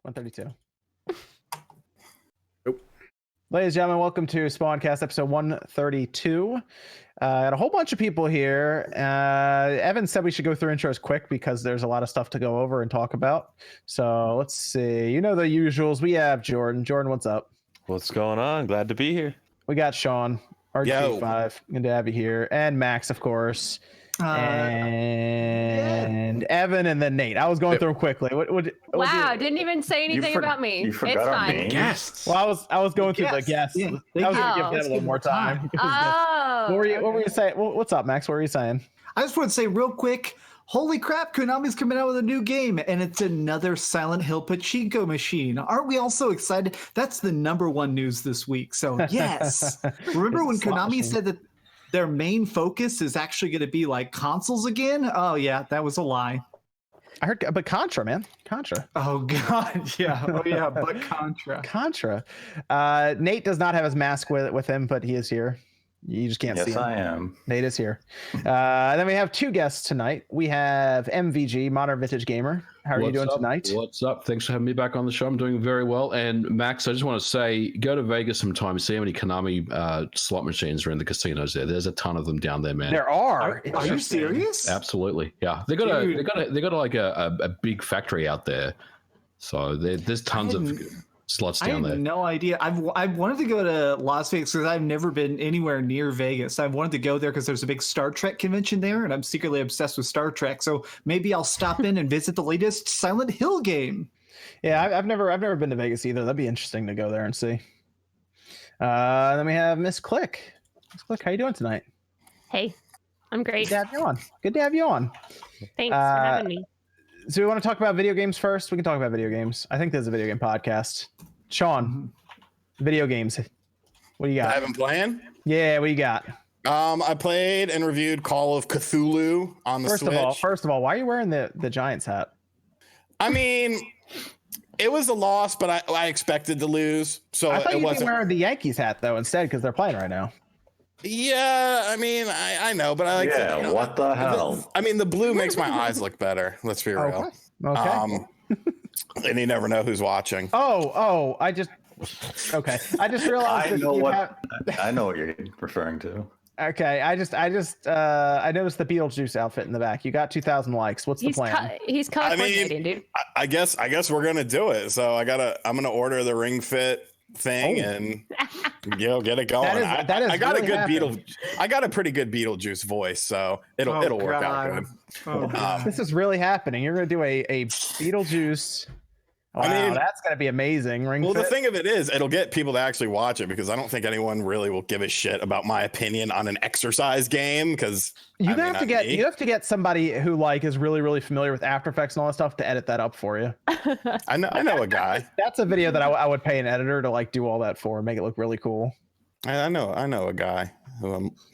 132. Nope. Ladies and gentlemen, welcome to SpawnCast episode 132. Got a whole bunch of people here. Evan said we should go through intros quick because there's a lot of stuff to go over and talk about. So let's see. You know the usuals. We have Jordan. Jordan, what's up? What's going on? Glad to be here. We got Sean, RG5. Good to have you here. And Max, of course. And Evan, and then Nate. I was going through them quickly. Wow, didn't even say anything about me. You forgot it's our fine. names. Guests. Well, I was going through the guests. Yeah, I was going to give that a let's little more time. Oh. What were you saying? What's up, Max? What were you saying? I just want to say real quick, holy crap, Konami's coming out with a new game, and it's another Silent Hill pachinko machine. Aren't we all so excited? That's the #1 news this week. So yes. Remember when Konami said that their main focus is actually going to be like consoles again? Oh yeah, that was a lie. I heard, but Contra, man. Contra. Oh god, yeah. Oh yeah, but Contra. Contra. Nate does not have his mask with him, but he is here. You just can't see him. Yes, I am. Nate is here. Then we have two guests tonight. We have MVG, Modern Vintage Gamer. How are you doing tonight? What's up? Thanks for having me back on the show. I'm doing very well. And Max, I just want to say, go to Vegas sometime and see how many Konami slot machines are in the casinos there. There's a ton of them down there, man. There are. Are you serious? Absolutely. Yeah. They got like a big factory out there. So there's tons of slots down there. I have no idea. I've wanted to go to Las Vegas because I've never been anywhere near Vegas. I wanted to go there because there's a big Star Trek convention there, and I'm secretly obsessed with Star Trek. So maybe I'll stop in and visit the latest Silent Hill game. Yeah, I've never been to Vegas either. That'd be interesting to go there and see. Then we have Miss Click. Miss Click, how you doing tonight? Hey, I'm great. Good to have you on. Good to have you on. Thanks for having me. So we want to talk about video games first? We can talk about video games. I think there's a video game podcast. Sean, video games. What do you got? I've been playing. Yeah, what you got? I played and reviewed Call of Cthulhu on the Switch. First of all, why are you wearing the Giants hat? I mean, it was a loss, but I expected to lose, so I thought it you wasn't. were wearing the Yankees hat though instead because they're playing right now. Yeah, I mean, I know, but I like. Yeah, you know, what the hell? I mean, the blue makes my eyes look better. Let's be real. Okay. And you never know who's watching. I just realized I know what you're referring to. Okay, I noticed the Beetlejuice outfit in the back. You got 2,000 likes. What's the plan? He's color coordinating, dude. I guess we're gonna do it. So I'm gonna order the Ring Fit thing and get it going. I got really a good I got a pretty good Beetlejuice voice, so it'll work out good. This is really happening. You're gonna do a Beetlejuice. Wow, I mean, that's gonna be amazing. The thing of it is, it'll get people to actually watch it because I don't think anyone really will give a shit about my opinion on an exercise game. Because you have to get somebody who like is really, really familiar with After Effects and all that stuff to edit that up for you. I know a guy. That's a video that I would pay an editor to like do all that for, make it look really cool. I know a guy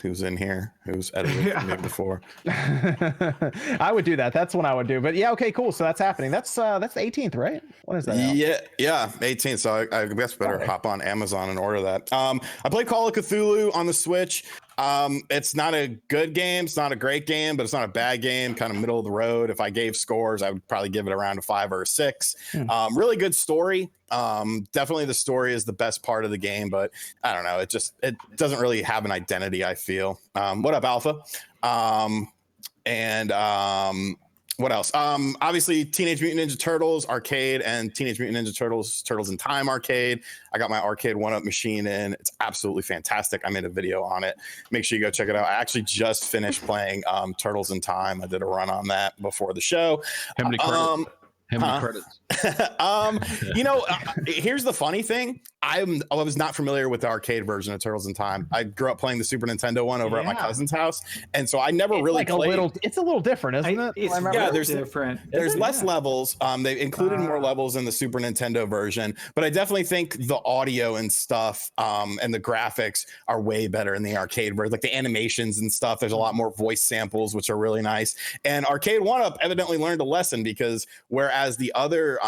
who's in here who's edited for me before. I would do that. That's what I would do. But yeah, okay, cool. So that's happening. That's the 18th, right? When is that? Yeah, 18th. So I guess better hop on Amazon and order that. I played Call of Cthulhu on the Switch. It's not a good game. It's not a great game, but it's not a bad game. Kind of middle of the road. If I gave scores, I would probably give it around a 5 or a 6. Really good story. Definitely the story is the best part of the game, but I don't know. It doesn't really have an identity, I feel. What up, Alpha? What else? Obviously Teenage Mutant Ninja Turtles Arcade and Teenage Mutant Ninja Turtles in Time Arcade. I got my arcade 1-up machine in. It's absolutely fantastic. I made a video on it. Make sure you go check it out. I actually just finished playing Turtles in Time. I did a run on that before the show. How many credits? How many credits? Here's the funny thing. I was not familiar with the arcade version of Turtles in Time. I grew up playing the Super Nintendo one over at my cousin's house, and so I never really played. It's a little different, isn't it? There's different. There's less levels. They included more levels in the Super Nintendo version, but I definitely think the audio and stuff and the graphics are way better in the arcade version. Like the animations and stuff. There's a lot more voice samples, which are really nice. And Arcade 1-Up evidently learned a lesson because whereas the other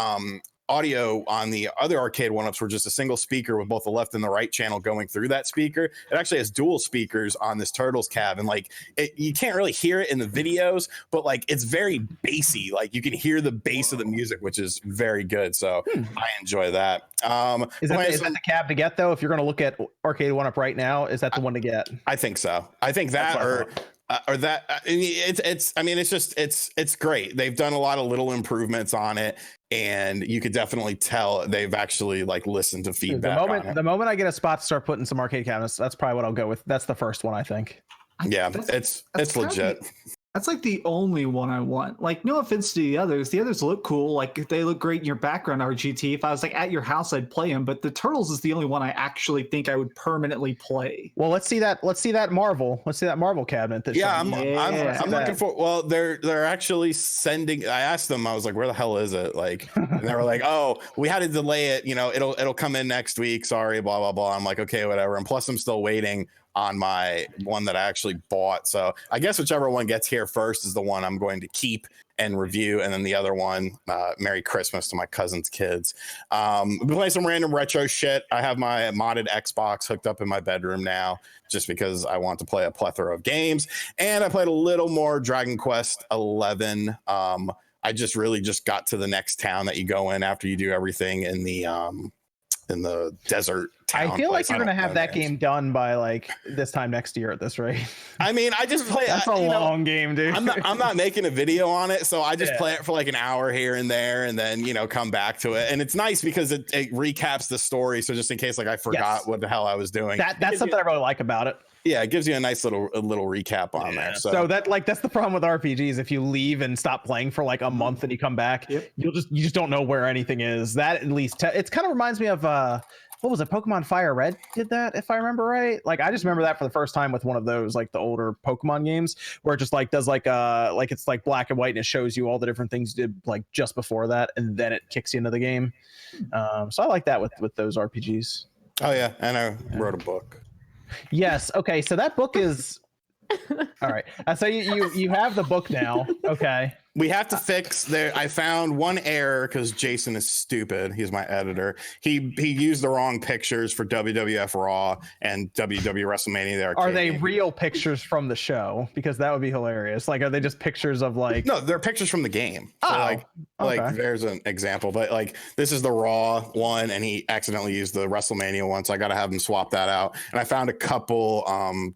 audio on the other arcade one-ups were just a single speaker with both the left and the right channel going through that speaker. It actually has dual speakers on this Turtles cab, and like you can't really hear it in the videos, but like it's very bassy. Like you can hear the bass of the music, which is very good. So I enjoy that. Is that the cab to get though? If you're going to look at arcade one-up right now, is that the one to get? I think so. I think that or that it's great. They've done a lot of little improvements on it, and you could definitely tell they've actually like listened to feedback. The moment I get a spot to start putting some arcade cabinets, that's probably what I'll go with. That's the first one, I think. Yeah, it's legit. That's like the only one I want. Like, no offense to the others look cool. Like, they look great in your background, RGT. If I was like at your house, I'd play them. But the Turtles is the only one I actually think I would permanently play. Well, let's see that Marvel. Let's see that Marvel cabinet. I'm looking for. Well, they're actually sending. I asked them. I was like, where the hell is it? Like, and they were like, oh, we had to delay it. You know, it'll come in next week. Sorry, blah blah blah. I'm like, okay, whatever. And plus, I'm still waiting on my one that I actually bought. So I guess whichever one gets here first is the one I'm going to keep and review. And then the other one, Merry Christmas to my cousin's kids. We've been playing some random retro shit. I have my modded Xbox hooked up in my bedroom now, just because I want to play a plethora of games. And I played a little more Dragon Quest 11. I just got to the next town that you go in after you do everything in the desert town. I feel like you're gonna have that game done by like this time next year at this rate. I mean, I just play. That's a long game, dude. I'm not making a video on it, so I just play it for like an hour here and there, and then come back to it. And it's nice because it recaps the story. So just in case like I forgot what the hell I was doing, that's something I really like about it. Yeah, it gives you a nice little recap on there. So that's the problem with RPGs. If you leave and stop playing for like a month and you come back, you just don't know where anything is. That at least it kind of reminds me of what was it? Pokemon Fire Red did that, if I remember right. Like I just remember that for the first time with one of those like the older Pokemon games where it just like does like it's like black and white and it shows you all the different things you did like just before that, and then it kicks you into the game. So I like that with those RPGs. Oh yeah, and I wrote a book. Yes. Okay. So that book is all right. So you have the book now. Okay. We have to fix there. I found one error because Jason is stupid. He's my editor. He used the wrong pictures for WWF Raw and WWE WrestleMania. Are they real pictures from the show? Because that would be hilarious. Like, are they just pictures of like? No, they're pictures from the game. So okay. Like there's an example, but like this is the Raw one, and he accidentally used the WrestleMania one, so I got to have him swap that out. And I found a couple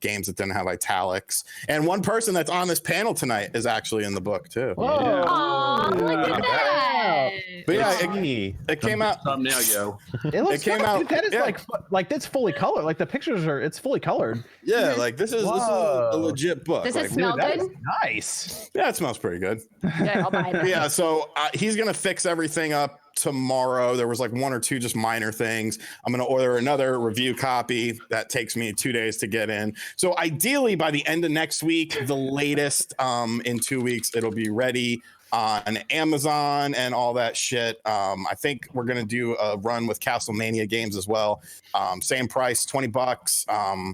games that didn't have italics, and one person that's on this panel tonight is actually in the book too. Whoa. Oh, look at that! But yeah, it came out. Now, yo. It came out. That is like it's fully colored. Like the pictures it's fully colored. Yeah, like this is a legit book. Does like, it smell good? Nice. Yeah, it smells pretty good. Yeah, I'll buy it. Yeah, so he's gonna fix everything up tomorrow. There was like one or two just minor things. I'm gonna order another review copy that takes me 2 days to get in. So ideally by the end of next week, the latest in 2 weeks, it'll be ready on Amazon and all that shit. I think we're gonna do a run with Castlemania games as well. Same price, $20.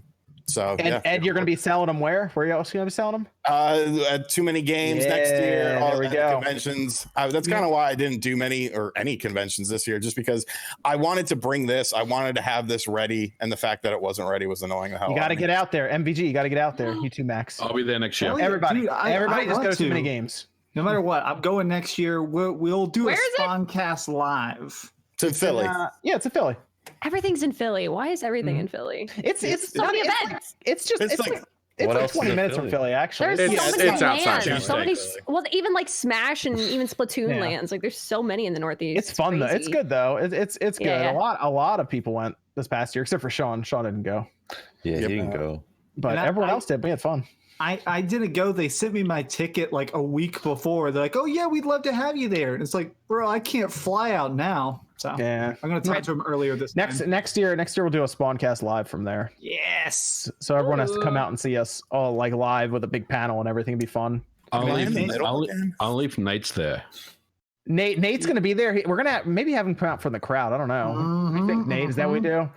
So Ed, you're gonna be selling them where? Where else are you gonna be selling them? At Too Many Games next year. All there we go. Conventions. That's kind of why I didn't do any conventions this year, just because I wanted to bring this. I wanted to have this ready, and the fact that it wasn't ready was annoying the hell. You got to get out there, MVG. You got to get out there. You too, Max. I'll be there next year. Everybody, Dude, everybody, I just go want to Too Many Games. No matter what, I'm going next year. We'll do Where a is it? SpawnCast live to Philly. Yeah, it's in Philly. Everything's in Philly. Why is everything in Philly? It's so many not- events. It's What like else is 20 in minutes Philly? from Philly, actually. There's It's- so many it's outside lands. So many, Tuesday. well, even like Smash and even Splatoon Yeah. lands. Like there's so many in the Northeast. It's fun though. It's crazy. good though. It's good. Yeah. A lot of people went this past year, except for Sean. Sean didn't go, Yeah, Yep. you can go. but And everyone I- else did. We had fun. I didn't go. They sent me my ticket like a week before. They're like, "Oh yeah, we'd love to have you there." And it's like, bro, I can't fly out now. So Yeah. I'm gonna talk to him earlier this time. Next year we'll do a SpawnCast live from there. Yes. So everyone has to come Ooh. out and see us all like live with a big panel and everything. It'd be fun. Only Man, if Nate's there. Nate's gonna be there. We're gonna maybe have him come out from the crowd. I don't know. You think Nate? Is that what we do?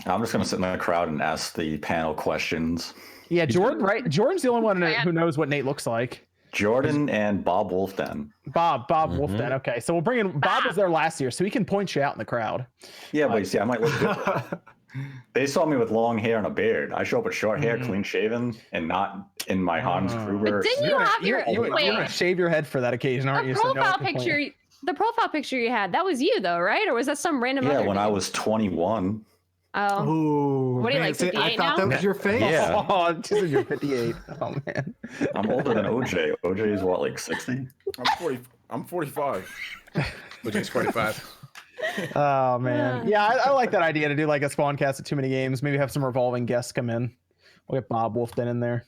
I'm just going to sit in the crowd and ask the panel questions. Yeah, Jordan. Right? Jordan's the only one Yeah. who knows what Nate looks like. Jordan and Bob Wolfden. Bob Wolfden. Okay, so we'll bring in Bob. Was there last year, so he can point you out in the crowd. Yeah, but you see, I might look different. They saw me with long hair and a beard. I show up with short hair, clean shaven, and not in my Hans Gruber. But didn't you have your You're gonna shave your head for that occasion, aren't you? the profile picture? The profile picture you had, that was you though, right? Or was that some random? Yeah, other when dude? I was 21. Oh, Ooh, What are you, man, like, see, I 58 thought now? that was your face. Yeah. Oh, Jesus, you're 58. Oh man. I'm older than OJ. OJ is what, like 60? I'm 45. Which is 45. Oh man. Yeah, I like that idea to do like a SpawnCast at too many games. Maybe have some revolving guests come in. We'll get Bob Wolfden in there.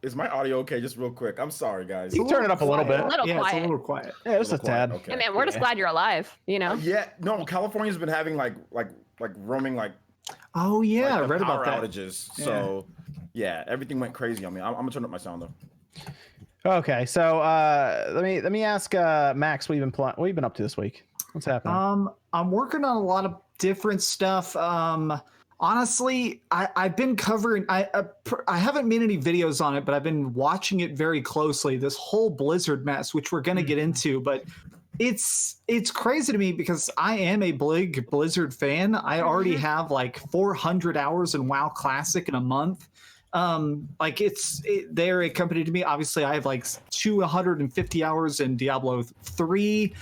Is my audio okay? Just real quick. I'm sorry, guys. You can turn it up a little bit. a little Yeah, it's a quiet. little quiet. Yeah, just a Little quiet, tad. Okay. Hey man, we're just glad you're alive. You know. Yeah, no, California's been having like roaming Oh yeah, I like, read power about that. outages. So yeah, everything went crazy on me. I'm gonna turn up my sound though. Okay, so let me ask Max, what you been up to this week? What's happening? I'm working on a lot of different stuff. Honestly, I've been covering. I haven't made any videos on it, but I've been watching it very closely. This whole Blizzard mess, which we're gonna get into, but it's crazy to me because I am a big Blizzard fan. I already have like 400 hours in WoW Classic in a month. Like they're a company to me. Obviously, I have like 250 hours in Diablo 3.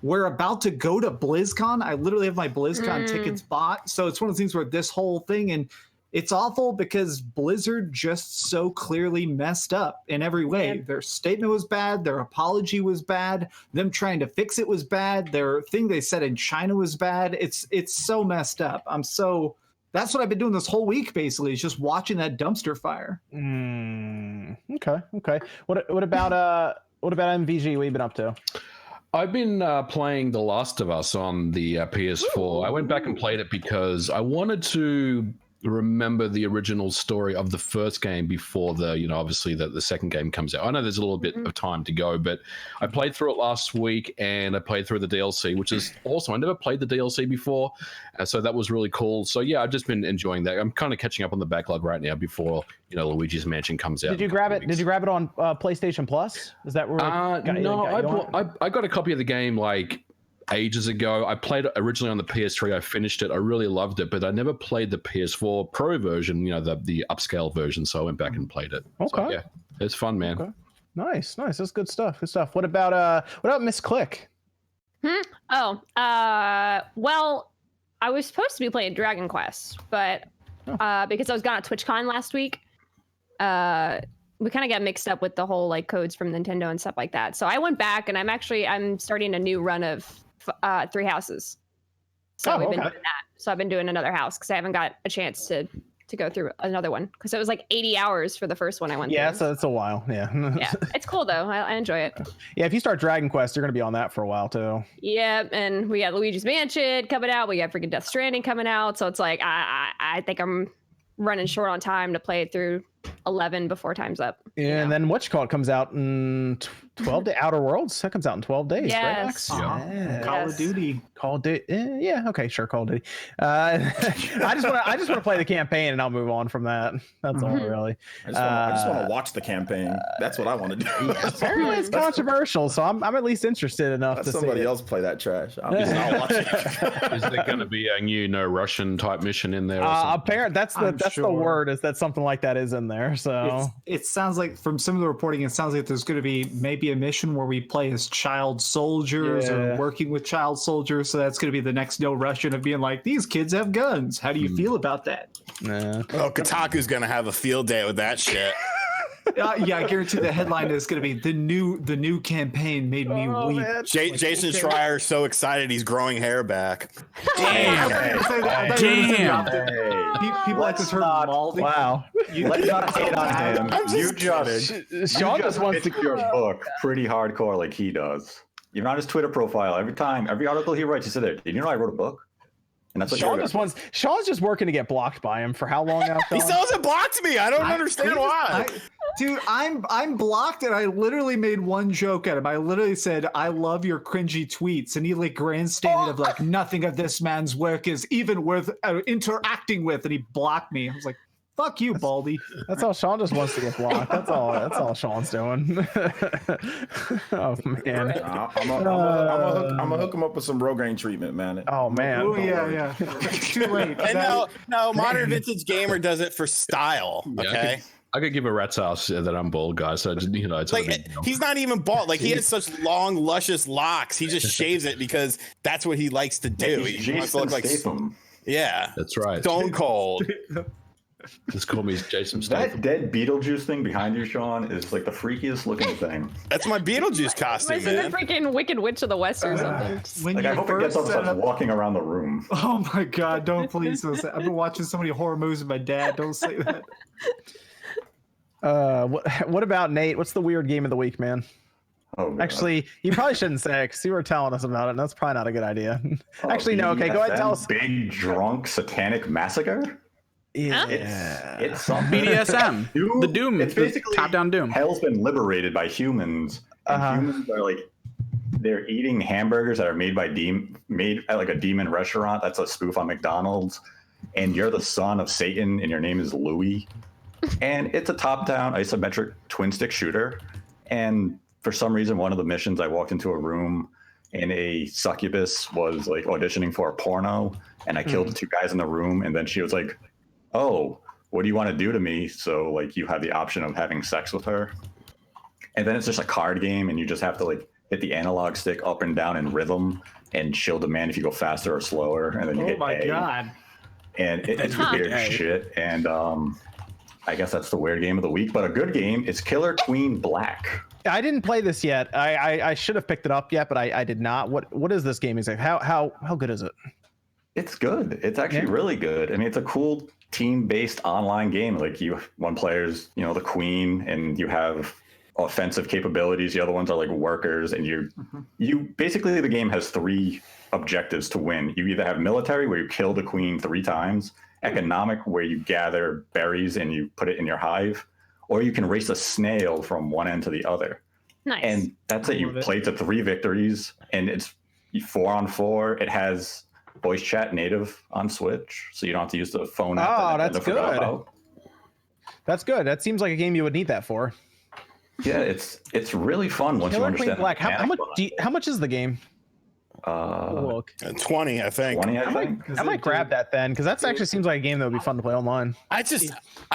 We're about to go to BlizzCon. I literally have my BlizzCon tickets bought. So it's one of the things where this whole thing, and it's awful because Blizzard just so clearly messed up in every way. Their statement was bad. Their apology was bad. Them trying to fix it was bad. Their thing they said in China was bad. It's so messed up. That's what I've been doing this whole week, basically, is just watching that dumpster fire. Okay. What about MVG? What you been up to? I've been playing The Last of Us on the PS4. I went back and played it because I wanted to remember the original story of the first game before obviously the second game comes out. I know there's a little bit of time to go, but I played through it last week and I played through the DLC, which is awesome. I never played the DLC before, so that was really cool. So yeah, I've just been enjoying that. I'm kind of catching up on the backlog right now before Luigi's Mansion comes out. Did you grab it? Did you grab it on PlayStation Plus? Is that where? I got a copy of the game like ages ago. I played it originally on the PS3. I finished it. I really loved it, but I never played the PS4 Pro version, the upscale version. So I went back and played it. Okay. So, yeah, it's fun, man. Okay. Nice. That's good stuff. What about Miss Click? Well, I was supposed to be playing Dragon Quest, but because I was gone at TwitchCon last week, we kind of got mixed up with the whole like codes from Nintendo and stuff like that. So I went back and I'm starting a new run of 3 houses. So we've been doing that. So I've been doing another house because I haven't got a chance to go through another one because it was like 80 hours for the first one I went through. Yeah, so it's a while. Yeah. Yeah, it's cool though. I enjoy it. Yeah, if you start Dragon Quest, you're gonna be on that for a while too. Yeah, and we got Luigi's Mansion coming out. We got freaking Death Stranding coming out. So it's like I think I'm running short on time to play it through 11 before time's up. Yeah, and then whatchamacallit comes out in 12 to Outer Worlds. That comes out in 12 days. Yes. Right? Yes. Call of Duty. Call of Duty. Yeah. Okay. Sure. Call of Duty. I just want to play the campaign and I'll move on from that. That's all really. I just want to watch the campaign. That's what I want to do. Apparently it's controversial, so I'm at least interested enough Let to somebody see else play that trash. I'll watch it. Is there going to be a new No Russian type mission in there? Or something? Apparently that's the word, is that something like that is in there. So it sounds like from some of the reporting, it sounds like there's going to be maybe a mission where we play as child soldiers or working with child soldiers. So that's going to be the next No Russian of being like, these kids have guns. How do you feel about that? Nah. Oh, Kotaku's gonna have a field day with that shit. Yeah, I guarantee the headline is going to be the new campaign made me weep. Man. Jason Schreier is so excited he's growing hair back. Damn. People like this term Maldi. Wow. Let's not hate on him. You just Sean just wants to pitch your book pretty hardcore like he does. Even on his Twitter profile, every article he writes, he said, "Did you know I wrote a book?" And that's what Sean's just working to get blocked by him for how long now? He still hasn't blocked me. I don't understand why. Dude, I'm blocked, and I literally made one joke at him. I literally said, "I love your cringy tweets," and he like grandstanded of like nothing of this man's work is even worth interacting with, and he blocked me. I was like, Fuck you, Baldy. That's all. Sean just wants to get blocked. That's all. That's all Sean's doing. Oh man. I'm gonna hook him up with some Rogaine treatment, man. Oh man. Oh yeah. Too late. And no, modern vintage gamer does it for style. Yeah, Okay. I could give a rat's ass that I'm bald, guys. So just, it's Like not a big deal. he's not even bald. Like he has such long, luscious locks. He just shaves it because that's what he likes to do. He's He wants to look like Statham. yeah, That's right. Stone Cold. Just call me Jason That Statham. dead Beetlejuice thing behind you, Sean, is like the freakiest looking thing. That's my Beetlejuice costume, Imagine the man. freaking Wicked Witch of the West or something. When Like you I hope it gets first up and set starts walking around the room. Oh my god, don't please don't say. I've been watching so many horror movies with my dad. Don't say that. What about Nate? What's the weird game of the week, man? Oh, God. Actually, you probably shouldn't say it because you were telling us about it, and that's probably not a good idea. Oh, Actually, no. Okay, go ahead and tell us. Big drunk satanic massacre. Yeah. It's something. BDSM. The Doom. It's basically top-down Doom. Hell's been liberated by humans, and humans are like they're eating hamburgers that are made at like a demon restaurant. That's a spoof on McDonald's, and you're the son of Satan, and your name is Louis. And it's a top-down isometric twin-stick shooter. And for some reason, one of the missions, I walked into a room, and a succubus was like auditioning for a porno, and I killed the two guys in the room. And then she was like, "Oh, what do you want to do to me?" So like, you have the option of having sex with her. And then it's just a card game, and you just have to like hit the analog stick up and down in rhythm, and she'll demand if you go faster or slower. And then you Oh hit my A. god. And it's Huh. weird shit. And I guess that's the weird game of the week. But a good game is Killer Queen Black. I didn't play this yet. I should have picked it up yet, but I did not. What is this game exactly? How good is it? It's good. It's actually Yeah. really good. I mean, it's a cool team-based online game. Like one player's, the queen, and you have offensive capabilities. The other ones are like workers, and you basically the game has three objectives to win. You either have military, where you kill the queen 3 times, economic, where you gather berries and you put it in your hive, or you can race a snail from one end to the other. Nice. And that's it. You love it. play to 3 victories, and it's 4-on-4. It has voice chat native on Switch, so you don't have to use the phone app. Oh, that that's Nintendo forgot good. about. That's good. That seems like a game you would need that for. Yeah, it's really fun once you Killer Queen understand. Black. the How much? mechanics How much is the game? behind it. Look, 20, I think. 20, I think. I might grab that then, because that actually seems like a game that would be fun to play online. I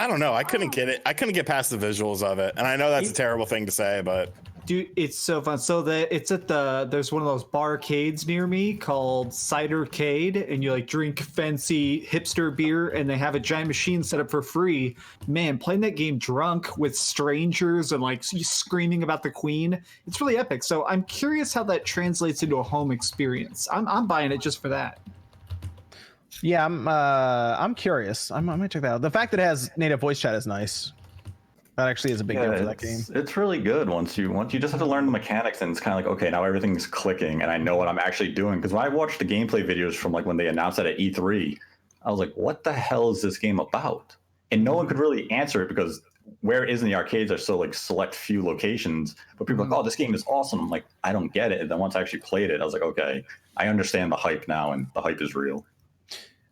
don't know. I couldn't get it. I couldn't get past the visuals of it. And I know that's a terrible thing to say, but Dude, it's so fun. So it's at there's one of those barcades near me called Cidercade, and you like drink fancy hipster beer, and they have a giant machine set up for free. Man, playing that game drunk with strangers and like screaming about the queen, it's really epic. So I'm curious how that translates into a home experience. I'm buying it just for that. Yeah, I'm curious. I might check that out. The fact that it has native voice chat is nice. That actually is a big deal for that game. It's really good once you just have to learn the mechanics, and it's kind of like, okay, now everything's clicking and I know what I'm actually doing. Because when I watched the gameplay videos from like when they announced it at E3, I was like, what the hell is this game about? And no one could really answer it because where it is in the arcades are so like select few locations. But people are like, oh, this game is awesome. I'm like, I don't get it. And then once I actually played it, I was like, okay, I understand the hype now, and the hype is real.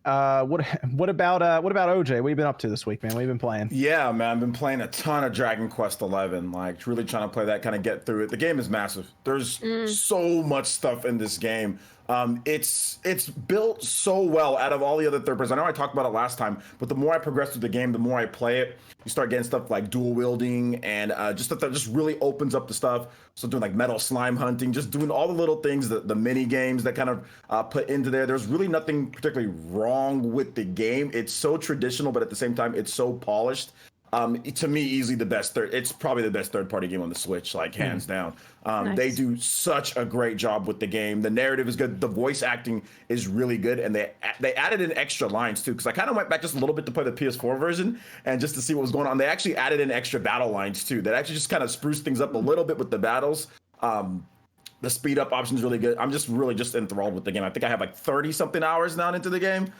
What about OJ? What have you been up to this week, man? What have you been playing? Yeah, man, I've been playing a ton of Dragon Quest 11, like really trying to play that, kind of get through it. The game is massive. There's so much stuff in this game. It's built so well out of all the other third person. I know I talked about it last time, but the more I progress through the game, the more I play it, you start getting stuff like dual wielding and just stuff that just really opens up the stuff. So doing like metal slime hunting, just doing all the little things, the mini games that kind of put into there. There's really nothing particularly wrong with the game. It's so traditional, but at the same time, it's so polished. To me, easily the best it's probably the best third-party game on the Switch, like hands down. Nice. They do such a great job with the game. The narrative is good. The voice acting is really good, and they added in extra lines too. Because I kind of went back just a little bit to play the PS4 version and just to see what was going on. They actually added in extra battle lines too. That actually just kind of spruced things up a little bit with the battles. The speed up option is really good. I'm just really enthralled with the game. I think I have like 30 something hours now into the game.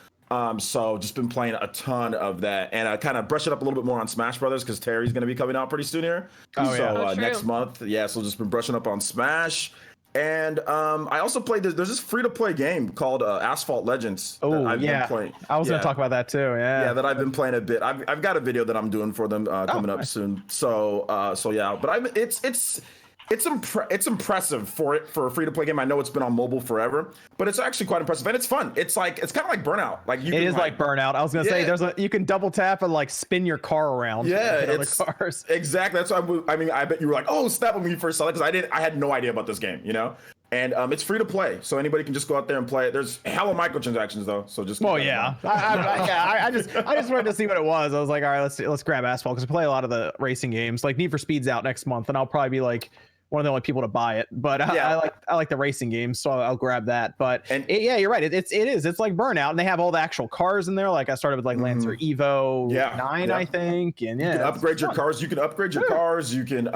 So just been playing a ton of that, and I kind of brush it up a little bit more on Smash Brothers because Terry's going to be coming out pretty soon here. Oh, yeah. So Oh, true. next month, yeah. So just been brushing up on Smash, And I also played this. There's this free-to-play game called Asphalt Legends. Oh, I've been playing. I was going to talk about that too. Yeah, that I've been playing a bit. I've got a video that I'm doing for them coming up soon. So yeah, but it's impressive for a free to play game. I know it's been on mobile forever, but it's actually quite impressive and it's fun. It's kind of like Burnout. Like it is like Burnout. I was gonna say you can double tap and like spin your car around. Yeah, it's cars. Exactly. That's why I bet you were like, oh, snap when you first saw it because I had no idea about this game, you know. And it's free to play, so anybody can just go out there and play it. There's hella microtransactions though, so just. Well, yeah. I just wanted to see what it was. I was like, all right, let's grab Asphalt because I play a lot of the racing games. Like Need for Speed's out next month, and I'll probably be like one of the only people to buy it, but I like the racing games, so I'll grab that. But you're right. It's like Burnout, and they have all the actual cars in there. Like I started with like Lancer Evo 9, I think, and you can upgrade your cars. You can upgrade your cars. You can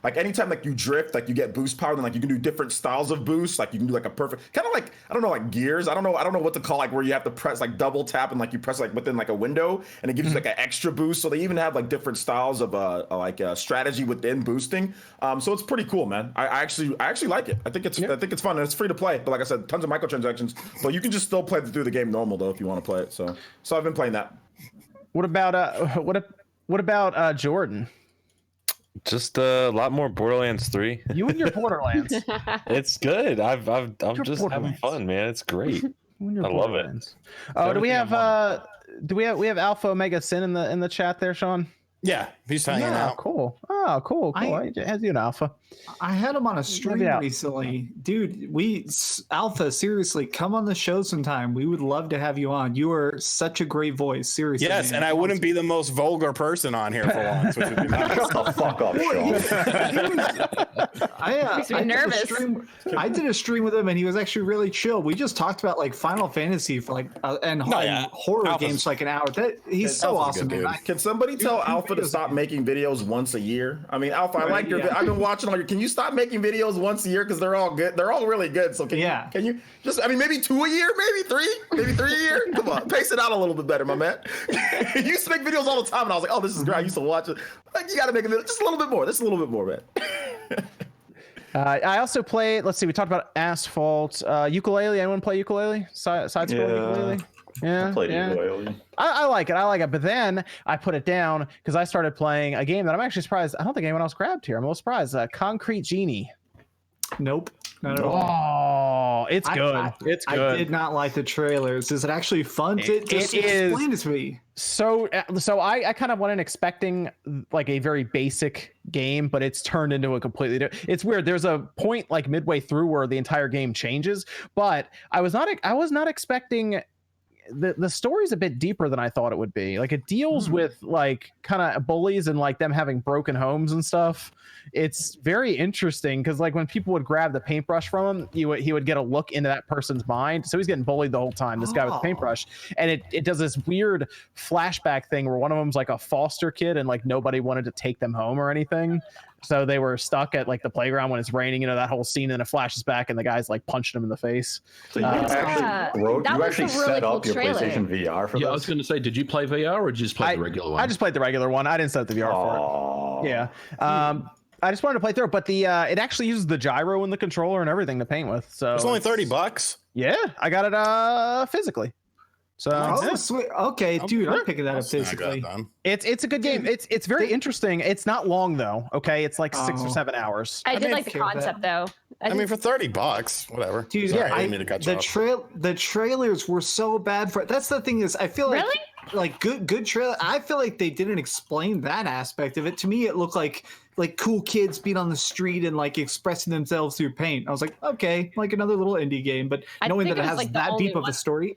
like anytime like you drift, like you get boost power, then like you can do different styles of boost. Like you can do like a perfect kind of like I don't know like gears. I don't know what to call like where you have to press like double tap and like you press like within like a window, and it gives you like an extra boost. So they even have like different styles of strategy within boosting. So it's pretty cool. Man, I actually like it. I think it's fun and it's free to play. But like I said, tons of microtransactions. But you can just still play through the game normal though if you want to play it. So I've been playing that. What about Jordan? Just a lot more Borderlands 3. You and your Borderlands. It's good. I'm just having fun, man. It's great. I love it. Oh, do we have Alpha Omega Sin in the chat there, Sean? Yeah, he's hanging out. Cool. Oh, cool. How's you an Alpha? I had him on a stream recently. Dude, Alpha, seriously, come on the show sometime. We would love to have you on. You are such a great voice. Seriously. Yes, man. And I wouldn't be the most vulgar person on here for once, which would be nice. Shut the fuck up, Sean. I did a stream with him and he was actually really chill. We just talked about like Final Fantasy for like and horror games for like an hour. He's so awesome, man. Can somebody tell Alpha to stop making videos once a year? I mean, Alpha, I like your. I've been watching all your. Can you stop making videos once a year because they're all good? They're all really good. So can you just? I mean, maybe 2 a year, maybe three a year. Come on, pace it out a little bit better, my man. You used to make videos all the time, and I was like, oh, this is great. I used to watch it. Like, you got to make a video just a little bit more. Just a little bit more, man. I also played. Let's see. We talked about Asphalt, ukulele. Anyone play ukulele? Side scroll ukulele. Yeah, I like it. But then I put it down because I started playing a game that I'm actually surprised. I don't think anyone else grabbed here. I'm a little surprised. Concrete Genie. Nope, not at all. Oh, it's good. It's good. I did not like the trailers. Is it actually fun? Explain it to me. So I kind of went in expecting like a very basic game, but it's turned into a completely different. It's weird. There's a point like midway through where the entire game changes, but I was not expecting. The story's a bit deeper than I thought it would be. Like it deals with like kind of bullies and like them having broken homes and stuff. It's very interesting because like when people would grab the paintbrush from him, he would get a look into that person's mind. So he's getting bullied the whole time, this guy with the paintbrush. And it does this weird flashback thing where one of them's like a foster kid and like nobody wanted to take them home or anything. So they were stuck at like the playground when it's raining, that whole scene, and it flashes back and the guy's like punching him in the face. So you actually set up your PlayStation VR for this? I was going to say, did you play VR or did you just play the regular one? I just played the regular one. I didn't set up the VR for it. Yeah. I just wanted to play through it, but it actually uses the gyro and the controller and everything to paint with. So it's only $30. Yeah, I got it physically. So sweet. Okay, dude, I'm picking that up physically. It's a good game. It's very interesting. It's not long though. Okay, it's like 6 or 7 hours. I did like the concept though. I mean, for $30, whatever. Dude, the trailers were so bad for. That's the thing is, I feel like like good trailer. I feel like they didn't explain that aspect of it. To me, it looked like cool kids being on the street and like expressing themselves through paint. I was like, okay, like another little indie game, but knowing that it has like that deep of a story.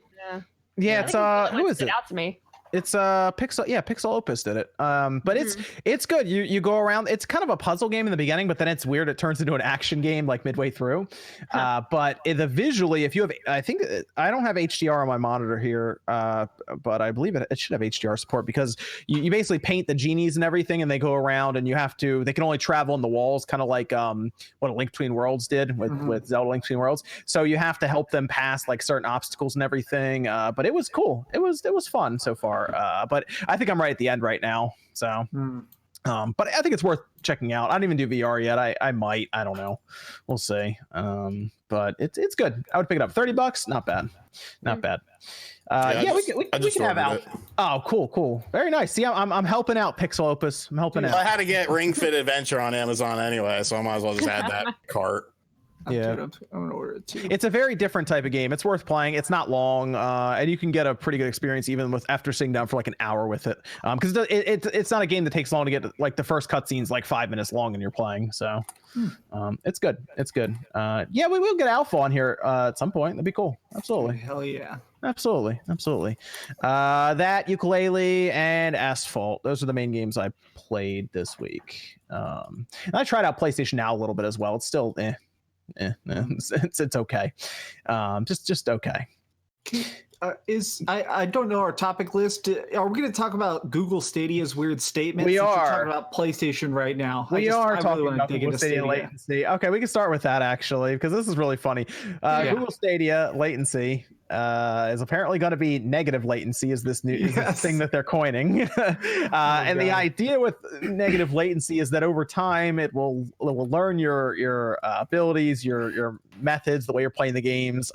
Yeah, it's who is it? Out to me. It's Pixel. Yeah, Pixel Opus did it. But it's good. You go around. It's kind of a puzzle game in the beginning, but then it's weird. It turns into an action game like midway through. But the visually, if you have, I think I don't have HDR on my monitor here, but I believe it should have HDR support because you basically paint the genies and everything, and they go around, and they can only travel on the walls, kind of like what A Link Between Worlds did with Zelda Link Between Worlds. So you have to help them pass like certain obstacles and everything. But it was cool. It was fun so far. But I think I'm right at the end right now. So But I think it's worth checking out. I don't even do VR yet. I might. I don't know. We'll see. But it's good. I would pick it up. $30, not bad. Not bad. We can have out. Oh, cool. Very nice. See, I'm helping out Pixel Opus. I'm helping out. I had to get Ring Fit Adventure on Amazon anyway, so I might as well just add that cart. Yeah, I'm gonna order it too. It's a very different type of game. It's worth playing. It's not long, and you can get a pretty good experience even with after sitting down for like an hour with it. Because it's not a game that takes long to get. Like the first cutscene's like 5 minutes long, and you're playing. So it's good. It's good. Yeah, we will get Alpha on here at some point. That'd be cool. Absolutely. Hell yeah. Absolutely. That Ukulele and Asphalt. Those are the main games I played this week. And I tried out PlayStation Now a little bit as well. It's still it's okay. Just okay. I don't know our topic list. Are we going to talk about Google Stadia's weird statements? We are talking about PlayStation right now. We are talking about Google Stadia latency. Okay, we can start with that actually because this is really funny. Google Stadia latency is apparently going to be negative latency. Is this new thing that they're coining? And the idea with negative latency is that over time it will learn your abilities, your methods, the way you're playing the games,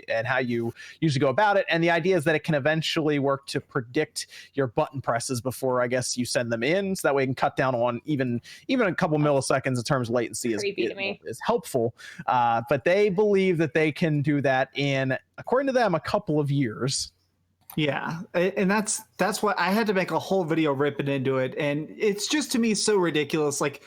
and how you usually go about it. And the idea is that it can eventually work to predict your button presses before I guess you send them in, so that way it can cut down on even a couple milliseconds in terms of latency is helpful. But they believe that they can do that in, according to them, a couple of years. Yeah, and that's what I had to make a whole video ripping into it, and it's just to me so ridiculous. Like,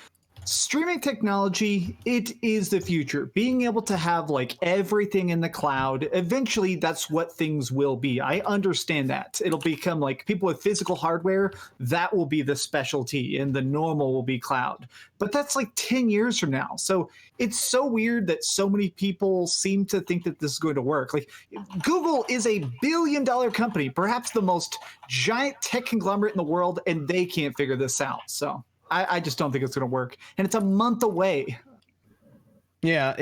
streaming technology, it is the future. Being able to have like everything in the cloud, eventually that's what things will be. I understand that. It'll become like people with physical hardware, that will be the specialty, and the normal will be cloud. But that's like 10 years from now. So it's so weird that so many people seem to think that this is going to work. Like, Google is $1 billion company, perhaps the most giant tech conglomerate in the world, and they can't figure this out. So I just don't think it's going to work, and it's a month away. Yeah,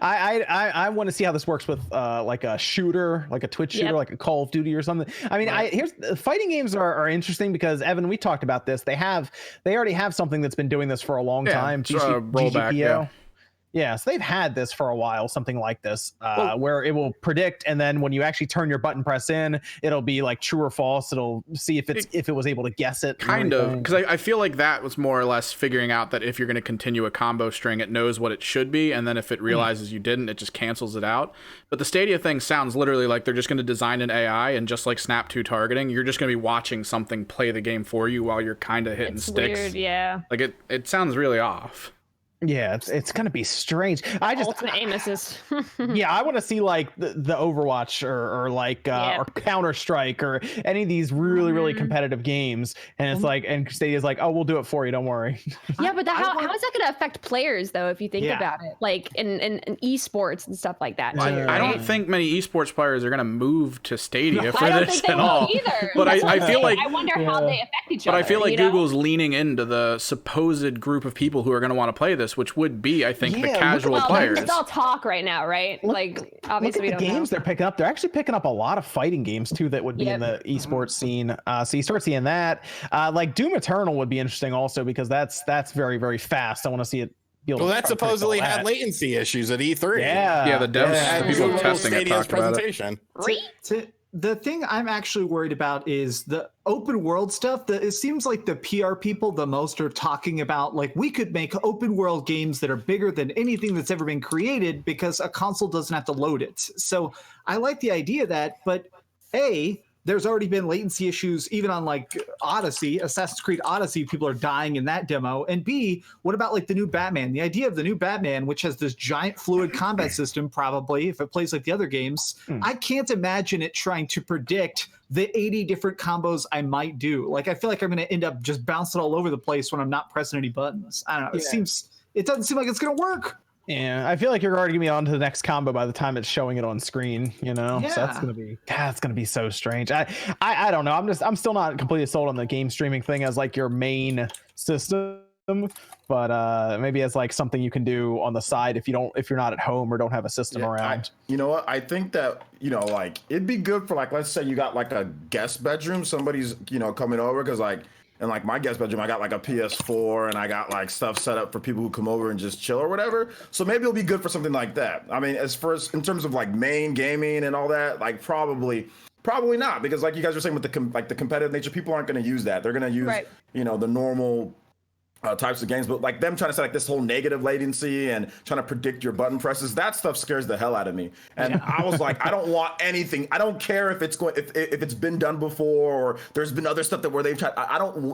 I want to see how this works with like a shooter, like a Twitch shooter, like a Call of Duty or something. I mean, here's fighting games are interesting because Evan, we talked about this. They already have something that's been doing this for a long time. Rollback. Yeah, so they've had this for a while, something like this, where it will predict, and then when you actually turn your button press in, it'll be like true or false. It'll see if it was able to guess it. Kind of, because I feel like that was more or less figuring out that if you're going to continue a combo string, it knows what it should be, and then if it realizes you didn't, it just cancels it out. But the Stadia thing sounds literally like they're just going to design an AI, and just like Snap 2 targeting, you're just going to be watching something play the game for you while you're kind of hitting sticks. Weird, yeah. Like it sounds really off. Yeah, it's gonna be strange. Ultimate aim assist. Yeah, I want to see like the Overwatch or like or Counter-Strike or any of these really competitive games, and it's like, and Stadia's like, oh, we'll do it for you, don't worry. Yeah, but how is that gonna affect players though? If you think about it, like in esports and stuff like that. I don't think many esports players are gonna move to Stadia for I don't this think they at will all. Either. But I feel like I wonder how they affect each other. But I feel like Google's leaning into the supposed group of people who are going to want to play this, which would be, I think, the casual players. It's all talk right now, right? Like, obviously, we don't know. Games they're picking up. They're actually picking up a lot of fighting games too that would be in the esports scene. So you start seeing that. Like Doom Eternal would be interesting also because that's very fast. I want to see it. Well, that supposedly had latency issues at E3. Yeah, the devs, the people testing it talked about it. The thing I'm actually worried about is the open world stuff. It seems like the PR people the most are talking about, like, we could make open world games that are bigger than anything that's ever been created because a console doesn't have to load it. So I like the idea of that, but there's already been latency issues even on like Odyssey, Assassin's Creed Odyssey. People are dying in that demo. And B, what about like the new Batman? The idea of the new Batman, which has this giant fluid combat system, probably if it plays like the other games, I can't imagine it trying to predict the 80 different combos I might do. Like, I feel like I'm going to end up just bouncing all over the place when I'm not pressing any buttons. I don't know. It doesn't seem like it's going to work. Yeah, I feel like you're already gonna be on to the next combo by the time it's showing it on screen, you know? Yeah. So that's gonna be so strange. I don't know. I'm still not completely sold on the game streaming thing as like your main system, but maybe as like something you can do on the side if you're not at home or don't have a system around. You know what? I think that, like it'd be good for like, let's say you got like a guest bedroom, somebody's, coming over, because like in like my guest bedroom, I got like a PS4 and I got like stuff set up for people who come over and just chill or whatever. So maybe it'll be good for something like that. I mean, as first in terms of like main gaming and all that, like probably not, because like you guys were saying with the competitive nature, people aren't going to use that. They're going to use the normal types of games, but like them trying to say like this whole negative latency and trying to predict your button presses, that stuff scares the hell out of me. And I was like, I don't want anything. I don't care if it's if it's been done before or there's been other stuff where they've tried.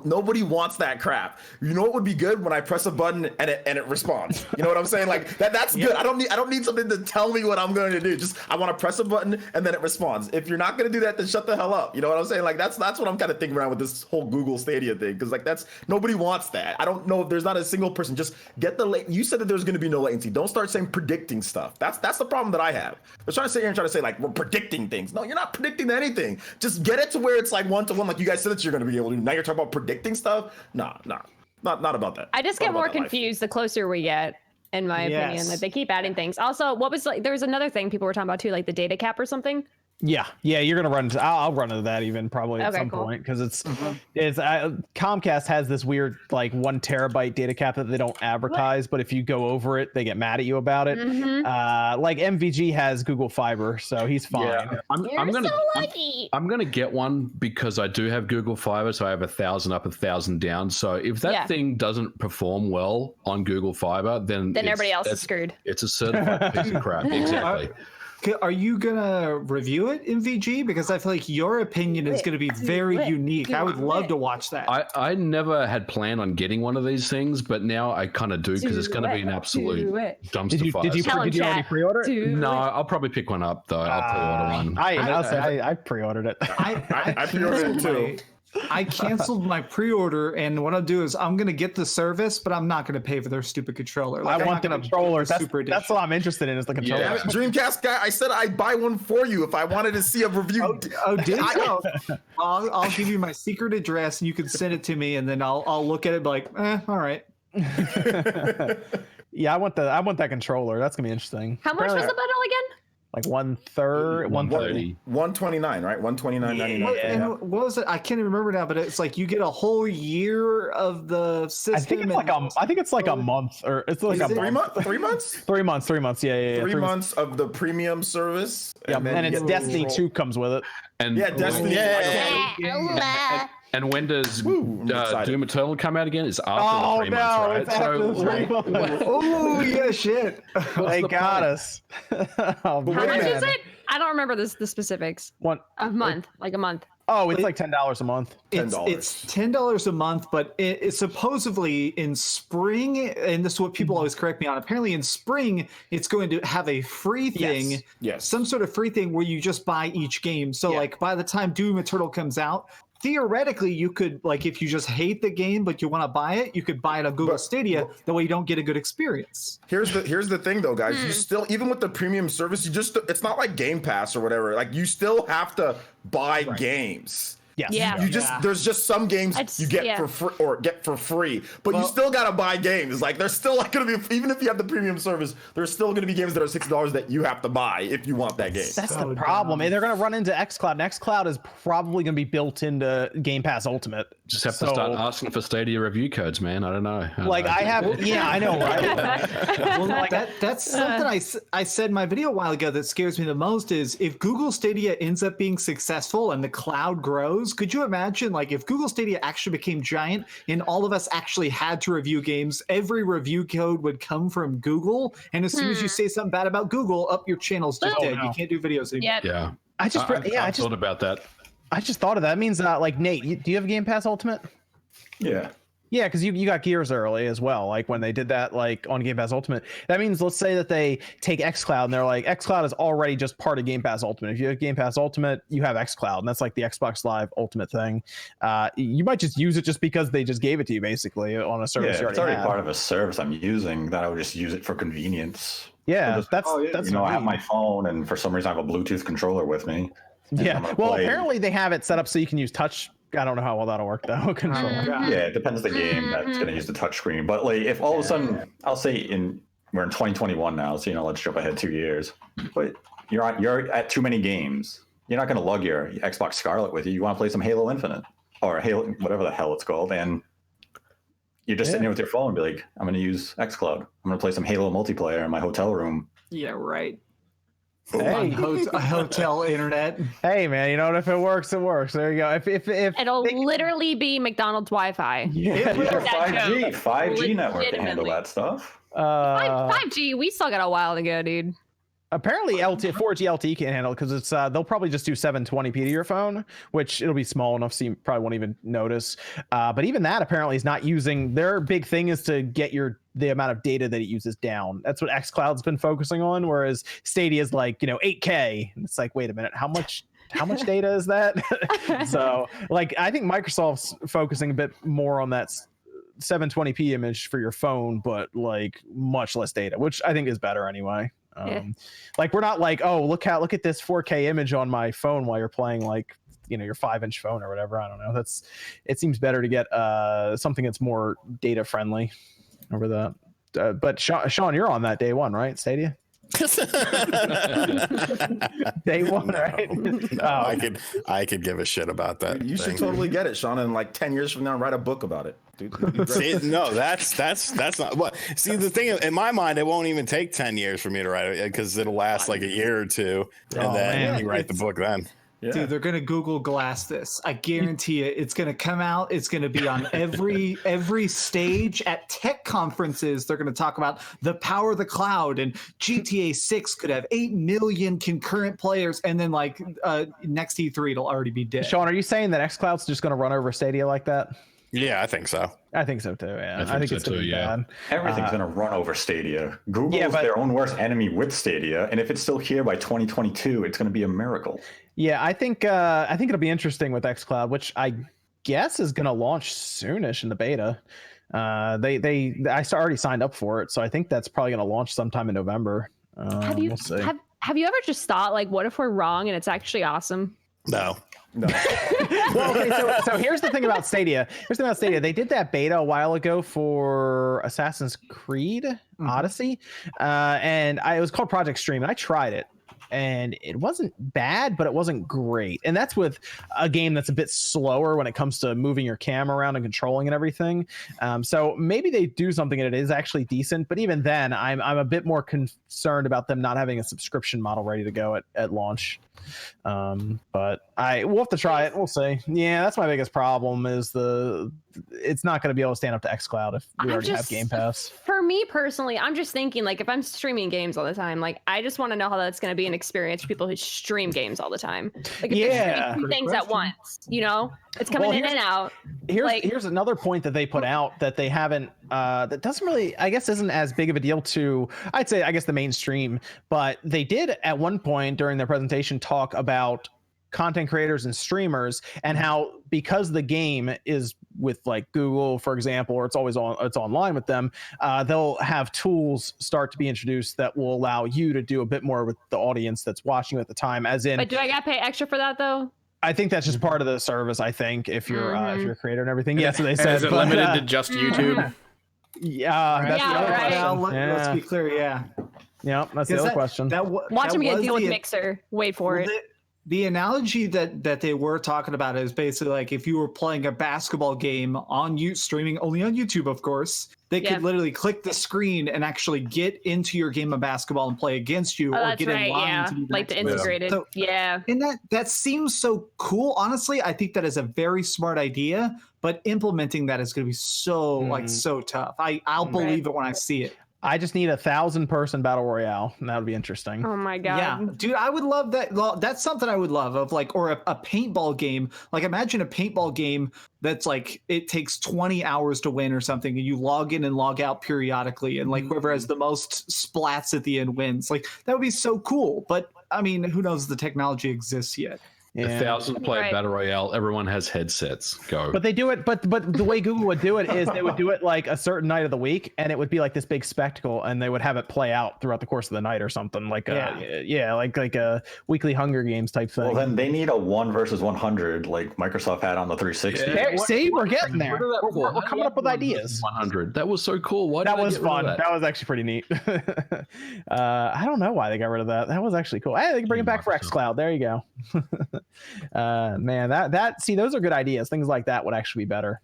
Nobody wants that crap. You know what would be good? When I press a button and it responds. You know what I'm saying? Like that's good. I don't need something to tell me what I'm going to do. Just I want to press a button and then it responds. If you're not going to do that, then shut the hell up. You know what I'm saying? Like that's what I'm kind of thinking around with this whole Google Stadia thing, because like nobody wants that. I don't know if there's not a single person. Just get you said that there's going to be no latency. Don't start saying predicting stuff. That's the problem that I have. They're trying to sit here and try to say like we're predicting things. No, you're not predicting anything. Just get it to where it's like 1-to-1, like you guys said that you're going to be able to do. Now you're talking about predicting stuff. Not about that. I just get more confused the closer we get, in my opinion. Like they keep adding things. Also, there was another thing people were talking about too, like the data cap or something. Yeah, you're gonna run into. I'll run into that even probably at some point, because it's Comcast has this weird like 1 terabyte data cap that they don't advertise, but if you go over it, they get mad at you about it. Like MVG has Google Fiber, so he's fine. Yeah. I'm gonna get one because I do have Google Fiber, so I have 1,000 up, 1,000 down. So if that thing doesn't perform well on Google Fiber, then everybody else is screwed. It's a certified piece of crap. Exactly. Are you gonna review it in VG? Because I feel like your opinion is gonna be very unique. I would love to watch that. I never had planned on getting one of these things, but now I kind of do, because it's going to be an absolute dumpster fire. Did you already pre-order it? No, I'll probably pick one up though. I'll pre-order one. I pre-ordered it. I pre-ordered it too. I canceled my pre-order, and what I'll do is I'm gonna get the service, but I'm not gonna pay for their stupid controller. Like, I want the controller. That's what I'm interested in, is the controller. Yeah. Dreamcast guy, I said I'd buy one for you if I wanted to see a review. Did you? I'll give you my secret address, and you can send it to me, and then I'll look at it, and be like, all right. Yeah, I want that controller. That's gonna be interesting. How much was the bundle again? Like 130, 130, 129, right? 129.99. And what was it? I can't even remember now, but it's like you get a whole year of the system. I think it's like a month, or it's like 3 months. 3 months. 3 months. 3 months. Yeah. 3 months of the premium service. Yeah, and it's Destiny 2 comes with it. And Destiny. And when does Doom Eternal come out again? It's after the 3 months, right? Oh yeah, shit. They got us. How much is it? I don't remember the specifics. A month. Oh, it's like $10 a month. It's $10 a month, but it's supposedly in spring, and this is what people always correct me on. Apparently, in spring, it's going to have a free thing, some sort of free thing where you just buy each game. So, like by the time Doom Eternal comes out, theoretically, you could, like, if you just hate the game but you want to buy it, you could buy it on Google Stadia. That way, you don't get a good experience. Here's the thing, though, guys. You still, even with the premium service, it's not like Game Pass or whatever. Like, you still have to buy games. Yes. Yeah. There's just some games you get for free or get for free, but you still gotta buy games. Like there's still like gonna be, even if you have the premium service, there's still gonna be games that are $60 that you have to buy if you want that game. That's the problem. And they're gonna run into xCloud. And xCloud is probably gonna be built into Game Pass Ultimate. Just have to start asking for Stadia review codes, man. I don't know. I know, right? Well, that's something I said in my video a while ago that scares me the most is if Google Stadia ends up being successful and the cloud grows. Could you imagine, like, if Google Stadia actually became giant and all of us actually had to review games, every review code would come from Google, and as soon as you say something bad about Google, up your channel's just dead. You can't do videos anymore. Yeah. I just thought about that. I just thought of that. It means like Nate, do you have Game Pass Ultimate? Yeah. Yeah, because you got Gears early as well, like when they did that, like on Game Pass Ultimate. That means, let's say that they take xCloud and they're like, xCloud is already just part of Game Pass Ultimate. If you have Game Pass Ultimate, you have xCloud, and that's like the Xbox Live Ultimate thing. You might just use it just because they just gave it to you, basically, on a service. Yeah, it's already part of a service I'm using, that I would just use it for convenience. Yeah, that's I have my phone, and for some reason I have a Bluetooth controller with me. Yeah, well, apparently they have it set up so you can use touch. I don't know how well that'll work though. Controller. Yeah, it depends on the game that's going to use the touch screen. But like, if all of a sudden, I'll say we're in 2021 now, so let's jump ahead 2 years. But you're at too many games. You're not going to lug your Xbox Scarlet with you. You want to play some Halo Infinite. or Halo, whatever the hell it's called, and you're just sitting there with your phone and be like, I'm going to use xCloud. I'm going to play some Halo multiplayer in my hotel room. Yeah, right. Hey. On hotel internet. Hey man, you know what? If it works, it works. There you go. If It'll literally be McDonald's Wi-Fi. yeah, 5G network can handle that stuff. 5G, we still got a while to go, dude. Apparently 4G LTE can't handle it because it's they'll probably just do 720p to your phone, which it'll be small enough so you probably won't even notice. But even that apparently is not using. Their big thing is to get the amount of data that it uses down. That's what xCloud's been focusing on, whereas Stadia is like 8K. And it's like, wait a minute, how much data is that? So like I think Microsoft's focusing a bit more on that 720p image for your phone, but like much less data, which I think is better anyway. Like we're not like, oh, look at this 4K image on my phone while you're playing like your 5-inch phone or whatever. I don't know. It seems better to get something that's more data friendly over that. But Sean, you're on that day one, right? Stadia. Day one, right? No, I could give a shit about that. You should totally get it, Sean, and like 10 years from now, write a book about it. Dude, see, no, that's not what. See, the thing in my mind, it won't even take 10 years for me to write it because it'll last like a year or two, and then you write the book then. Yeah. Dude, they're gonna Google Glass this. I guarantee it. It's gonna come out. It's gonna be on every stage at tech conferences. They're gonna talk about the power of the cloud, and GTA 6 could have 8 million concurrent players, and then like next E3 it'll already be dead. Sean, are you saying that xCloud's just gonna run over Stadia like that? Yeah, I think so. I think so too. Yeah, I think it's so too, bad. Everything's going to run over Stadia. Google is their own worst enemy with Stadia, and if it's still here by 2022, it's going to be a miracle. Yeah, I think it'll be interesting with xCloud, which I guess is going to launch soonish in the beta. I already signed up for it, so I think that's probably going to launch sometime in November. Have you ever just thought like, what if we're wrong and it's actually awesome? No. Well, okay, so here's the thing about Stadia. They did that beta a while ago for Assassin's Creed Odyssey, and it was called Project Stream, and I tried it. And it wasn't bad, but it wasn't great. And that's with a game that's a bit slower when it comes to moving your camera around and controlling and everything. So maybe they do something and it is actually decent. But even then, I'm a bit more concerned about them not having a subscription model ready to go at launch. But we'll have to try it. We'll see. Yeah, that's my biggest problem is it's not going to be able to stand up to xCloud if we already have Game Pass. For me personally, I'm just thinking like if I'm streaming games all the time, like I just want to know how that's going to be an experience for people who stream games all the time. Like if they're streaming two things at once, it's coming in and out. Here's another point that they put out that they haven't that doesn't really, I guess, isn't as big of a deal to, I'd say, I guess, the mainstream, but they did at one point during their presentation talk about content creators and streamers and how because the game is with like Google, for example, or it's online with them, they'll have tools start to be introduced that will allow you to do a bit more with the audience that's watching you at the time, as in. But do I gotta pay extra for that though? I think that's just part of the service. I think if you're a creator and everything, yes. So they said, is it limited to just YouTube? Yeah, that's the other question. Let's be clear. Yeah, that's the other question. Watch me get a deal with Mixer. Wait for it. The analogy that they were talking about is basically like if you were playing a basketball game streaming only on YouTube, of course, they could literally click the screen and actually get into your game of basketball and play against you, or get in line to do like the integrated. So, and that seems so cool. Honestly, I think that is a very smart idea, but implementing that is going to be so tough. I'll believe it when I see it. I just need 1,000-person battle royale, and that would be interesting. Oh my god! Yeah, dude, I would love that. That's something I would love or a paintball game. Like, imagine a paintball game that's like it takes 20 hours to win or something, and you log in and log out periodically, and like whoever has the most splats at the end wins. Like that would be so cool. But I mean, who knows if the technology exists yet? Yeah. 1,000-player battle royale. Everyone has headsets. Go. But they do it. But the way Google would do it is they would do it like a certain night of the week, and it would be like this big spectacle, and they would have it play out throughout the course of the night or something like like a weekly Hunger Games type thing. Well, then they need a 1 versus 100 like Microsoft had on the 360. Yeah. See, we're getting there. We're coming up with ideas. 100. That was so cool. That was fun. That was actually pretty neat. I don't know why they got rid of that. That was actually cool. Hey, they can bring it back for xCloud. There you go. Man, that see, those are good ideas. Things like that would actually be better.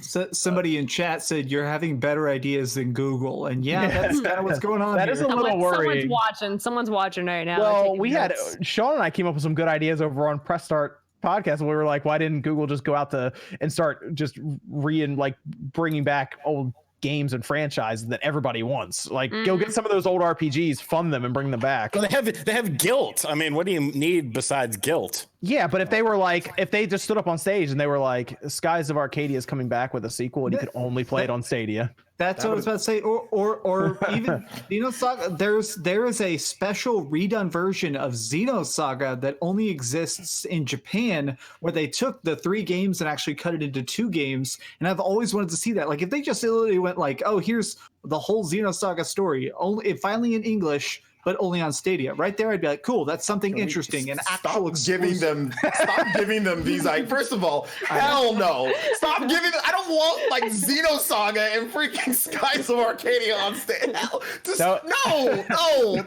So somebody in chat said you're having better ideas than Google, and that's kind of what's going on. That here. is a little worrying. Someone's watching right now. Well, we had Sean and I came up with some good ideas over on Press Start podcast. We were like, why didn't Google just go out and start just bringing back old games and franchises that everybody wants? Like, go get some of those old RPGs, fund them, and bring them back. Well, they have guilt. I mean, what do you need besides guilt? Yeah, but if they just stood up on stage and they were like, Skies of Arcadia is coming back with a sequel, and you could only play it on Stadia. That's what I was about to say. Or even Xenosaga. There is a special redone version of Xenosaga that only exists in Japan, where they took the 3 games and actually cut it into 2 games. And I've always wanted to see that. Like, if they just literally went like, oh, here's the whole Xenosaga story, finally in English, but only on Stadia. Right there, I'd be like, cool, that's something interesting. And stop giving them these. Like, first of all, hell no. Stop giving them. I don't want like Xenosaga and freaking Skies of Arcadia on Stadia.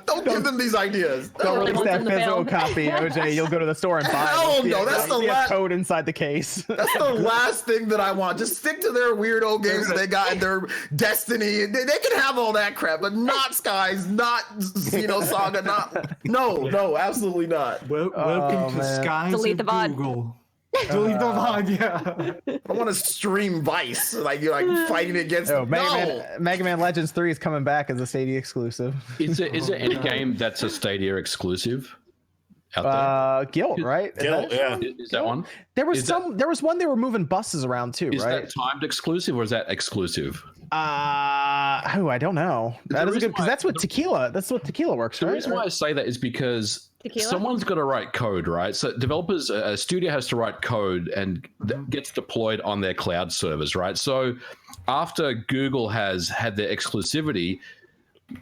Don't give them these ideas. Don't release that physical copy, OJ. You'll go to the store and buy it. Hell no, that's the last code inside the case. That's the last thing that I want. Just stick to their weird old games that they got in their Destiny. They can have all that crap, but not Skies, not Xenosaga, no, absolutely not. Welcome to Skies Delete the VOD. Google. Delete the VOD, yeah. I want to stream Vice, like fighting against. Mega Man Legends 3 is coming back as a Stadia exclusive. Is there any game that's a Stadia exclusive out there? Guilt, right? Guilt, yeah. Is that one? There was one they were moving buses around too, is right? Is that timed exclusive or is that exclusive? I don't know. That is good because that's what tequila works. The reason why I say that is because someone's got to write code, right? So developers, a studio has to write code and gets deployed on their cloud servers, right? So after Google has had their exclusivity,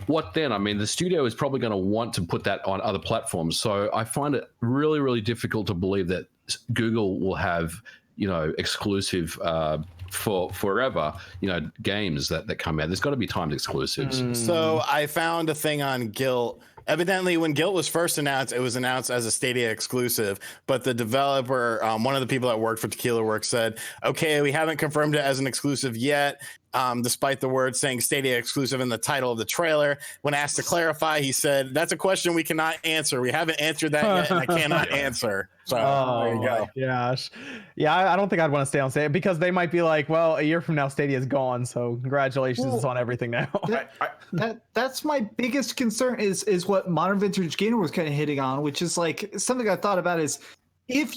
what then? I mean, the studio is probably going to want to put that on other platforms. So I find it really, really difficult to believe that Google will have, exclusive for forever, games that come out. There's got to be timed exclusives. So I found a thing on Guilt. Evidently, when Guilt was first announced, it was announced as a Stadia exclusive, but the developer, one of the people that worked for Tequila Works said, okay, we haven't confirmed it as an exclusive yet, despite the word saying Stadia exclusive in the title of the trailer. When asked to clarify, he said, that's a question we cannot answer. We haven't answered that yet, and I cannot answer. So there you go. Gosh. Yeah, I don't think I'd want to stay on Stadia because they might be like, well, a year from now, Stadia is gone. So congratulations, it's on everything now. That's my biggest concern is what Modern Vintage Gamer was kind of hitting on, which is like something I thought about is if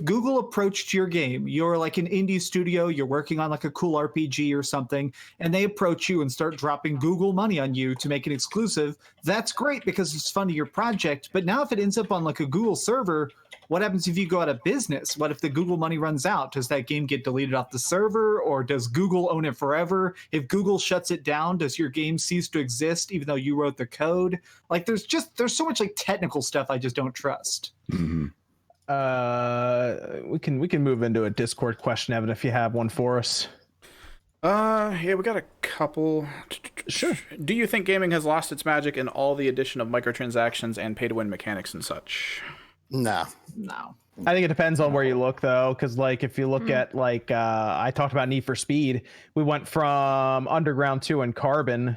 Google approached your game, you're like an indie studio, you're working on like a cool RPG or something, and they approach you and start dropping Google money on you to make it exclusive, that's great because it's funding your project. But now if it ends up on like a Google server, what happens if you go out of business? What if the Google money runs out? Does that game get deleted off the server, or does Google own it forever? If Google shuts it down, does your game cease to exist even though you wrote the code? Like there's so much like technical stuff I just don't trust. Mm-hmm. We can move into a Discord question, Evan, if you have one for us. Yeah, we got a couple. Sure. Do you think gaming has lost its magic in all the addition of microtransactions and pay-to-win mechanics and such? No. I think it depends on where you look, though, because like if you look at like I talked about Need for Speed, we went from Underground 2 and Carbon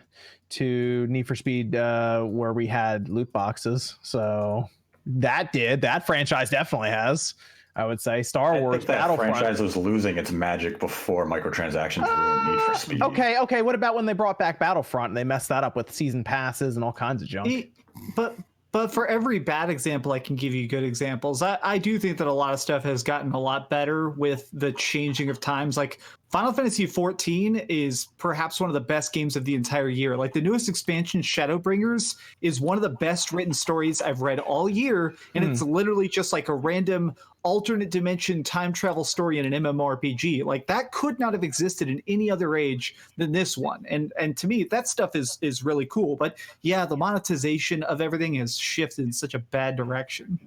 to Need for Speed where we had loot boxes. So that franchise definitely has. I would say Star Wars Battlefront. Franchise was losing its magic before microtransactions ruined Need for Speed. Okay. What about when they brought back Battlefront and they messed that up with season passes and all kinds of junk? But for every bad example, I can give you good examples. I do think that a lot of stuff has gotten a lot better with the changing of times. Like Final Fantasy XIV is perhaps one of the best games of the entire year. Like the newest expansion, Shadowbringers, is one of the best written stories I've read all year. And it's literally just like a random alternate dimension time travel story in an MMORPG. Like that could not have existed in any other age than this one. And to me, that stuff is really cool. But yeah, the monetization of everything has shifted in such a bad direction.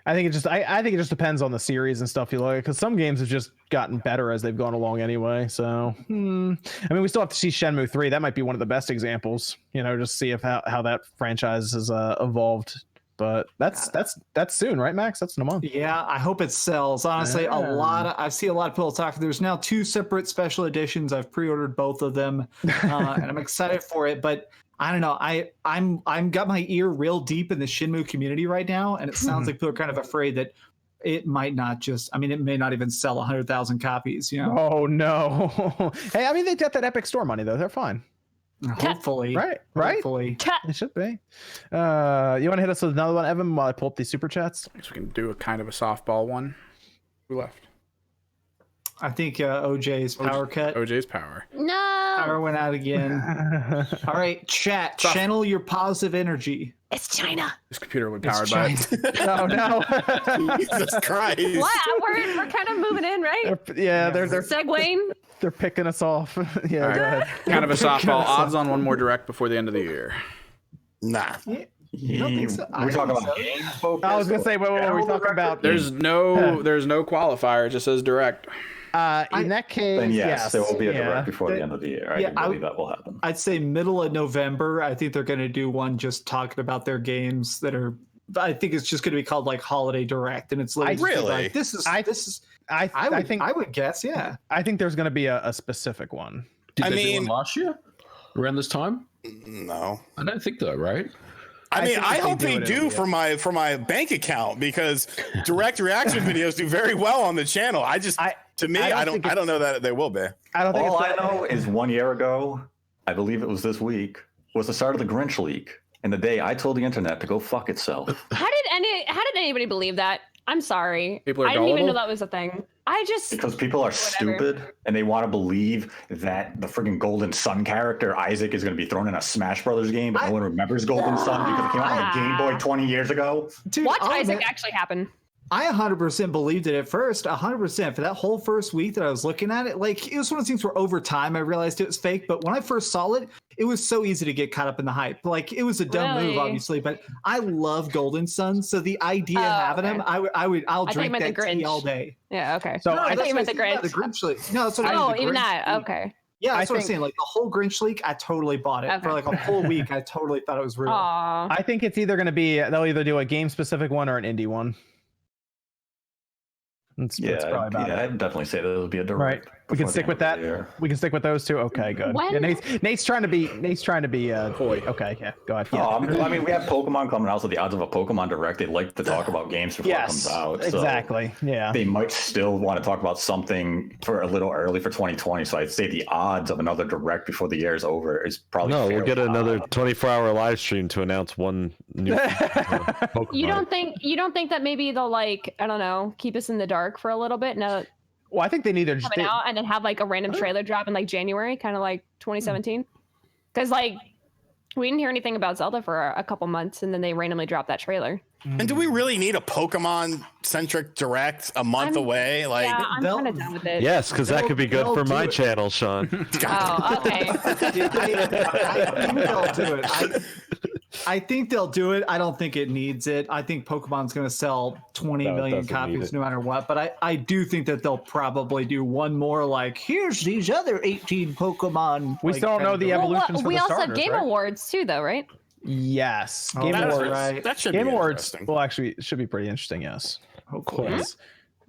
I think it just depends on the series and stuff you look at, because some games have just gotten better as they've gone along anyway. So I mean, we still have to see Shenmue 3. That might be one of the best examples, just see if how that franchise has evolved But that's soon, right, Max? That's in a month. Yeah, I hope it sells. Honestly, I see a lot of people talking. There's now 2 separate special editions. I've pre-ordered both of them, and I'm excited for it. But I don't know. I'm got my ear real deep in the Shenmue community right now, and it sounds like people are kind of afraid that it might not just. I mean, it may not even sell 100,000 copies. You know? Oh no! Hey, I mean, they got that Epic Store money though. They're fine. Hopefully, right. Hopefully. It should be. You want to hit us with another one, Evan, while I pull up these super chats? I guess we can do a kind of a softball one. Who left? I think OJ's power cut. OJ's power. No. Power went out again. All right, chat. Channel your positive energy. It's China. This computer would be powered by it. Oh no! Jesus Christ! Wow, we're kind of moving in, right? They're Segueing. they're picking us off. Yeah, Right. go ahead. Kind of a softball. Odds on one more direct before the end of the year. Nah. You don't think so? We're talking think about so. game focus. I was gonna say, what were we talking about? There's no qualifier. It just says direct. In that case, Then yes, there will be a yeah. direct before the end of the year. I believe that will happen. I'd say middle of November. I think they're going to do one just talking about their games that are. I think it's just going to be called like Holiday Direct, and it's literally Really? like, this is. I think I would guess, yeah. I think there's gonna be a specific one. Did I they do mean- one last year around this time? No. I don't think though, right? I mean, think I if they hope do they it, do it'll be for my bank account because direct reaction videos do very well on the channel. I don't know that they will be. I don't think All it's I know is 1 year ago, I believe it was this week, was the start of the Grinch leak. And the day I told the internet to go fuck itself. How did anybody believe that? I'm sorry. People are I didn't even know gullible? that was a thing. Because people are stupid and they want to believe that the freaking Golden Sun character, Isaac, is going to be thrown in a Smash Brothers game, but no one remembers Golden Sun because it came out on the Game Boy 20 years ago. Dude, Watch I'll Isaac admit, actually happen. I 100% believed it at first. 100% for that whole first week that I was looking at it. Like, it was one of those things where over time I realized it was fake. But when I first saw it, it was so easy to get caught up in the hype. Like, it was a dumb move, obviously, but I love Golden Sun. So the idea of having him, I'll drink that tea all day. Yeah, okay. So I thought you meant the Yeah, Grinch. the Grinch leak. No, that's what I mean. Oh, the even Grinch that. leak. Okay. Yeah, that's what I'm think- saying. Like the whole Grinch leak, I totally bought it. Okay. For like a full week, I totally thought it was real. Aw. I think it's either going to be they'll either do a game specific one or an indie one. That's probably about it. I'd definitely say that it'll be a direct. Right. We can before the stick end with of that. the year. We can stick with those two. Okay, good. When- Yeah, Nate's trying to be coy. Okay, yeah, go ahead. Yeah. I mean, we have Pokemon coming out, so the odds of a Pokemon Direct, they'd like to talk about games before it comes out. So exactly. Yeah. they might still want to talk about something for a little early for 2020. So I'd say the odds of another Direct before the year is over is probably No, we'll fairly get another high. 24-hour live stream to announce one new Pokemon. You don't think that maybe they'll like, I don't know, keep us in the dark for a little bit now that Well, I think they need to it's coming out and then have like a random trailer drop in like January, kind of like 2017? Because like we didn't hear anything about Zelda for a couple months and then they randomly dropped that trailer. And do we really need a Pokemon centric direct a month away? Like, Yeah, I'm they'll- kind of done with it. Yes, because that could be good they'll for do my it. channel, Sean. Oh, okay. I think they'll do it. I think they'll do it. I don't think it needs it. I think Pokemon's going to sell 20 No, it million doesn't need copies it. no matter what. But I do think that they'll probably do one more like, here's these other 18 Pokemon. We like, still don't know the Well, evolutions for we the also starters, have Game right? Awards too, though, right? Yes. Oh, Game that's Awards. right. that should Game be Awards interesting. will actually should be pretty interesting. Yes. Hopefully. Yes.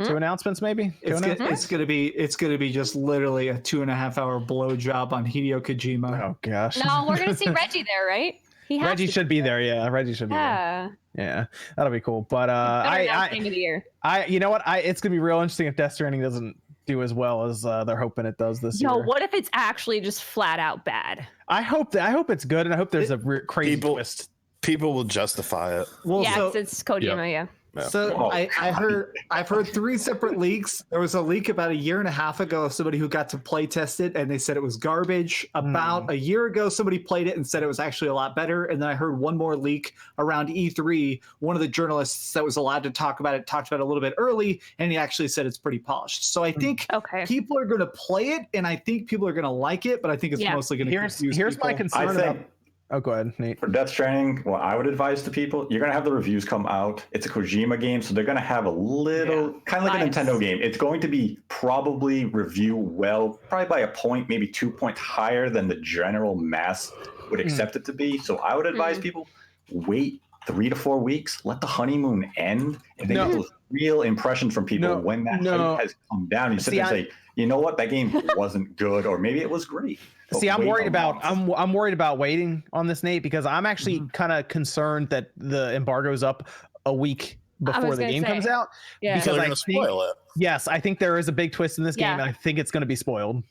2 announcements, maybe. It's gonna be just literally a 2.5 hour blowjob on Hideo Kojima. Oh gosh. No, we're gonna see Reggie there, right? He has Reggie to. should be there. Yeah, Reggie should be there. Yeah. Yeah, that'll be cool. But Better announce game of the year. you know what? It's gonna be real interesting if Death Stranding doesn't do as well as they're hoping it does this No, year. what if it's actually just flat out bad? I hope it's good, and I hope there's a crazy twist. People will justify it. Well, Yeah, so, 'cause it's Kojima, yeah. So I've heard 3 separate leaks. There was a leak about a year and a half ago of somebody who got to play test it and they said it was garbage. About a year ago, somebody played it and said it was actually a lot better. And then I heard one more leak around E3. One of the journalists that was allowed to talk about it talked about it a little bit early, and he actually said it's pretty polished. So I think Okay. people are going to play it, and I think people are going to like it, but I think it's Yeah. mostly going to confuse Here's my people. concern I about. think Oh, go ahead, Nate. for Death Stranding, what I would advise to people, you're going to have the reviews come out. It's a Kojima game, so they're going to have a little, kind of like Bias. a Nintendo game. It's going to be probably review well, probably by a point, maybe 2 points higher than the general mass would accept it to be. So I would advise people, wait 3 to 4 weeks. Let the honeymoon end, and then get those real impressions from people when that hype has come down. You sit there and say, you know what, that game wasn't good, or maybe it was great. See, I'm worried about waiting on this, Nate, because I'm actually kind of concerned that the embargo's up a week before the game comes out. Yeah. Because I think, spoil it. Yes, I think there is a big twist in this game, and I think it's going to be spoiled.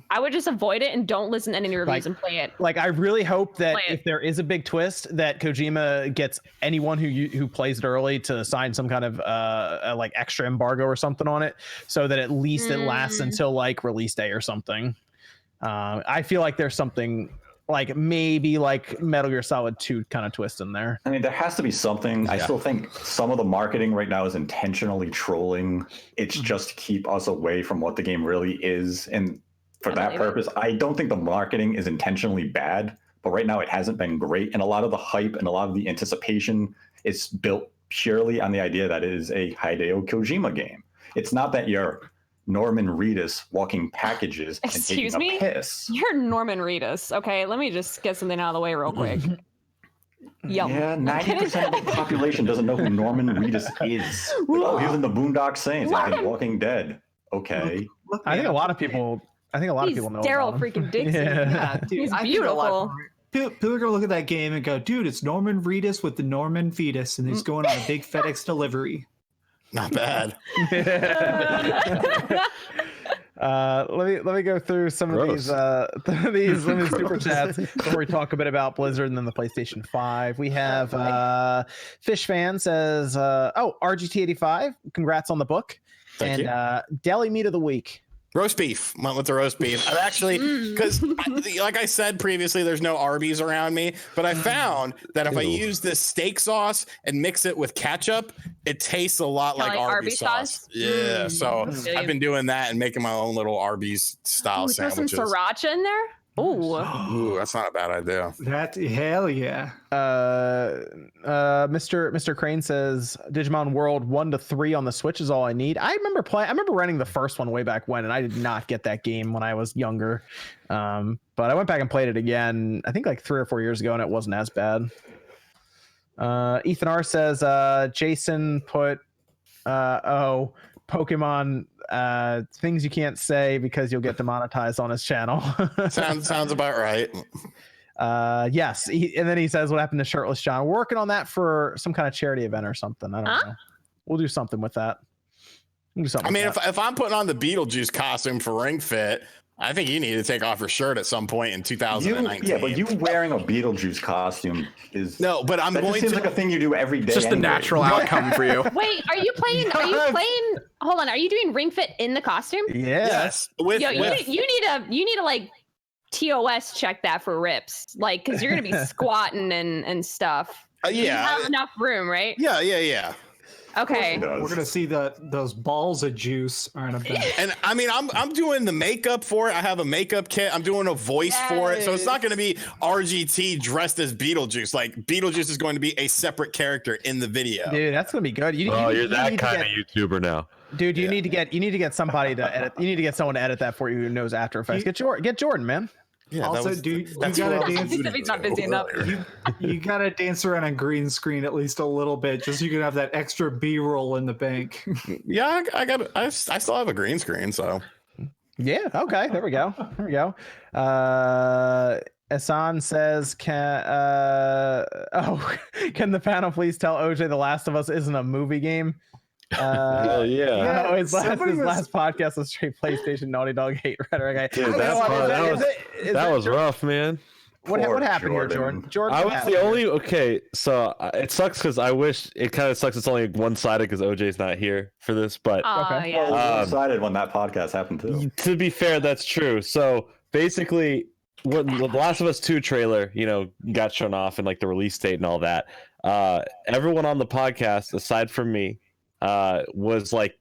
I would just avoid it and don't listen to any reviews and play it. Like, I really hope that if there is a big twist, that Kojima gets anyone who plays it early to sign some kind of like extra embargo or something on it, so that at least it lasts until like release day or something. I feel like there's something like maybe like Metal Gear Solid 2 kind of twist in there. I mean, there has to be something. I still think some of the marketing right now is intentionally trolling. It's just to keep us away from what the game really is. And for that purpose, I don't think the marketing is intentionally bad, but right now it hasn't been great. And a lot of the hype and a lot of the anticipation is built purely on the idea that it is a Hideo Kojima game. It's not that you're Norman Reedus walking packages and taking a piss. You're Norman Reedus. Okay, let me just get something out of the way real quick. Yum. Yeah, 90% of the population doesn't know who Norman Reedus is. Oh, he was in the Boondock Saints and Walking Dead. Okay. I think a lot of people know. Daryl freaking Dixon. Yeah, dude, he's beautiful. People are gonna look at that game and go, "Dude, it's Norman Reedus with the Norman fetus, and he's going on a big FedEx delivery." Not bad. Let me go through some of these super chats before we talk a bit about Blizzard and then the PlayStation 5. We have Fish Fan says, RGT85, congrats on the book. Thank you. Deli Meat of the Week. Roast beef. Went with the roast beef. I've actually, because like I said previously, there's no Arby's around me, but I found that if I use this steak sauce and mix it with ketchup, it tastes a lot like Arby's sauce. Yeah, so I've been doing that and making my own little Arby's style sandwiches. Throw some sriracha in there? Ooh, that's not a bad idea. Hell yeah. Mr. Crane says Digimon World 1 to 3 on the Switch is all I need. I remember renting the first one way back when, and I did not get that game when I was younger. But I went back and played it again, I think like 3 or 4 years ago, and it wasn't as bad. Ethan R says Jason put Pokemon things you can't say because you'll get demonetized on his channel. sounds about right. Yes, and then he says, what happened to Shirtless John? We're working on that for some kind of charity event or something. I don't know. We'll do something with that. I mean, if I'm putting on the Beetlejuice costume for Ring Fit, I think you need to take off your shirt at some point in 2019. But you wearing a Beetlejuice costume is no. But I'm going seems like a thing you do every day. It's just the natural outcome for you. Wait, are you playing? Hold on, are you doing Ring Fit in the costume? Yes. You need to like TOS check that for rips, like because you're gonna be squatting and stuff. You have enough room, right? Yeah. Okay. We're gonna see those balls of juice are in a bag. And I mean, I'm doing the makeup for it. I have a makeup kit. I'm doing a voice for it, so it's not going to be RGT dressed as Beetlejuice. Like Beetlejuice is going to be a separate character in the Dude, that's gonna be good. You're that kind of YouTuber now. Dude, you need to get somebody to edit. You need to get someone to edit that for you who knows After Effects. Get Jordan, man. Yeah, also, you gotta dance. He's not busy enough. You gotta dance around a green screen at least a little bit, just so you can have that extra B-roll in the bank. Yeah, I still have a green screen, so. Yeah. Okay. There we go. Asan says, can the panel please tell OJ The Last of Us isn't a movie game? His last podcast was straight PlayStation Naughty Dog hate rhetoric. Dude, that was rough, man. What happened here, Jordan? I was the only so it sucks because I wish it kind of sucks. It's only one-sided because OJ's not here for this, but one-sided when that podcast happened too. To be fair, that's true. So basically, when the Last of Us 2 trailer, got shown off and like the release date and all that, everyone on the podcast, aside from me, was like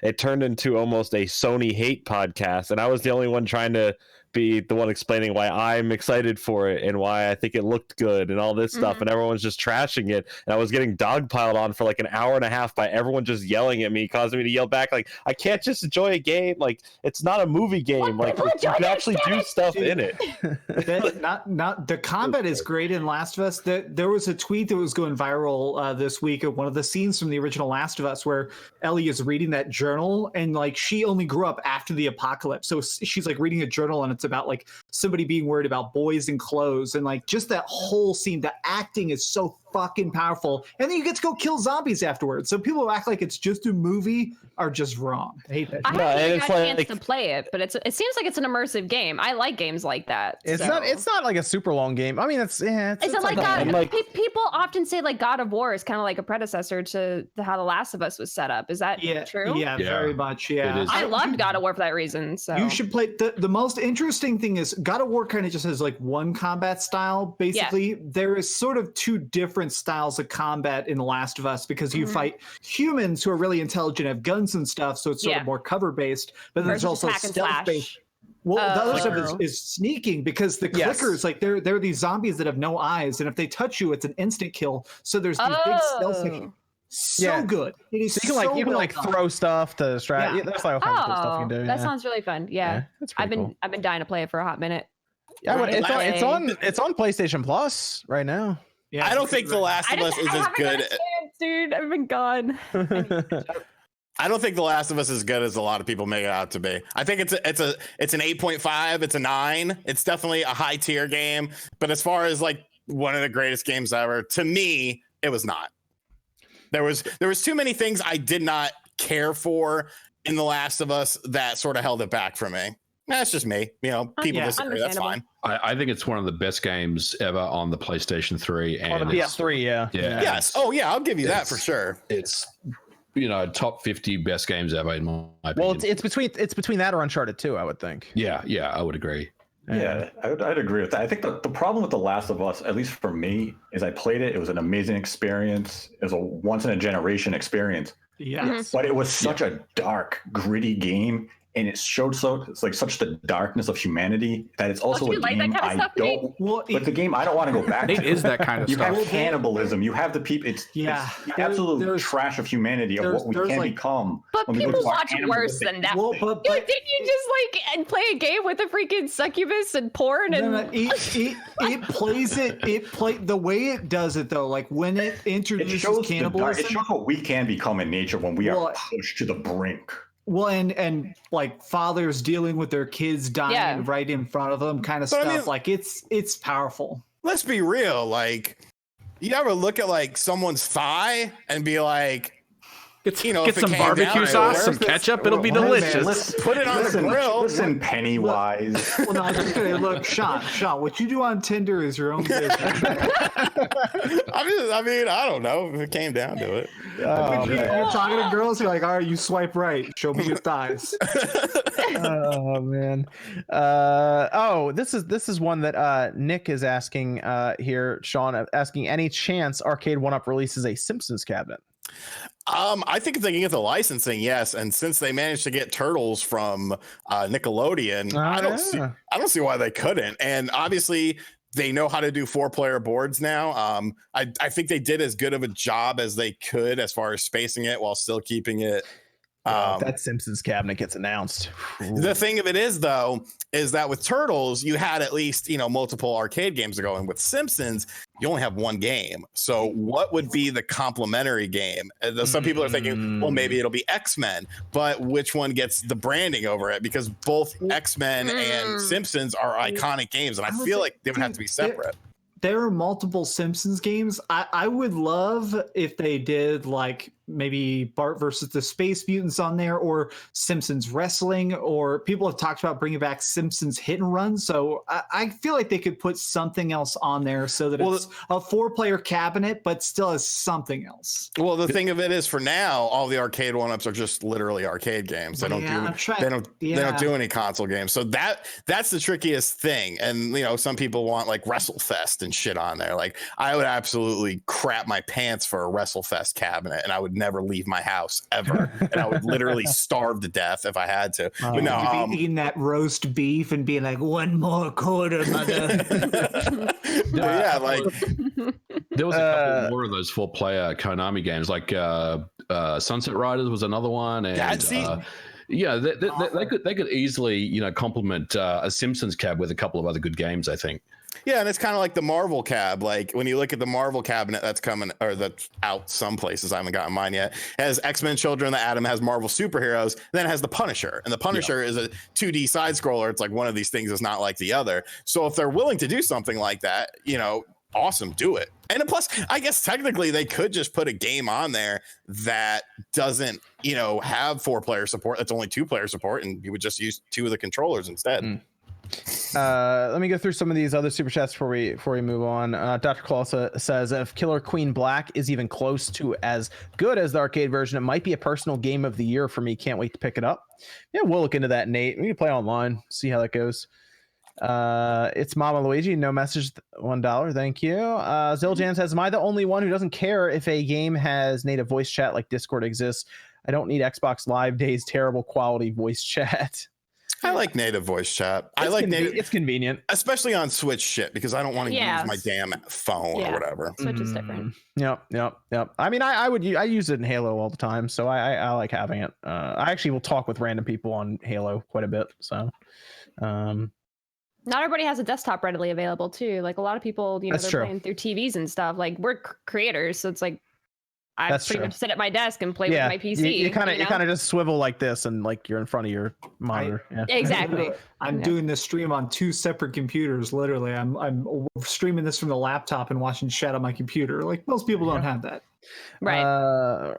it turned into almost a Sony hate podcast, and I was the only one trying to be the one explaining why I'm excited for it and why I think it looked good and all this stuff, and everyone's just trashing it. And I was getting dogpiled on for like an hour and a half by everyone just yelling at me, causing me to yell back. Like, I can't just enjoy a game. Like, it's not a movie game. Like, you can actually do stuff in it. Not the combat is great in Last of Us. There was a tweet that was going viral this week of one of the scenes from the original Last of Us where Ellie is reading that journal, and like she only grew up after the apocalypse, so she's like reading a journal, and it's about like somebody being worried about boys and clothes, and like just that whole scene. The acting is so fucking powerful, and then you get to go kill zombies afterwards. So people who act like it's just a movie are just wrong. I hate that. I haven't got a chance to play it, but it seems like it's an immersive game. I like games like that. It's not like a super long game. I mean, it's like people often say like God of War is kind of like a predecessor to how The Last of Us was set up. Is that true? Yeah, very much. Yeah, I loved God of War for that reason. So you should play. The most interesting thing is God of War kind of just has like one combat style. Basically, there is sort of two different styles of combat in The Last of Us, because you fight humans who are really intelligent, have guns and stuff, so it's sort of more cover based. But then there's also stealth based. Well, the other stuff is sneaking, because the clickers, like they're these zombies that have no eyes, and if they touch you, it's an instant kill. So there's these big stealth sections. Good. It is. So you can like throw stuff to strat. There's like all kinds of cool stuff you can do. That sounds really fun. Yeah, I've been dying to play it for a hot minute. Yeah, it's on PlayStation Plus right now. Yeah, I don't think The Last of Us is as good. Dude, I've been gone. I don't think The Last of Us is as good as a lot of people make it out to be. I think it's an 8.5. It's a 9. It's definitely a high tier game. But as far as like one of the greatest games ever, to me, it was not. There was too many things I did not care for in The Last of Us that sort of held it back for me. That's just me. You know, people disagree. That's fine. I think it's one of the best games ever on the PlayStation 3 and on the PS3. Yeah. Yes. Oh yeah, I'll give you that for sure. It's top 50 best games ever in my opinion. Well, it's between that or Uncharted 2, I would think. Yeah, I would agree. Yeah, I'd agree with that. I think the problem with The Last of Us, at least for me, is I played it. It was an amazing experience. It was a once in a generation experience. Yes. But it was such a dark, gritty game. And it showed such the darkness of humanity that it's also a game I don't. But the game I don't want to go back to. It is that kind of stuff. You have cannibalism. You have the people. It's the absolute trash of humanity of what we can become. But people watch worse than that. Well, didn't you just like play a game with a freaking succubus and porn and? It plays it. The way it does it though, like when it introduces cannibalism. It shows what we can become in nature when we are pushed to the brink. Well, and like fathers dealing with their kids dying right in front of them, kind of stuff. I mean, like it's powerful. Let's be real. Like, you ever look at like someone's thigh and be like, get some barbecue sauce, some ketchup. It'll be delicious. Let's put it on the grill. Listen, Pennywise. Well, no, I'm just gonna look, Sean. What you do on Tinder is your own business. I mean, I don't know if it came down to it. You're talking to girls. You're like, all right, you swipe right. Show me your thighs. Oh man. This is one that Nick is asking here. Sean asking, any chance Arcade 1UP releases a Simpsons cabinet? I think if they can get the licensing, yes. And since they managed to get Turtles from Nickelodeon, I don't see why they couldn't. And obviously, they know how to do 4-player boards now. I think they did as good of a job as they could as far as spacing it while still keeping it. If that Simpsons cabinet gets announced. The thing of it is, though, is that with Turtles, you had at least, multiple arcade games to go. And with Simpsons, you only have one game. So what would be the complementary game? Some people are thinking, well, maybe it'll be X-Men, but which one gets the branding over it? Because both X-Men and Simpsons are iconic games, and I feel like they would have to be separate. There are multiple Simpsons games. I would love if they did like maybe Bart versus the Space Mutants on there, or Simpsons Wrestling, or people have talked about bringing back Simpsons Hit and Run. So I feel like they could put something else on there so that it's a 4-player cabinet, but still has something else. Well, the thing of it is, for now, all the arcade 1-ups are just literally arcade games. They don't do any console games. So that's the trickiest thing. And some people want like WrestleFest and shit on there. Like, I would absolutely crap my pants for a WrestleFest cabinet, and I would would never leave my house ever, and I would literally starve to death if I had to. But no, you'd be eating that roast beef and being like, one more quarter, mother. yeah, like there was a couple more of those 4-player Konami games, like Sunset Riders was another one, and yeah, they could easily complement a Simpsons cab with a couple of other good games, I think. Yeah, and it's kind of like the Marvel cab. Like when you look at the Marvel cabinet that's coming, or that's out some places, I haven't gotten mine yet. It has X-Men Children of the Atom, has Marvel superheroes, then it has the Punisher. And the Punisher is a 2D side scroller. It's like one of these things is not like the other. So if they're willing to do something like that, awesome, do it. And plus, I guess technically they could just put a game on there that doesn't, have 4-player support. That's only 2-player support, and you would just use 2 of the controllers instead. Let me go through some of these other super chats before we move on. Dr. Clausa says, if Killer Queen Black is even close to as good as the arcade version, it might be a personal game of the year for me. Can't wait to pick it up. Yeah, we'll look into that, Nate. We can play online, see how that goes. It's Mama Luigi, no message, $1. Thank you. Ziljan says, am I the only one who doesn't care if a game has native voice chat like Discord exists? I don't need Xbox Live Day's terrible quality voice chat. I like native voice chat. It's convenient, especially on Switch shit, because I don't want to use my damn phone or whatever. Switch is different. Yep. I mean, I use it in Halo all the time, so I like having it. I actually will talk with random people on Halo quite a bit. So, not everybody has a desktop readily available too. Like a lot of people, they're playing through TVs and stuff. Like we're creators, so it's like I pretty much sit at my desk and play with my PC. You kind of just swivel like this, and like you're in front of your monitor. Exactly. I'm doing this stream on 2 separate computers. Literally, I'm streaming this from the laptop and watching chat on my computer. Like most people don't have that. Right.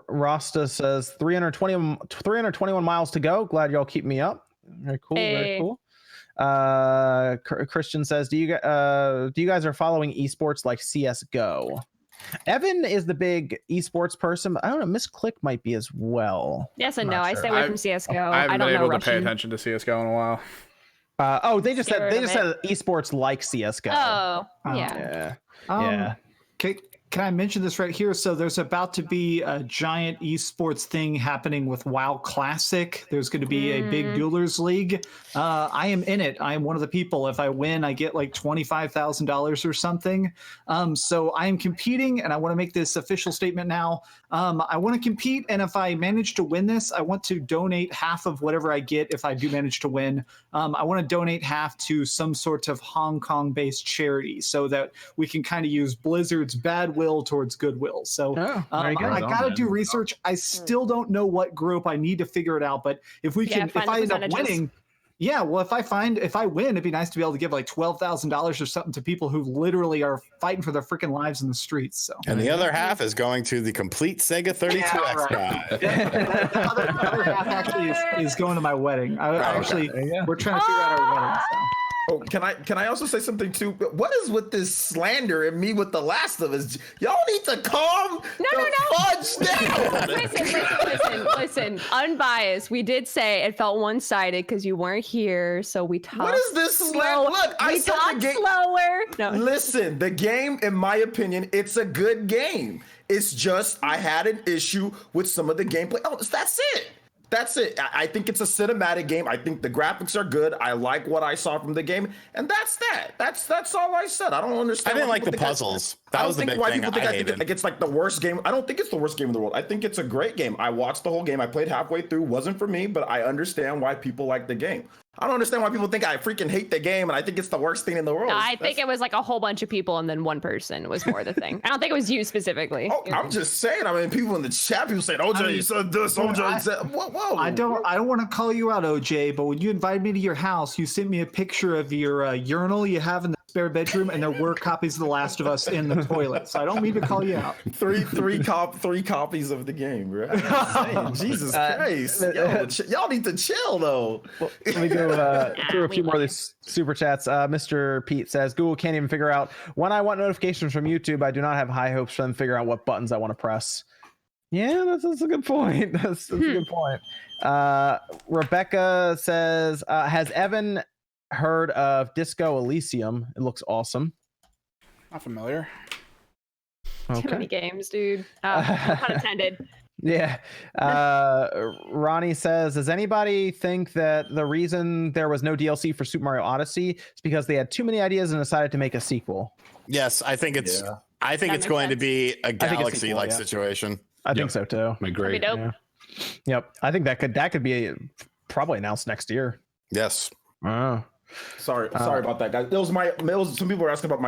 Rasta says 321 miles to go. Glad y'all keep me up. Very cool. Very cool. Christian says, do you guys are following esports like CS:GO? Evan is the big esports person. I don't know. Miss Click might be as well. Yes and no. I stay away from CS:GO. I haven't been able to pay attention to CS:GO in a while. They just said esports like CS:GO. Oh, yeah. Yeah. Can I mention this right here? So there's about to be a giant esports thing happening with WoW Classic. There's going to be a big Duelers League. I am in it. I am one of the people. If I win, I get like $25,000 or something. So I am competing, and I want to make this official statement now. I want to compete, and if I manage to win this, I want to donate half of whatever I get if I do manage to win. I want to donate half to some sort of Hong Kong-based charity so that we can kind of use Blizzard's bad will towards goodwill. So I got to do research. I still don't know what group. I need to figure it out. But if we can, if I end up winning, if I win, it'd be nice to be able to give like $12,000 or something to people who literally are fighting for their freaking lives in the streets. So, and the other half is going to the complete Sega 32X guy. The other half actually is going to my wedding. We're trying to figure out our wedding. So. Oh, can I also say something too? What is with this slander and me with The Last of Us? Y'all need to calm the fudge down. Listen. Unbiased. We did say it felt one-sided because you weren't here, so we talked. What is this slander? Look, I said the game slower. No. Listen, the game, in my opinion, it's a good game. It's just I had an issue with some of the gameplay. Oh, that's it. That's it. I think it's a cinematic game. I think the graphics are good. I like what I saw from the game, and that's that. That's all I said. I don't understand. I didn't like the puzzles. That was the big thing. I think it's like the worst game. I don't think it's the worst game in the world. I think it's a great game. I watched the whole game. I played halfway through. Wasn't for me, but I understand why people like the game. I don't understand why people think I freaking hate the game and I think it's the worst thing in the world. I think it was like a whole bunch of people and then one person was more the thing. I don't think it was you specifically. Oh, I'm just saying. I mean, people in the chat, people saying, OJ, you said this, OJ said, whoa. I don't want to call you out, OJ, but when you invited me to your house, you sent me a picture of your urinal you have in the spare bedroom, and there were copies of The Last of Us in the toilet. So I don't mean to call you out. Three copies of the game, right? Jesus Christ. Y'all need to chill, though. Well, let me go through a few more of these super chats. Mr. Pete says, Google can't even figure out when I want notifications from YouTube. I do not have high hopes for them figuring out what buttons I want to press. Yeah, that's a good point. That's a good point. Rebecca says, has Evan heard of Disco Elysium? It looks awesome. Not familiar. Too many games, dude. No pun intended. Yeah. Ronnie says, does anybody think that the reason there was no DLC for Super Mario Odyssey is because they had too many ideas and decided to make a sequel? Yes, I think it's. Yeah. I think That it's makes going to sense. be a think a galaxy-like sequel, yeah. situation. I think so too. I agree. That'd be dope. Yeah. Yep. I think that could be probably announced next year. Yes. Oh. Sorry about that, guys. Some people were asking about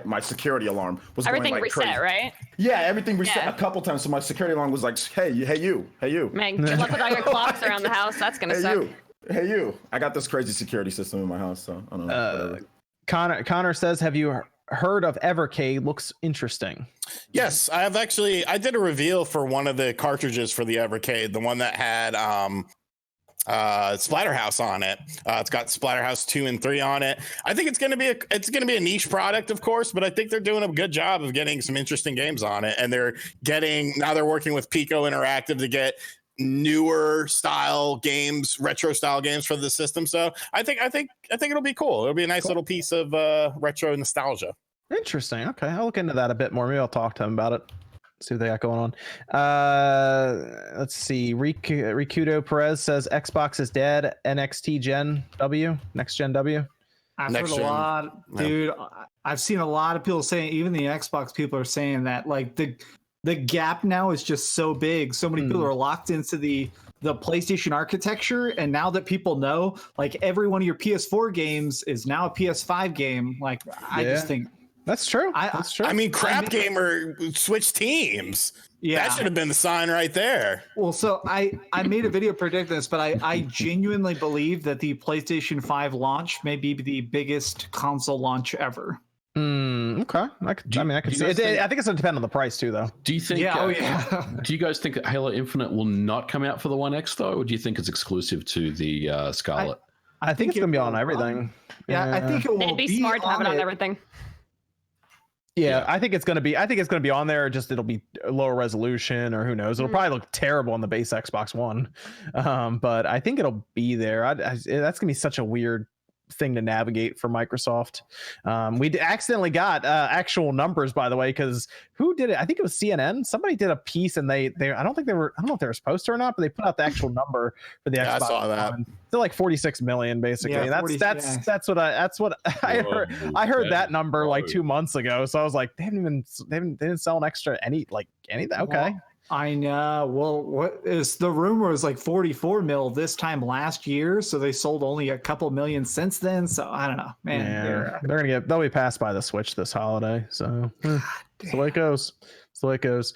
my security alarm was Everything going like reset, crazy. right? Yeah, everything reset Yeah. a couple times. So my security alarm was like, hey you. Man, good luck with all your clocks around the house. That's gonna suck. Hey you. I got this crazy security system in my house, so I don't know. Whatever. Connor says, have you heard of Evercade? Looks interesting. Yes, I have actually. I did a reveal for one of the cartridges for the Evercade, the one that had Splatterhouse on it. It's got Splatterhouse 2 and 3 on it. I think it's gonna be a niche product, of course, but I think they're doing a good job of getting some interesting games on it, and they're working with Pico Interactive to get newer style games, retro style games for the system. So I think it'll be cool. It'll be a nice little piece of retro nostalgia. Interesting. Okay, I'll look into that a bit more. Maybe I'll talk to them about it. See what they got going on. Let's see. Rikudo Perez says Xbox is dead. NXT Gen W, next Gen W. I've Next heard a gen. lot, dude. I've seen a lot of people saying, even the Xbox people are saying that, like, the gap now is just so big. So many people are locked into the PlayStation architecture, and now that people know, like, every one of your PS4 games is now a PS5 game. Like, I just think that's true. That's true. I mean, Crap Gamer switched teams. Yeah, That should have been the sign right there. Well, so I made a video predicting this, but I genuinely believe that the PlayStation 5 launch may be the biggest console launch ever. Okay. I could see it. I think it's gonna depend on the price too, though. Do you think? Yeah. Do you guys think that Halo Infinite will not come out for the One X though, or do you think it's exclusive to the Scarlet? I think it's gonna be on everything. Yeah, I think it will It'd be smart to have it on everything. Yeah, I think it's gonna be on there. Just it'll be lower resolution, or who knows? It'll probably look terrible on the base Xbox One, but I think it'll be there. That's gonna be such a weird thing to navigate for Microsoft. We accidentally got actual numbers, by the way, because who did it? I think it was CNN. Somebody did a piece, and they I don't know if they were supposed to or not, but they put out the actual number for the Xbox. I saw that. One. They're like 46 million, basically. Yeah, That's what I heard. I heard that number like 2 months ago, so I was like, they didn't sell an extra anything. Okay. Well, I know. Well, what is the rumor is like 44 mil this time last year, so they sold only a couple million since then. So I don't know, man. Yeah, they'll be passed by the Switch this holiday. So that's the way it goes. That's the way it goes.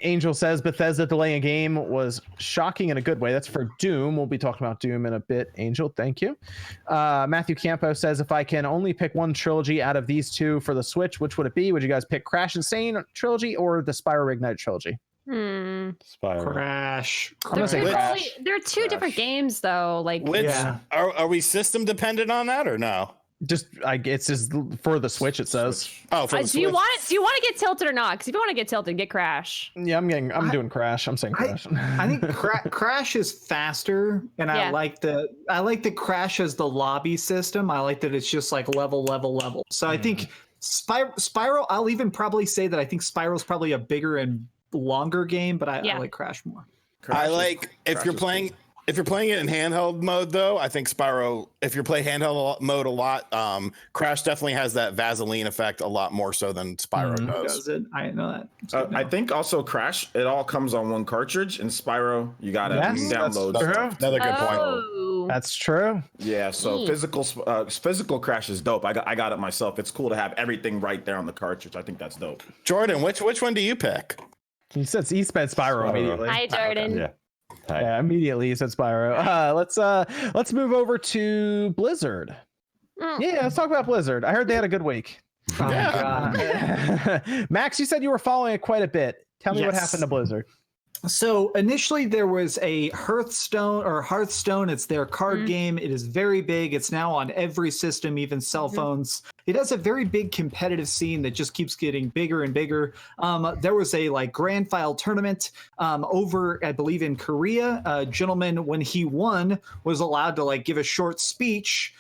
Angel says Bethesda delaying a game was shocking in a good way. That's for Doom. We'll be talking about Doom in a bit. Angel, thank you. Matthew Campo says, if I can only pick one trilogy out of these two for the Switch, which would it be? Would you guys pick Crash Insane trilogy or the Spyro Reignite trilogy? Spyro. Crash. I'm gonna say Crash. They're two different games, though. Like, Are we system dependent on that or no? It's just for the Switch. It says. Oh, for the do Switch. you want to get tilted or not? Because if you want to get tilted, get Crash. Yeah, I'm doing Crash. I'm saying Crash. I think Crash is faster, and I like the Crash as the lobby system. I like that it's just like level. So I think Spyro. I'll even probably say that I think Spyro's probably a bigger and longer game, but I like Crash more. If you're playing it in handheld mode, though, I think Spyro, if you play handheld mode a lot, Crash definitely has that Vaseline effect a lot you so than Spyro does. Does it? I didn't know that. I think also Crash, it all comes on one cartridge, and Spyro, you gotta download. That's another good point. That's true. Yeah, so physical Crash is dope. I got it myself. It's cool to have everything right there on the cartridge. I think that's dope. Jordan, which one do you pick? He said Spyro immediately. Hi, Jordan. Yeah. Hi. Yeah, immediately he said Spyro. Let's move over to Blizzard. Yeah, let's talk about Blizzard. I heard they had a good week. Oh, God. Max, you said you were following it quite a bit. Tell me what happened to Blizzard. So initially there was a Hearthstone. It's their card game. It is very big. It's now on every system, even cell phones. it has a very big competitive scene that just keeps getting bigger and bigger. There was a like grand final tournament over, I believe, in Korea. A gentleman, when he won, was allowed to like give a short speech.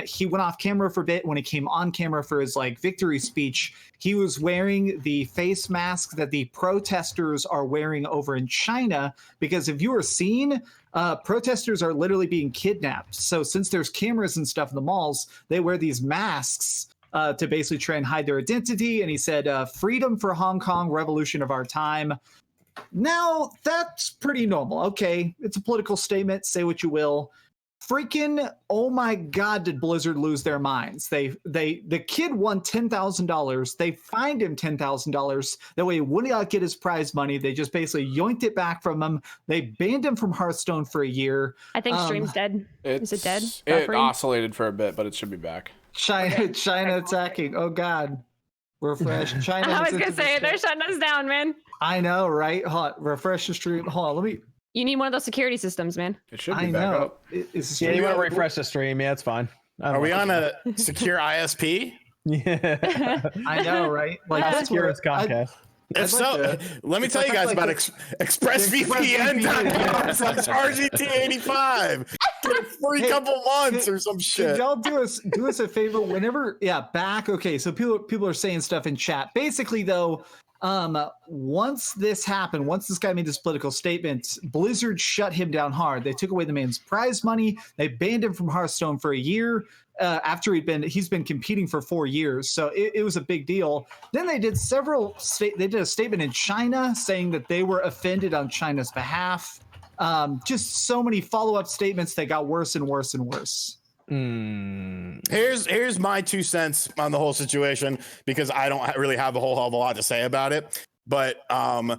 He went off camera for a bit. When he came on camera for his like victory speech, he was wearing the face mask that the protesters are wearing over in China, because if you were seen, protesters are literally being kidnapped. So since there's cameras and stuff in the malls, they wear these masks to basically try and hide their identity. And he said, freedom for Hong Kong, revolution of our time. Now, that's pretty normal. Okay, it's a political statement. Say what you will. Freaking, oh my God, did Blizzard lose their minds? The kid won $10,000. They fined him $10,000. That way he would not get his prize money. They just basically yoinked it back from him. They banned him from Hearthstone for a year. I think stream's dead. Is it dead? It oscillated for a bit, but it should be back. China attacking. Oh God. Refresh. China. I was going to say, they're shutting us down, man. I know, right? Hold on. Refresh the stream. Hold on. Let me. You need one of those security systems, man. It should be back up. Yeah, you want to refresh the stream? Yeah, it's fine. Are we on a secure ISP? Yeah, I know, right? Like how that's secure where is Comcast? If so, let me tell you guys about ExpressVPN.com/RGT85. Get a free couple months or some shit. Could y'all do us a favor whenever? Yeah, back. Okay, so people are saying stuff in chat. Basically, though, once this happened, once this guy made this political statement, Blizzard shut him down hard. They took away the man's prize money. They banned him from Hearthstone for a year. After he's been competing for 4 years, so it was a big deal. Then they did they did a statement in China saying that they were offended on China's behalf. Just so many follow-up statements that got worse and worse and worse. Here's my 2 cents on the whole situation, because I don't really have a whole hell of a lot to say about it. But I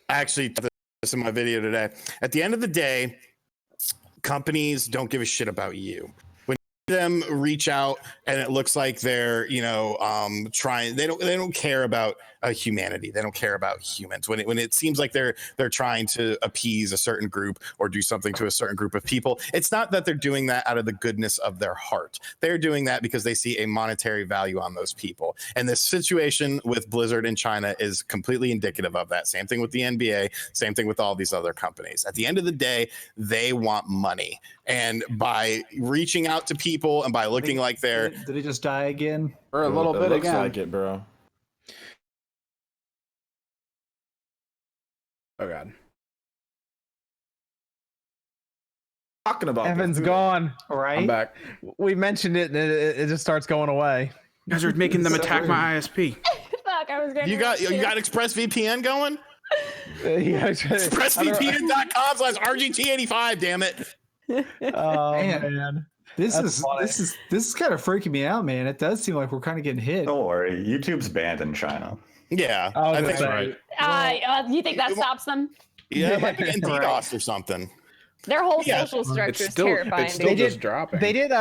actually put this in my video today. At the end of the day, companies don't give a shit about you. Them reach out and it looks like they're trying, they don't care about humanity. They don't care about humans. When it seems like they're trying to appease a certain group or do something to a certain group of people, it's not that they're doing that out of the goodness of their heart. They're doing that because they see a monetary value on those people. And this situation with Blizzard in China is completely indicative of that. Same thing with the NBA, same thing with all these other companies. At the end of the day, they want money. And by reaching out to people and by looking like they're... Did it just die again? For a little bit looks again. like it, bro. Oh God. Talking about Evan's this, gone. All right. I'm back. We mentioned it, and it just starts going away. You guys are making them attack my ISP. Fuck, I was going You got ExpressVPN going? Yeah, ExpressVPN.com/RGT85, damn it. Oh Man. This is kind of freaking me out, man. It does seem like we're kind of getting hit. Don't worry, YouTube's banned in China. Yeah, I was I gonna think say, right. You think that stops them? Yeah, it might be in DDoS or something. Their whole Yeah. social structure is It's terrifying. still dude. just dropping. they did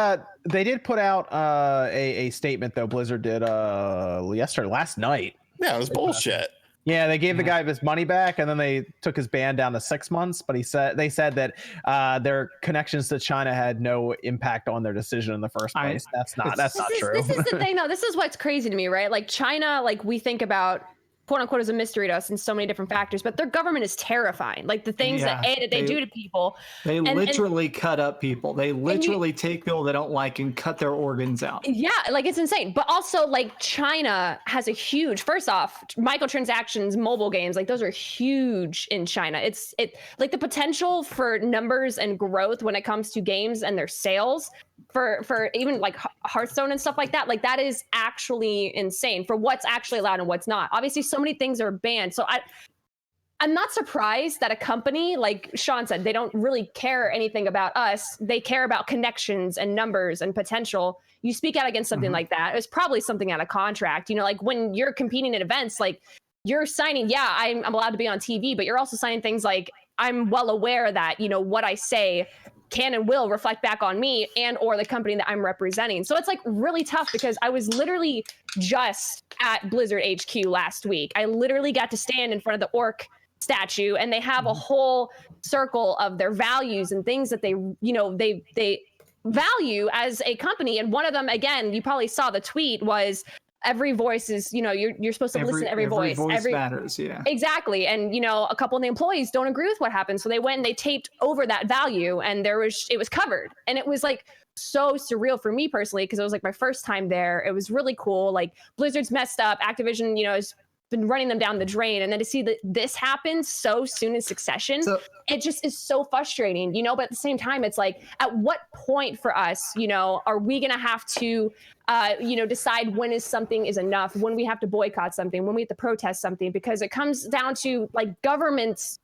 put out a statement though. Blizzard did last night. Yeah, it was bullshit. Yeah, they gave the guy his money back, and then they took his ban down to 6 months. But they said that their connections to China had no impact on their decision in the first place. That's not true. This is the thing, though. This is what's crazy to me, right? Like China, like we think about, quote unquote, as a mystery to us in so many different factors, but their government is terrifying. Like the things that they do to people. They literally cut up people. They literally take people they don't like and cut their organs out. Yeah, like it's insane. But also, like China has a huge, first off, microtransactions, mobile games, like those are huge in China. It like the potential for numbers and growth when it comes to games and their sales for even like Hearthstone and stuff like that is actually insane for what's actually allowed and what's not. Obviously, so many things are banned. So I'm not surprised that a company, like Sean said, they don't really care anything about us. They care about connections and numbers and potential. You speak out against something like that, it's probably something out of contract. You know, like when you're competing in events, like you're signing, I'm allowed to be on TV, but you're also signing things like I'm well aware that, you know, what I say can and will reflect back on me and or the company that I'm representing. So it's like really tough because I was literally just at Blizzard HQ last week. I literally got to stand in front of the orc statue, and they have a whole circle of their values and things that they value as a company. And one of them, again, you probably saw the tweet, was every voice is, you're supposed to listen to every voice. Every voice matters, yeah. Exactly. And, a couple of the employees don't agree with what happened. So they went and they taped over that value, and it was covered. And it was like so surreal for me personally, because it was like my first time there. It was really cool. Like, Blizzard's messed up. Activision, has been running them down the drain, and then to see that this happen so soon in succession, it just is so frustrating, but at the same time, it's like, at what point for us, are we gonna have to decide when something is enough, when we have to boycott something, when we have to protest something, because it comes down to, like, governments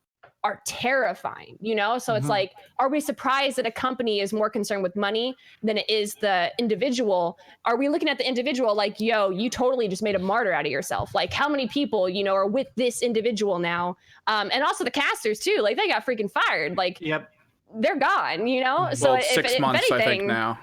are terrifying, so it's like, are we surprised that a company is more concerned with money than it is the individual? Are we looking at the individual like, yo, you totally just made a martyr out of yourself? Like, how many people are with this individual now? And also the casters too, like, they got freaking fired, like, yep, they're gone, so well, 6 months, I think now.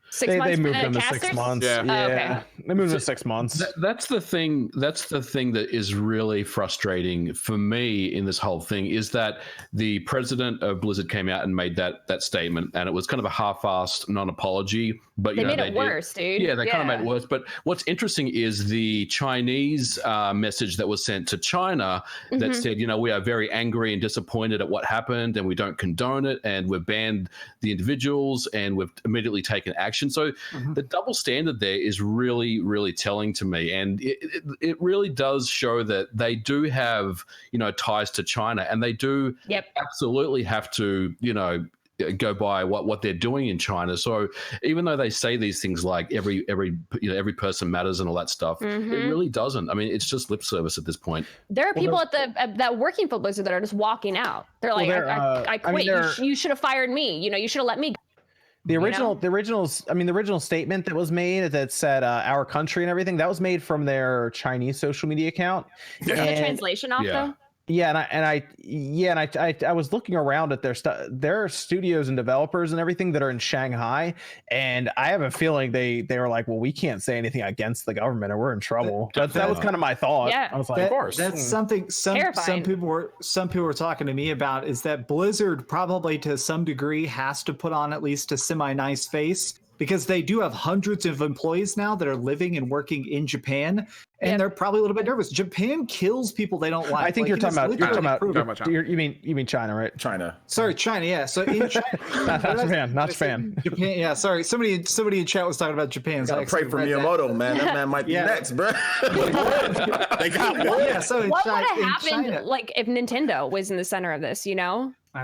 6 months. They moved them to 6 months. Yeah. Okay. They moved to 6 months. That's the thing. That's the thing that is really frustrating for me in this whole thing, is that the president of Blizzard came out and made that statement, and it was kind of a half-assed non-apology. But they made it worse, dude. Yeah, they kind of made it worse. But what's interesting is the Chinese message that was sent to China that said, we are very angry and disappointed at what happened, and we don't condone it, and we've banned the individuals, and we've immediately taken action. So the double standard there is really, really telling to me, and it really does show that they do have ties to China, and they do absolutely have to go by what they're doing in China. So even though they say these things like every person matters and all that stuff, it really doesn't. I mean, it's just lip service at this point. There are people that working for Blizzard that are just walking out. They're like, I quit. You should have fired me. You should have let me go. The original statement that was made that said our country and everything, that was made from their Chinese social media account. Is the translation off though? Yeah, I was looking around at their studios and developers and everything that are in Shanghai, and I have a feeling they were like, well, we can't say anything against the government or we're in trouble. That was kind of my thought. Yeah. I was like, of course. That's something some people were talking to me about, is that Blizzard probably to some degree has to put on at least a semi-nice face, because they do have hundreds of employees now that are living and working in Japan, and they're probably a little bit nervous. Japan kills people they don't like. I think you're talking about China. You mean China, right? China. Sorry, China. Yeah. So in China, not Japan. Japan. Yeah. Sorry. Somebody in chat was talking about Japan. So pray for Miyamoto, man. That man might be next, bro. They got one. Yeah. So what would have happened, like, if Nintendo was in the center of this? I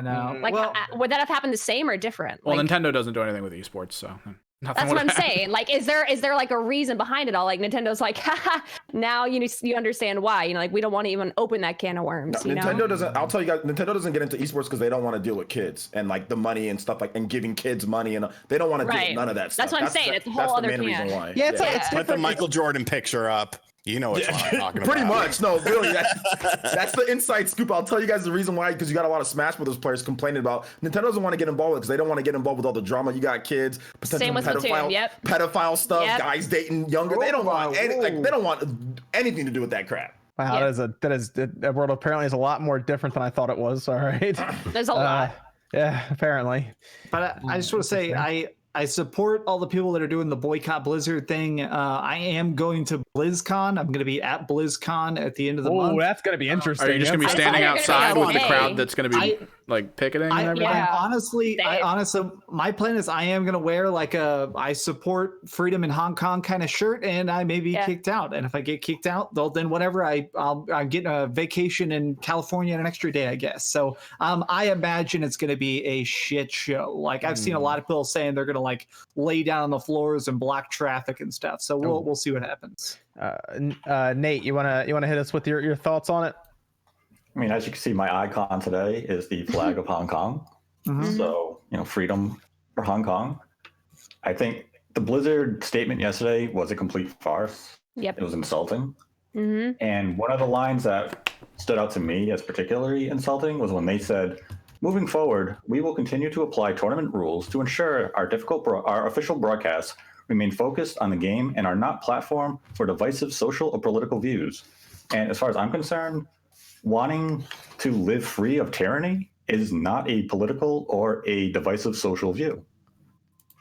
know. Like, would that have happened the same or different? Well, Nintendo doesn't do anything with esports, so that's what I'm saying. Like, is there like a reason behind it all? Like, Nintendo's like, haha, now you understand why. Like, we don't want to even open that can of worms. Nintendo doesn't. I'll tell you guys, Nintendo doesn't get into esports because they don't want to deal with kids and like the money and stuff, like, and giving kids money, and they don't want to deal with none of that stuff. That's what I'm saying. It's a whole other can. Reason why. Yeah, it's Put the Michael Jordan picture up. You know what I'm talking about. Pretty much. No, really. That's the inside scoop. I'll tell you guys the reason why, because you got a lot of Smash Brothers players complaining about Nintendo doesn't want to get involved with it because they don't want to get involved with all the drama. You got kids, potential pedophile stuff, guys dating younger. They don't want anything. They don't want anything to do with that crap. Wow, that world apparently is a lot more different than I thought it was. All right. There's a lot. Yeah, apparently. But I just want to say, I support all the people that are doing the boycott Blizzard thing. I am going to BlizzCon. I'm going to be at BlizzCon at the end of the month. Oh, that's going to be interesting. Are you just going to be standing outside with the crowd that's going to be like picketing and everything? Honestly, my plan is I am going to wear like I support freedom in Hong Kong kind of shirt, and I may be kicked out. And if I get kicked out, then whatever, I'm getting a vacation in California and an extra day, I guess. So I imagine it's going to be a shit show. Like, I've seen a lot of people saying they're going to like lay down on the floors and block traffic and stuff. So we'll see what happens. Nate, you wanna hit us with your thoughts on it? I mean, as you can see, my icon today is the flag of Hong Kong. So, freedom for Hong Kong. I think the Blizzard statement yesterday was a complete farce. Yep. It was insulting. And one of the lines that stood out to me as particularly insulting was when they said, "Moving forward, we will continue to apply tournament rules to ensure our official broadcasts remain focused on the game and are not platform for divisive social or political views." And as far as I'm concerned, wanting to live free of tyranny is not a political or a divisive social view.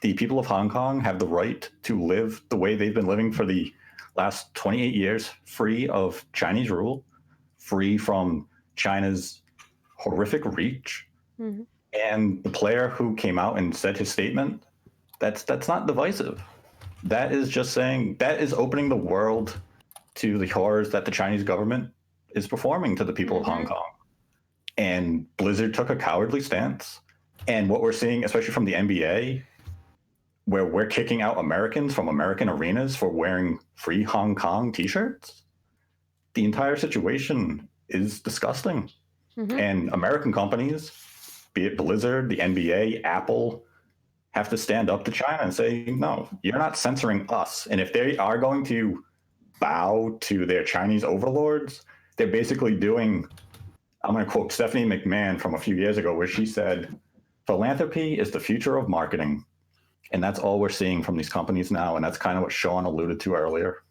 the people of Hong Kong have the right to live the way they've been living for the last 28 years, free of Chinese rule, free from China's horrific reach. Mhm. And the player who came out and said his statement, that's not divisive. That is just saying, that is opening the world to the horrors that the Chinese government is performing to the people of Hong Kong. And Blizzard took a cowardly stance. And what we're seeing, especially from the NBA, where we're kicking out Americans from American arenas for wearing free Hong Kong t-shirts, the entire situation is disgusting. And American companies, be it Blizzard, the NBA, Apple, have to stand up to China and say, no, you're not censoring us. And if they are going to bow to their Chinese overlords, they're basically doing, I'm going to quote Stephanie McMahon from a few years ago, where she said, philanthropy is the future of marketing. And that's all we're seeing from these companies now. And that's kind of what Sean alluded to earlier.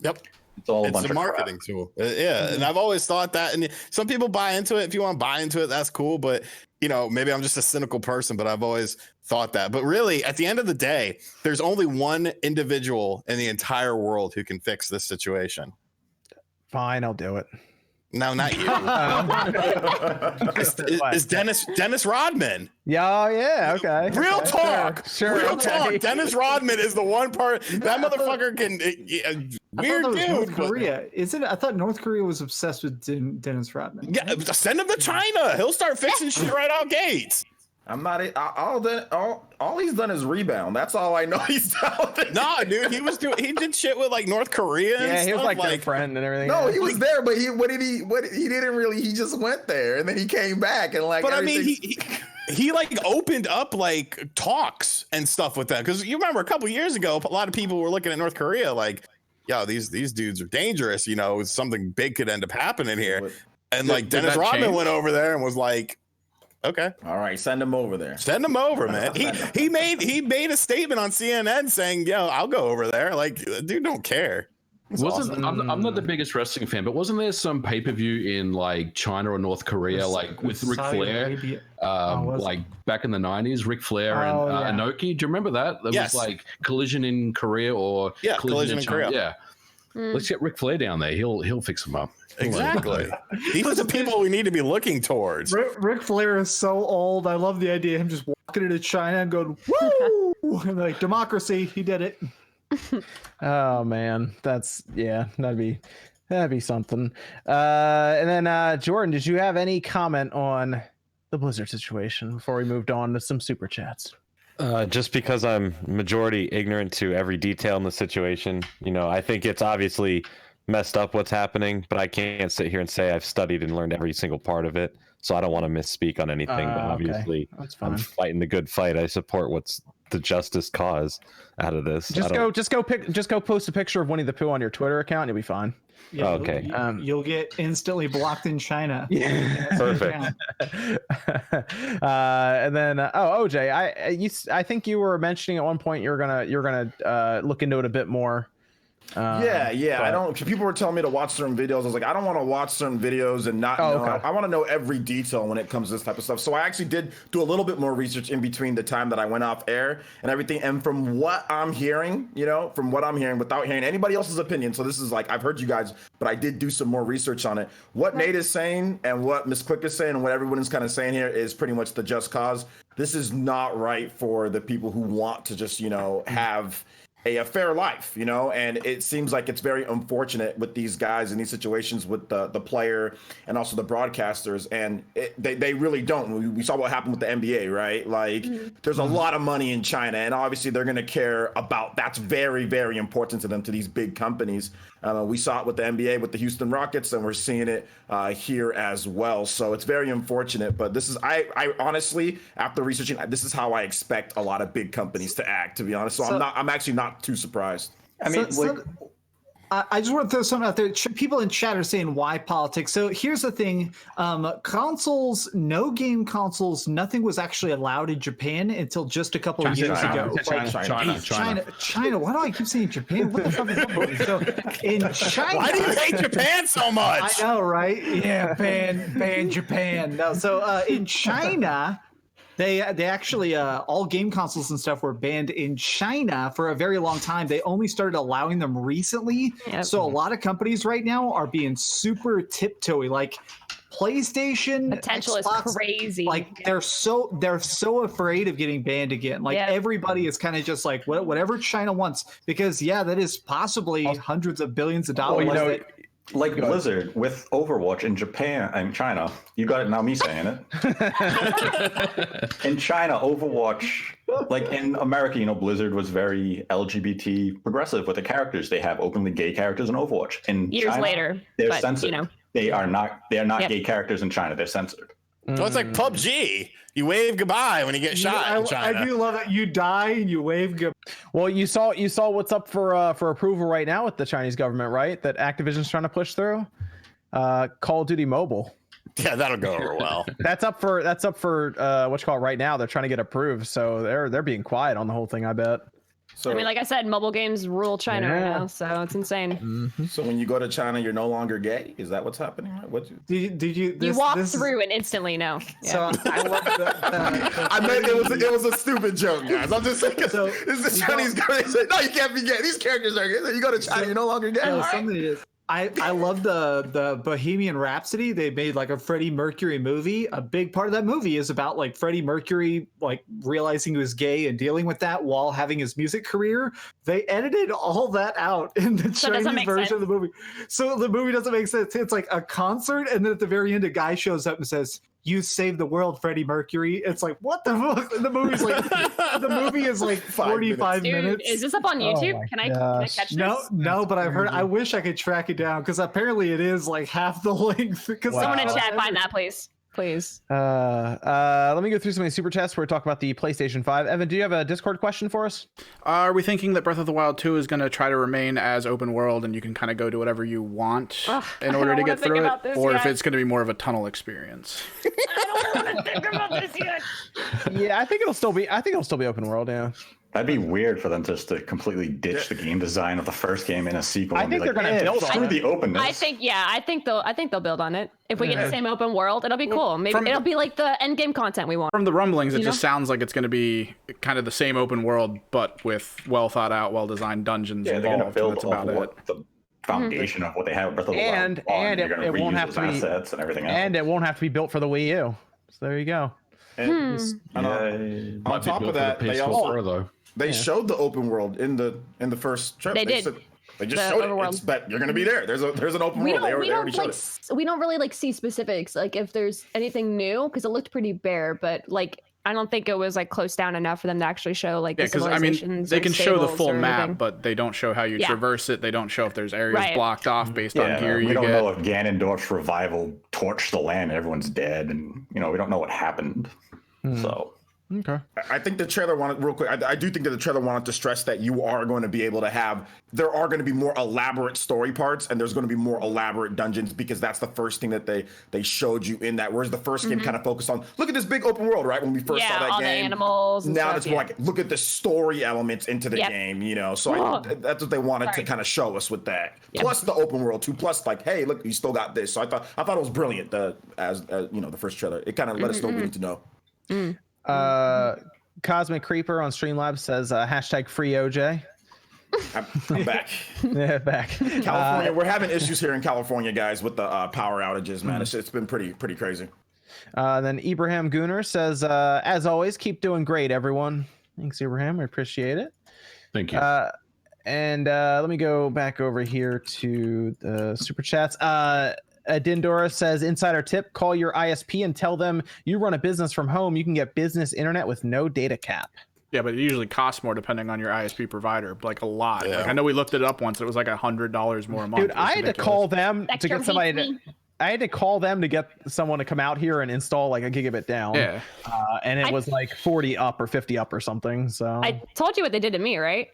Yep. It's all It's a marketing tool. Yeah. And I've always thought that. And some people buy into it. If you want to buy into it, that's cool. But, you know, maybe I'm just a cynical person, but I've always thought that. But really, at the end of the day, there's only one individual in the entire world who can fix this situation. Fine, I'll do it. No, not you. It's Dennis Rodman. Yeah, okay. Real talk. Sure. Real Okay. talk. Dennis Rodman is the one part that motherfucker can. Weird I thought that was dude. North Korea. Is it? I thought North Korea was obsessed with Dennis Rodman. Yeah, send him to China. He'll start fixing shit right out gates. I'm not all he's done is rebound. That's all I know he's done. Nah, dude, he did shit with like North Korea. And Yeah, he was stuff, like their friend and everything. No, he was there, but he didn't really. He just went there and then he came back and like. But I mean, he like opened up like talks and stuff with them, because you remember a couple years ago, a lot of people were looking at North Korea like, yo, these dudes are dangerous. You know, something big could end up happening here. And like Dennis Rodman went over there and was like, okay, all right, send him over there. Send him over, man. He made a statement on CNN saying, yo, I'll go over there. Like, dude, don't care. I'm not the biggest wrestling fan, but wasn't there some pay-per-view in like China or North Korea, like with Ric Flair, like back in the 90s, Ric Flair and Inoki? Do you remember that? There was like Collision in Korea or Collision in China. Korea. Yeah. Let's get Ric Flair down there. He'll fix them up. Exactly. These are the people we need to be looking towards. Ric Flair is so old. I love the idea of him just walking into China and going, woo! And like, democracy, he did it. Oh man, that'd be something. And then Jordan, did you have any comment on the Blizzard situation before we moved on to some super chats? Just because I'm majority ignorant to every detail in the situation, you know, I think it's obviously messed up what's happening, but I can't sit here and say I've studied and learned every single part of it, so I don't want to misspeak on anything. But obviously, I'm fighting the good fight. I support what's the justice cause out of this. Just go post a picture of Winnie the Pooh on your Twitter account, and you'll be fine. Yeah, okay. You'll get instantly blocked in China. Yeah, perfect. And then OJ, I think you were mentioning at one point you're gonna look into it a bit more. People were telling me to watch certain videos. I was like, I don't want to watch certain videos and not know. Okay. I want to know every detail when it comes to this type of stuff. So I actually did do a little bit more research in between the time that I went off air and everything. And from what I'm hearing, without hearing anybody else's opinion. So this is like, I've heard you guys, but I did do some more research on it. What Nate is saying and what Miss Click is saying and what everyone is kind of saying here is pretty much the just cause. This is not right for the people who want to just, have a fair life, and it seems like it's very unfortunate with these guys in these situations with the player and also the broadcasters, and they really don't. We saw what happened with the NBA, right? Like, there's a lot of money in China, and obviously they're going to care about that's very, very important to them, to these big companies. We saw it with the NBA, with the Houston Rockets, and we're seeing it here as well. So it's very unfortunate, but this is, I honestly, after researching, this is how I expect a lot of big companies to act, to be honest. So I'm actually not too surprised. I mean, I just want to throw something out there. People in chat are saying, why politics? So here's the thing. Consoles, no game consoles, nothing was actually allowed in Japan until just a couple of years ago. China. Why do I keep saying Japan? What the fuck is happening? So in China. Why do you hate Japan so much? I know, right? Yeah, ban Japan. No, so in China, They actually all game consoles and stuff were banned in China for a very long time. They only started allowing them recently. Yep. So a lot of companies right now are being super tiptoey. Like PlayStation, Potential Xbox, is crazy. Like they're so afraid of getting banned again. Like everybody is kind of just like whatever China wants, because that is possibly hundreds of billions of dollars. Well, like Blizzard with Overwatch in Japan and China. You got it now, me saying it. In China, Overwatch, like in America, Blizzard was very LGBT progressive with the characters. They have openly gay characters in Overwatch. In Years China, later, they're censored. They are not gay characters in China. They're censored. So it's like PUBG. You wave goodbye when you get shot in China. I do love it. You die and you wave goodbye. Well, you saw what's up for approval right now with the Chinese government, right? That Activision's trying to push through. Call of Duty Mobile. Yeah, that'll go over well. That's up for what you call it right now. They're trying to get approved, so they're being quiet on the whole thing, I bet. So, I mean, like I said, mobile games rule China right now, so it's insane. Mm-hmm. So when you go to China, you're no longer gay? Is that what's happening? Did you walk through and instantly know. So I love I meant it was a stupid joke, guys. I'm just saying. So, this is the Chinese guy said, "No, you can't be gay. These characters are gay." So you go to China, you're no longer gay. No, All right. something is. I love the Bohemian Rhapsody. They made like a Freddie Mercury movie. A big part of that movie is about like Freddie Mercury like realizing he was gay and dealing with that while having his music career. They edited all that out in the Chinese version of the movie. So the movie doesn't make sense. It's like a concert, and then at the very end, a guy shows up and says, "You saved the world, Freddie Mercury." It's like, what the fuck? And the movie is like 45 minutes. Is this up on YouTube? Can I catch this? No, but I've heard. I wish I could track it down because apparently it is like half the length. Someone in chat find that, please. Let me go through some of these super chats where we talk about the PlayStation 5. Evan, do you have a Discord question for us? Are we thinking that Breath of the Wild 2 is going to try to remain as open world and you can kind of go to whatever you want in order to get through it? Or if it's going to be more of a tunnel experience? I don't want to think about this yet. Yeah, I think it'll still be open world, yeah. That'd be weird for them just to completely ditch the game design of the first game in a sequel. I think they're going to build on the openness. I think they'll build on it. If we get the same open world, it'll be cool. Maybe it'll be like the end game content we want. From the rumblings, it just sounds like it's going to be kind of the same open world, but with well thought out, well designed dungeons involved. They're going to build that's about it. The foundation of what they have at Breath of the Wild. And it won't have to be assets and everything else. And it won't have to be built for the Wii U. So there you go. On top of that, they also showed the open world in the first trip. They did. They just showed it. It's that you're going to be there. There's an open world. They already showed it. We don't really like see specifics, like if there's anything new, because it looked pretty bare. But like, I don't think it was like close down enough for them to actually show like the civilizations. They can show the full map, but they don't show how you traverse it. They don't show if there's areas blocked off based on gear you get. We don't know if Ganondorf's revival torched the land and everyone's dead, and we don't know what happened. So. Okay. I think the trailer wanted real quick. I do think that the trailer wanted to stress that you are going to be able to there are going to be more elaborate story parts and there's going to be more elaborate dungeons because that's the first thing that they showed you in that. Whereas the first game kind of focused on, look at this big open world, right? When we first saw that all game. the animals. And now stuff, it's more like, look at the story elements into the game, So that's what they wanted to kind of show us with that. Plus the open world too. Plus like, hey, look, you still got this. So I thought it was brilliant. As the first trailer, it kind of let us know what we need to know. Cosmic Creeper on Streamlabs says hashtag free OJ. I'm back. Yeah, back. California, we're having issues here in California, guys, with the power outages, man. It's been pretty crazy. Then Ibrahim Gunner says, as always, keep doing great, everyone. Thanks, Ibrahim. I appreciate it. Thank you. And let me go back over here to the super chats. Dindora says, insider tip, call your ISP and tell them you run a business from home. You can get business internet with no data cap. Yeah, but it usually costs more depending on your ISP provider, like a lot. Yeah. Like I know we looked it up once. It was like $100 more a month. Dude, I had to call them to get somebody I had to call them to get someone to come out here and install like a gigabit down. Yeah. And it was like 40 up or 50 up or something. So I told you what they did to me, right?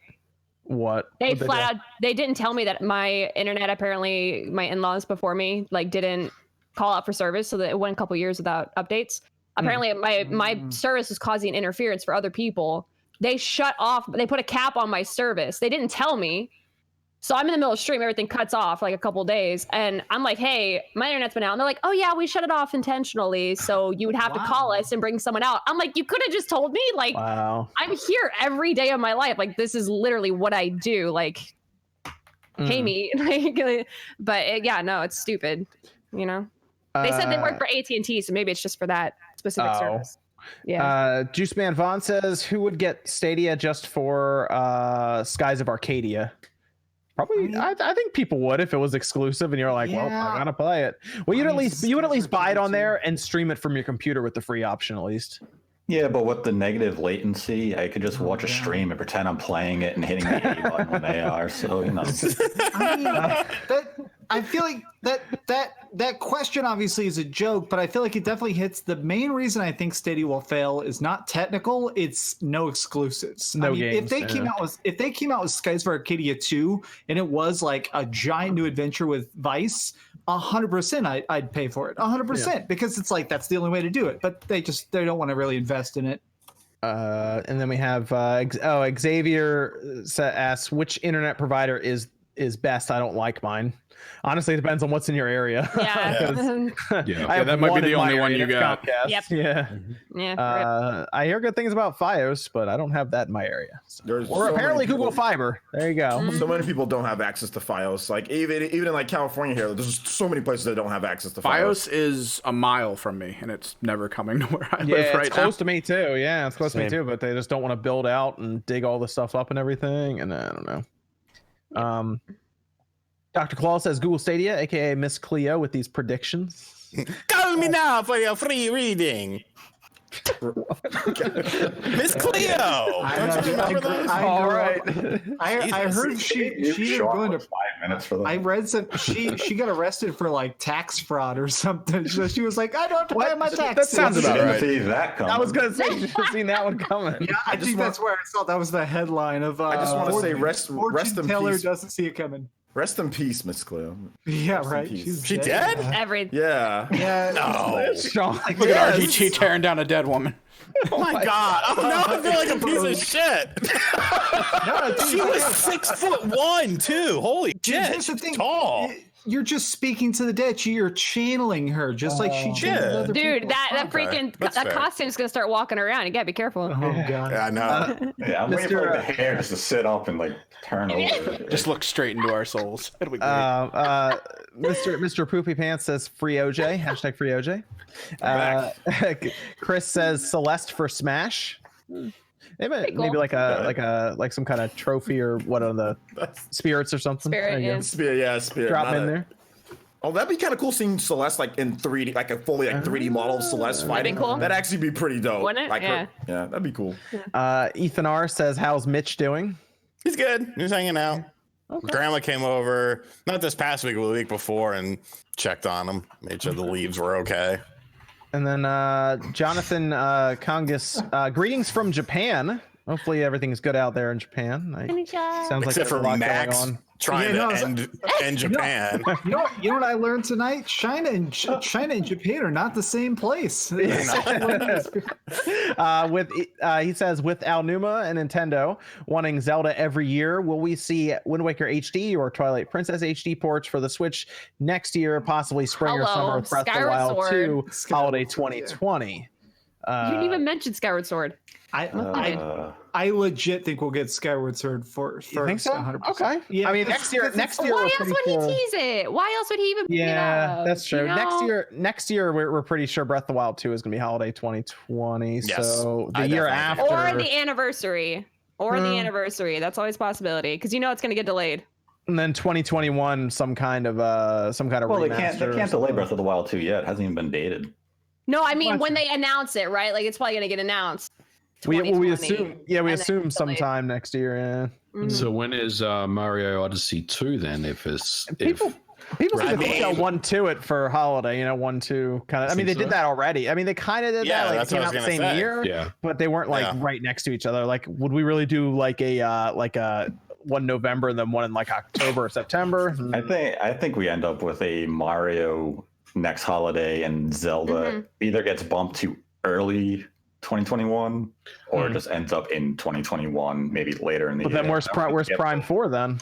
What? They flat out, they didn't tell me that my internet, apparently my in-laws before me, like didn't call out for service. So that it went a couple years without updates. Apparently my service was causing interference for other people. They shut off, they put a cap on my service. They didn't tell me. So I'm in the middle of stream, everything cuts off like a couple days, and I'm like, hey, my internet's been out. And they're like, oh yeah, we shut it off intentionally, so you would have to call us and bring someone out. I'm like, you could have just told me. Like, Wow. I'm here every day of my life. Like, this is literally what I do. Like, pay me. Like, but yeah, no, it's stupid. You know, they said they work for AT&T, so maybe it's just for that specific service. Yeah. Juice Man Vaughn says, who would get Stadia just for Skies of Arcadia? Probably, I think people would if it was exclusive, and you're like, well, I gotta play it. Well, you'd at least buy it on there and stream it from your computer with the free option, at least. Yeah, but with the negative latency, I could just watch a stream and pretend I'm playing it and hitting the A button when they are. So you know. I feel like that question obviously is a joke, but I feel like it definitely hits the main reason I think Stadia will fail is not technical; it's no exclusives. No games. If they came out with Skies of Arcadia 2 and it was like a giant new adventure with Vice, 100% I'd pay for it, 100% because it's like that's the only way to do it. But they don't want to really invest in it. And then we have Xavier asks, which internet provider is best? I don't like mine. Honestly, it depends on what's in your area. Yeah. That might be the only one you got. Comcast. Yep. Yeah. Yeah. I hear good things about Fios, but I don't have that in my area. So. Or apparently Google Fiber. There you go. So many people don't have access to Fios. Like even in like California here, there's so many places that don't have access to Fios. Fios is a mile from me, and it's never coming to where I live Yeah, right it's close to me too. Yeah, it's close to me too. But they just don't want to build out and dig all the stuff up and everything. And I don't know. Dr. Claw says Google Stadia, aka Miss Cleo, with these predictions. Call me now for your free reading. Miss Cleo. All right. I heard she going to 5 minutes for that. I read some. She got arrested for like tax fraud or something. So she was like, I don't have to pay my taxes. That sounds about right. See that coming. I was gonna say you should have seen that one coming. Yeah, I think that's where I saw that was the headline of. I just want to say rest in Teller peace. doesn't see it coming. Rest in peace, Miss Cleo. Yeah, Rest in right. peace. She dead? Yeah. Yeah. No. Sean, Look at RGT tearing down a dead woman. Oh my god. Oh no, I feel like a piece of shit. She was 6'1" too. Holy shit. Here's the thing. Tall. You're just speaking to the dead. You're channeling her, just like she channeled other Dude, people. that freaking That's that fair. costume's gonna start walking around. You gotta be careful. Oh god. Yeah, I know. Yeah, I'm waiting for like, the hair just to sit up and like turn over. Just look straight into our souls. It'll be great. Mr. Poopy Pants says free OJ. Hashtag free OJ. Chris says Celeste for Smash. Maybe like some kind of trophy or one of the spirits or something. Spirit, yeah. Spirit. Drop in there. Oh, that'd be kind of cool seeing Celeste like in 3D, like a fully like 3D model of Celeste fighting. cool. That'd actually be pretty dope. Wouldn't it? Like Yeah. yeah, that'd be cool. Ethan R says, how's Mitch doing? He's good. He's hanging out. Okay. Grandma came over, not this past week, but the week before, and checked on him, made sure the leaves were okay. And then Jonathan Congus, greetings from Japan. Hopefully everything's good out there in Japan. Sounds like Except there's a for lot Max going on. trying to end Japan. You know what I learned tonight? China and Japan are not the same place. He says with Aonuma and Nintendo wanting Zelda every year, will we see Wind Waker HD or Twilight Princess HD ports for the Switch next year, possibly spring or summer with Breath of the Wild 2 holiday 2020? You didn't even mention Skyward Sword. I legit think we'll get Skyward Sword first. You think so? 100%. Okay. Yeah, I mean, next year. Why else would he tease it? Why else would he even? Yeah, that's true. You know? Next year, we're pretty sure Breath of the Wild 2 is going to be holiday 2020. Yes, so the I year definitely after, or the anniversary, That's always a possibility because you know it's going to get delayed. and then 2021, some kind of Well, they remaster. can't delay Breath of the Wild 2 yet. It hasn't even been dated. No, I mean when they announce it, right? Like it's probably going to get announced. We assume, and then assume sometime next year. Yeah. Mhm. So when is Mario Odyssey 2 then? If it's People seem to Right. think they'll 1-2 it for holiday, 1-2 kind of. I mean, they did that already. I mean, they kind of did Yeah, that. Like, that's it came what I out was the same gonna say. year, Yeah. but they weren't like right next to each other. Like, would we really do like a one November and then one in like October or September? I think we end up with a Mario next holiday and Zelda either gets bumped to early 2021 or just ends up in 2021, maybe later in the But year. then where's Prime 4 then?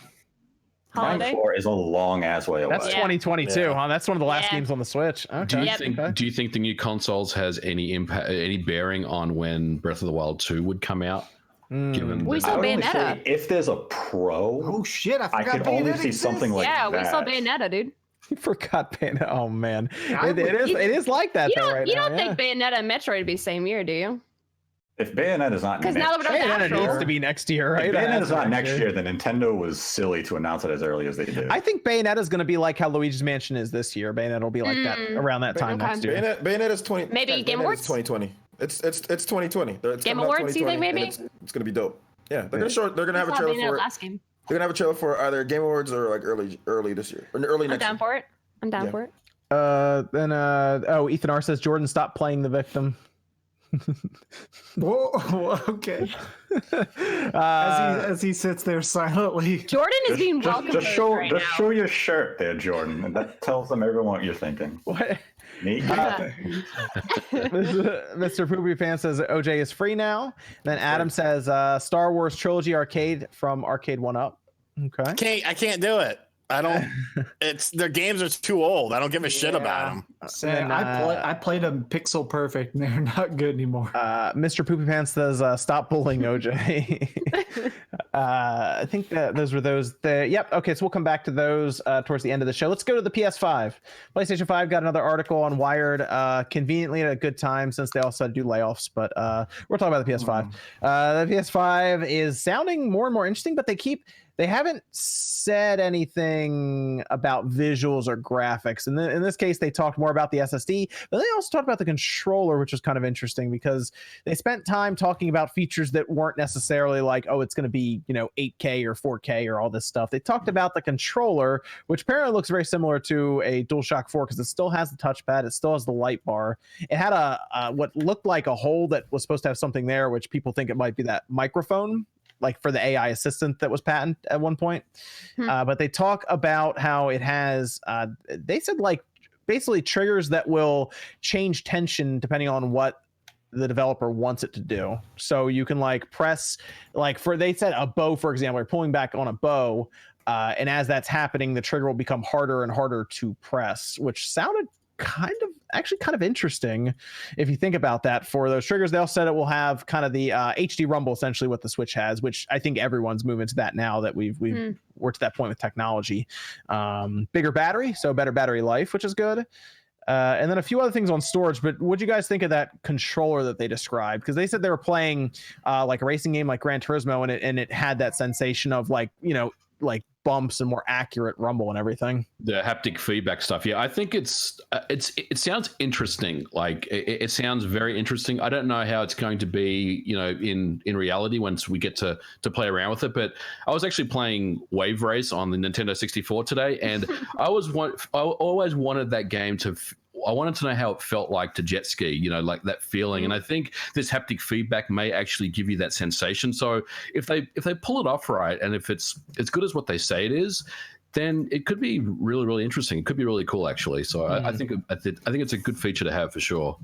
Holiday. 94 is a long ass way away. That's 2022, Yeah. huh? That's one of the last Yeah. games on the Switch. Okay. Do you think the new consoles has any impact, any bearing on when Breath of the Wild 2 would come out? Given We that- saw I would only Bayonetta. say if there's a pro, Oh shit! I I forgot could only Bayonetta see something exists. like Yeah, we that. saw Bayonetta, dude. You forgot Bayonetta. Oh man, I it would- is like that You though don't, right you now. don't think Bayonetta and Metroid would be same year, do you? If Bayonetta's not Because now that next, we're done Bayonetta with Astral, needs to be next year, right? if Bayonetta's not next year. year, then Nintendo was silly to announce it as early as they did. I think Bayonetta's going to be like how Luigi's Mansion is this year. Bayonetta will be like that around that time Okay. next year. Bayonetta's 20. Maybe yeah, Game Bayonetta's Awards? 2020. It's 2020. It's Game coming out Awards, you think, 2020, maybe? and It's gonna be dope. Yeah, they're gonna show. They're gonna have a I saw trailer Bayonetta for it. last game. They're gonna have a trailer for either Game Awards or like early this year or early I'm next down year. for it. I'm down Yeah. for it. Ethan R says Jordan, stop playing the victim. Whoa, okay. As he sits there silently. Jordan is being welcomed just show right just now. show your shirt there, Jordan, and that tells them everyone what you're thinking. What? Me? Mr. Poopy Fan says OJ is free now. Then Adam says Star Wars Trilogy Arcade from Arcade 1-Up. Okay. I can't do it. I don't. It's their games are too old. I don't give a shit about them. And, I played them pixel perfect, and they're not good anymore. Mr. Poopy Pants says, stop bullying OJ. I think that those were those. Yep. Okay. So we'll come back to those towards the end of the show. Let's go to the PS5. PlayStation 5 got another article on Wired conveniently at a good time since they also do layoffs. But we're talking about the PS5. The PS5 is sounding more and more interesting, but they haven't said anything about visuals or graphics. And in this case, they talked more about the SSD, but they also talked about the controller, which was kind of interesting because they spent time talking about features that weren't necessarily like, oh, it's going to be, 8K or 4K or all this stuff. They talked about the controller, which apparently looks very similar to a DualShock 4 because it still has the touchpad. It still has the light bar. It had what looked like a hole that was supposed to have something there, which people think it might be that microphone, like for the AI assistant that was patented at one point. But they talk about how it has, they said like basically triggers that will change tension depending on what the developer wants it to do. So you can like press, like they said a bow, for example, you're pulling back on a bow. And as that's happening, the trigger will become harder and harder to press, which sounded kind of interesting if you think about that. For those triggers, they also said it will have kind of the HD rumble, essentially what the Switch has, which I think everyone's moving to that now that we're to that point with technology. Bigger battery, so better battery life, which is good. And then a few other things on storage. But what'd you guys think of that controller that they described? Because they said they were playing like a racing game like Gran Turismo, and it had that sensation of like bumps and more accurate rumble and everything. The haptic feedback stuff. Yeah, I think it sounds interesting. Like it sounds very interesting. I don't know how it's going to be, in reality once we get to play around with it. But I was actually playing Wave Race on the Nintendo 64 today, and I always wanted that game to. I wanted to know how it felt like to jet ski, like that feeling. And I think this haptic feedback may actually give you that sensation. So if they pull it off right, and if it's as good as what they say it is, then it could be really, really interesting. It could be really cool, actually. So I think it's a good feature to have for sure.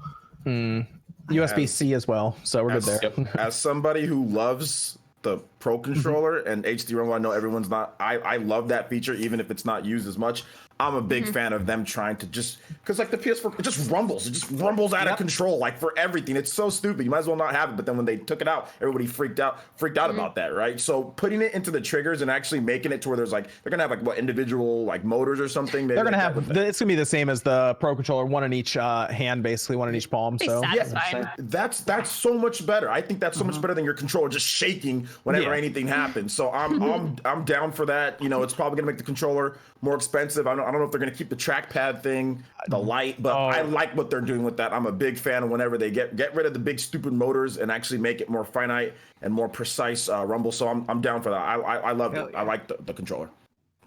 USB-C as well. So we're good there. As somebody who loves the Pro controller and HD rumble, I know everyone's not. I love that feature, even if it's not used as much. I'm a big fan of them trying to because like the PS4, it just rumbles out of control, like for everything. It's so stupid. You might as well not have it. But then when they took it out, everybody freaked out about that, right? So putting it into the triggers and actually making it to where there's like, they're gonna have like individual like motors or something. They're gonna have, it's gonna be the same as the Pro controller, one in each hand, basbasically one in each palm. So satisfying. That's so much better. I think that's so much better than your controller just shaking whenever anything happens. So I'm down for that. It's probably gonna make the controller more expensive. I don't know if they're going to keep the trackpad thing, the light, but I like what they're doing with that. I'm a big fan of whenever they get rid of the big stupid motors and actually make it more finite and more precise rumble. So I'm down for that. I love it. I like the controller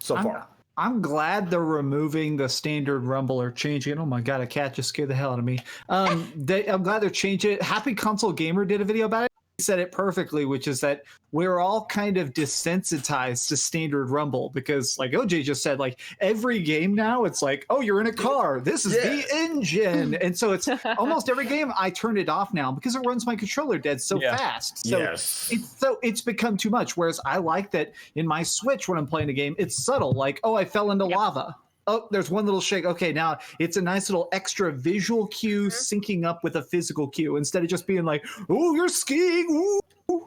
so far. I'm glad they're removing the standard rumble or changing it. Oh my god, a cat just scared the hell out of me. I'm glad they're changing it. Happy Console Gamer did a video about it. said it perfectly, which is that we're all kind of desensitized to standard rumble because, like OJ just said, like every game now it's like, oh, you're in a car, this is the engine, and so it's almost every game I turn it off now because it runs my controller dead so fast. So it's become too much. Whereas I like that in my Switch when I'm playing a game, it's subtle, like, oh, I fell into lava. Oh, there's one little shake. Okay, now it's a nice little extra visual cue syncing up with a physical cue instead of just being like, oh, you're skiing. Ooh.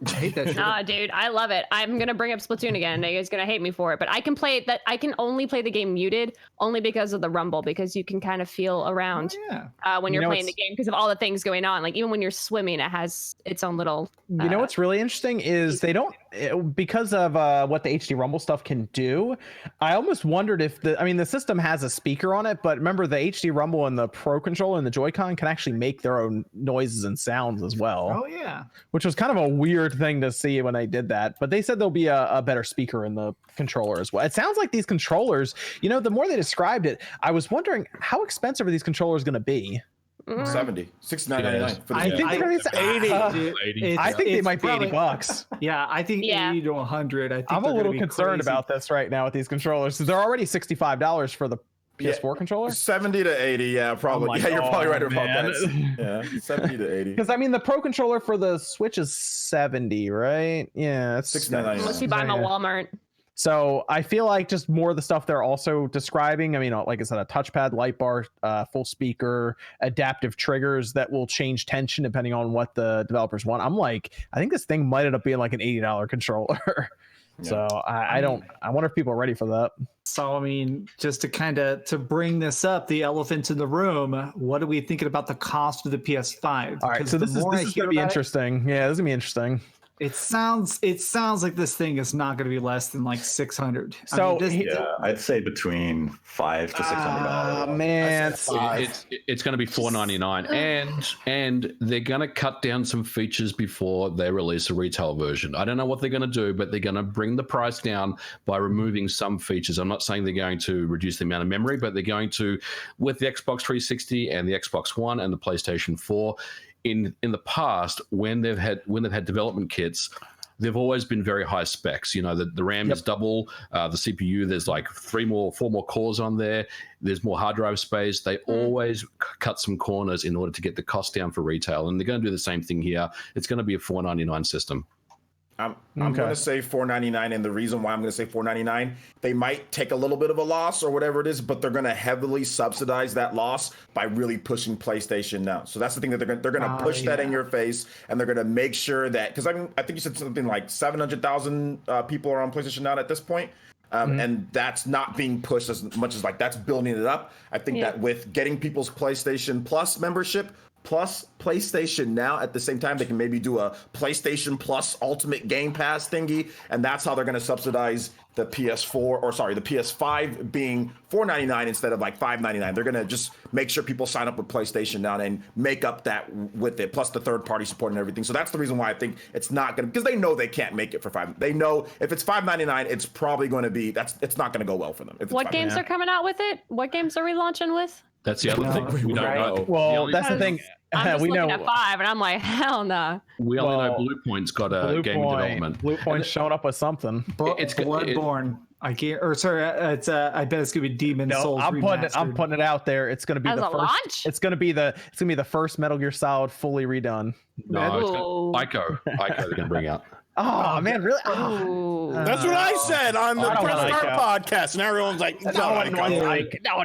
I hate that shit. Nah, dude, I love it. I'm gonna bring up Splatoon again. You guys gonna hate me for it, but I can play that. I can only play the game muted only because of the rumble, because you can kind of feel around when you're playing the game because of all the things going on. Like even when you're swimming, it has its own little. You know what's really interesting is they don't, because of what the HD Rumble stuff can do. I almost wondered if the system has a speaker on it, but remember the HD Rumble and the Pro Controller and the Joy-Con can actually make their own noises and sounds as well. Oh yeah, which was kind of a weird thing to see when they did that. But they said there'll be a better speaker in the controller as well. It sounds like these controllers, the more they described it, I was wondering how expensive are these controllers going to be? 70, $69.99 for the I think it's 80. I think they might be probably, $80. Yeah, I think 80 to 100. I think I'm a little concerned crazy. about this right now with these controllers. They're already $65 for the PS4 controller. 70 to 80, yeah, probably. You're probably right about that. Yeah, 70 to 80. Because the Pro Controller for the Switch is 70, right? Yeah, it's $69.99. Unless you buy them at Walmart. So I feel like just more of the stuff they're also describing. Like I said, a touchpad, light bar, full speaker, adaptive triggers that will change tension depending on what the developers want. I'm like, I think this thing might end up being like an $80 controller. So I wonder if people are ready for that. So just to bring this up, the elephant in the room, what are we thinking about the cost of the PS5? All right, so this is going to be interesting. Yeah, this is going to be interesting. It sounds like this thing is not going to be less than like 600. So I'd say between $500 to $600. Man, it's going to be $499, and they're going to cut down some features before they release a retail version. I don't know what they're going to do, but they're going to bring the price down by removing some features. I'm not saying they're going to reduce the amount of memory, but they're going to, with the Xbox 360 and the Xbox One and the PlayStation 4. In the past, when they've had development kits, they've always been very high specs. The RAM is double, the CPU, there's like 4 more cores on there. There's more hard drive space. They always cut some corners in order to get the cost down for retail, and they're going to do the same thing here. It's going to be a $499 system. I'm going to say $499, and the reason why I'm going to say $499, they might take a little bit of a loss or whatever it is, but they're going to heavily subsidize that loss by really pushing PlayStation now. So that's the thing that they're going to push that in your face, and they're going to make sure that, because I think you said something like 700,000 people are on PlayStation now at this point. And that's not being pushed as much as that's building it up. I think that with getting people's PlayStation Plus membership plus PlayStation Now at the same time, they can maybe do a PlayStation Plus Ultimate Game Pass thingy, and that's how they're going to subsidize the PS5 being $499 instead of $599. They're going to just make sure people sign up with PlayStation Now and make up that with it, plus the third-party support and everything. So that's the reason why I think it's not going to, because they know they can't make it for $5. They know if it's $5.99, it's probably going to be it's not going to go well for them. What games are coming out with it? What games are we launching with? That's the other thing. We don't know. Well, that's the thing. I'm just we looking know at 5, and I'm like, hell no. We only know Blue Point's got a game in development. Blue Point's showing up with something. It's Bloodborne. I can't. Or sorry, it's. I bet it's gonna be Demon Souls. I'm putting it out there. It's gonna be the first. Launch? It's gonna be the first Metal Gear Solid fully redone. No, it's Ico. They're gonna bring out. Oh man, really? That's what I said on the Press Start podcast, and everyone's like, "No one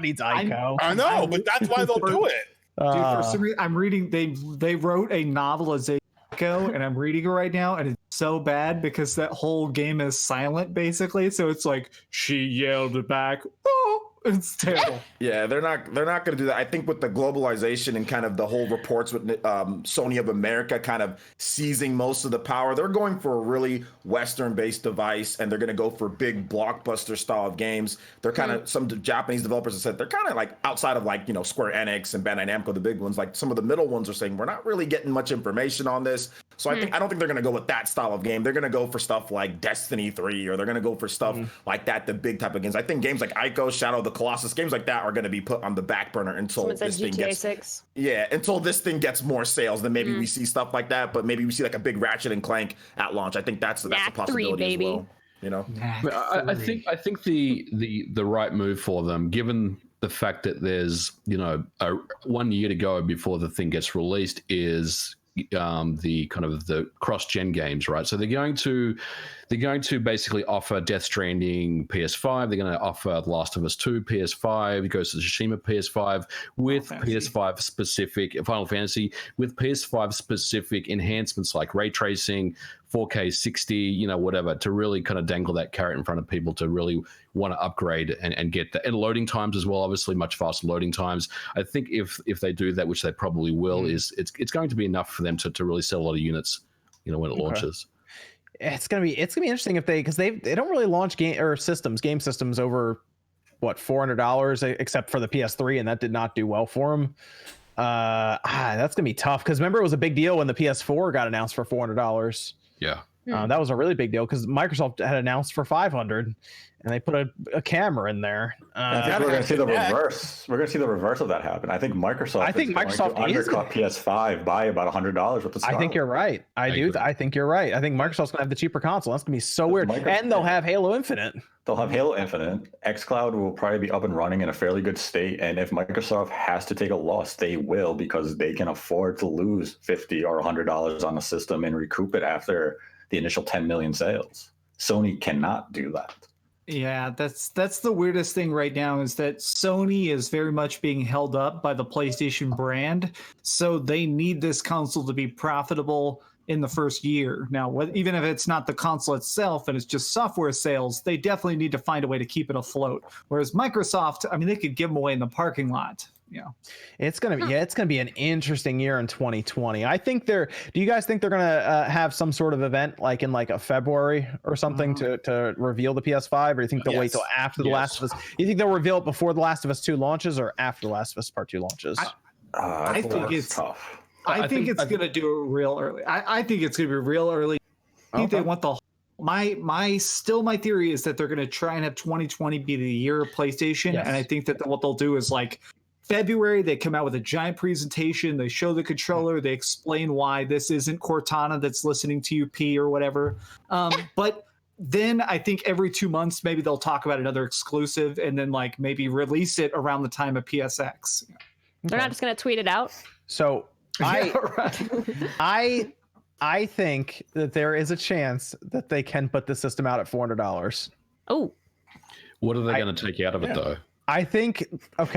needs Ico." I know, but that's why they'll do it. Dude, for some reason, I'm reading. They wrote a novelization, and I'm reading it right now, and it's so bad because that whole game is silent, basically. So it's like she yelled back, "Oh!" It's terrible. Yeah, they're not going to do that. I think with the globalization and kind of the whole reports with Sony of America kind of seizing most of the power, they're going for a really Western-based device, and they're going to go for big blockbuster style of games. They're kind of some Japanese developers have said they're kind of outside of Square Enix and Bandai Namco, the big ones. Some of the middle ones are saying we're not really getting much information on this. So I don't think they're going to go with that style of game. They're going to go for stuff like Destiny 3, or they're going to go for stuff like that, the big type of games. I think games like Ico, Shadow of the Colossus, games like that are going to be put on the back burner until this thing gets 6. Yeah, until this thing gets more sales. Then maybe we see stuff like that, but maybe we see like a big Ratchet and Clank at launch. I think that's a possibility as well. You know, I think the right move for them, given the fact that there's 1 year to go before the thing gets released, is the kind of the cross-gen games, right? So they're going to basically offer Death Stranding PS5. They're going to offer The Last of Us 2 PS5. Ghost of Tsushima PS5 with PS5 specific Final Fantasy with PS5 specific enhancements like ray tracing, 4K 60, whatever, to really kind of dangle that carrot in front of people to really want to upgrade and get that. And loading times as well, obviously much faster loading times. I think if they do that, which they probably will, is it's going to be enough for them to really sell a lot of units, when it launches. It's gonna be interesting because they don't really launch game systems over what, $400 except for the PS3, and that did not do well for them. That's gonna be tough because remember it was a big deal when the PS4 got announced for $400. Yeah. That was a really big deal because Microsoft had announced for $500, and they put a camera in there. I think we're going to see the reverse. We're going to see the reverse of that happen. I think Microsoft is going to undercut PS5 by about $100 with the Scarlet. I think you're right. I think you're right. I think Microsoft's going to have the cheaper console. That's going to be so weird. And they'll have Halo Infinite. They'll have Halo Infinite. xCloud will probably be up and running in a fairly good state. And if Microsoft has to take a loss, they will, because they can afford to lose $50 or $100 on the system and recoup it after the initial 10 million sales. Sony cannot do that. Yeah, that's the weirdest thing right now, is that Sony is very much being held up by the PlayStation brand. So they need this console to be profitable in the first year. Now, even if it's not the console itself and it's just software sales, they definitely need to find a way to keep it afloat. Whereas Microsoft, I mean, they could give them away in the parking lot. It's gonna be an interesting year in 2020. Do you guys think they're gonna have some sort of event like in like a February or something to reveal the PS5, or do you think they'll wait till after The Last of Us? You think they'll reveal it before The Last of Us 2 launches or after The Last of Us Part 2 launches? I think it's tough. I think it's gonna do it real early. I think it's gonna be real early. I think they want the my theory is that they're gonna try and have 2020 be the year of PlayStation, and I think that what they'll do is like February, they come out with a giant presentation. They show the controller. They explain why this isn't Cortana that's listening to you pee or whatever. But then I think every 2 months, maybe they'll talk about another exclusive and then like maybe release it around the time of PSX. They're not just going to tweet it out. So I think that there is a chance that they can put the system out at $400. Oh, what are they going to take out of it though? I think I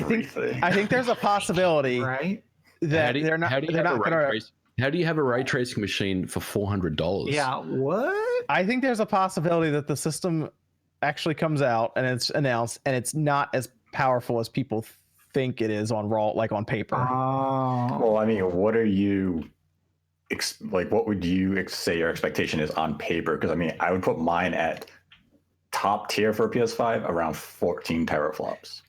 think there's a possibility, right? That they're not going to. How do you have a ray tracing machine for $400? Yeah, what? I think there's a possibility that the system actually comes out and it's announced and it's not as powerful as people think it is on paper. Well, I mean, what are you what would you say your expectation is on paper? Because I mean, I would put mine at top tier for a PS5 around 14 teraflops.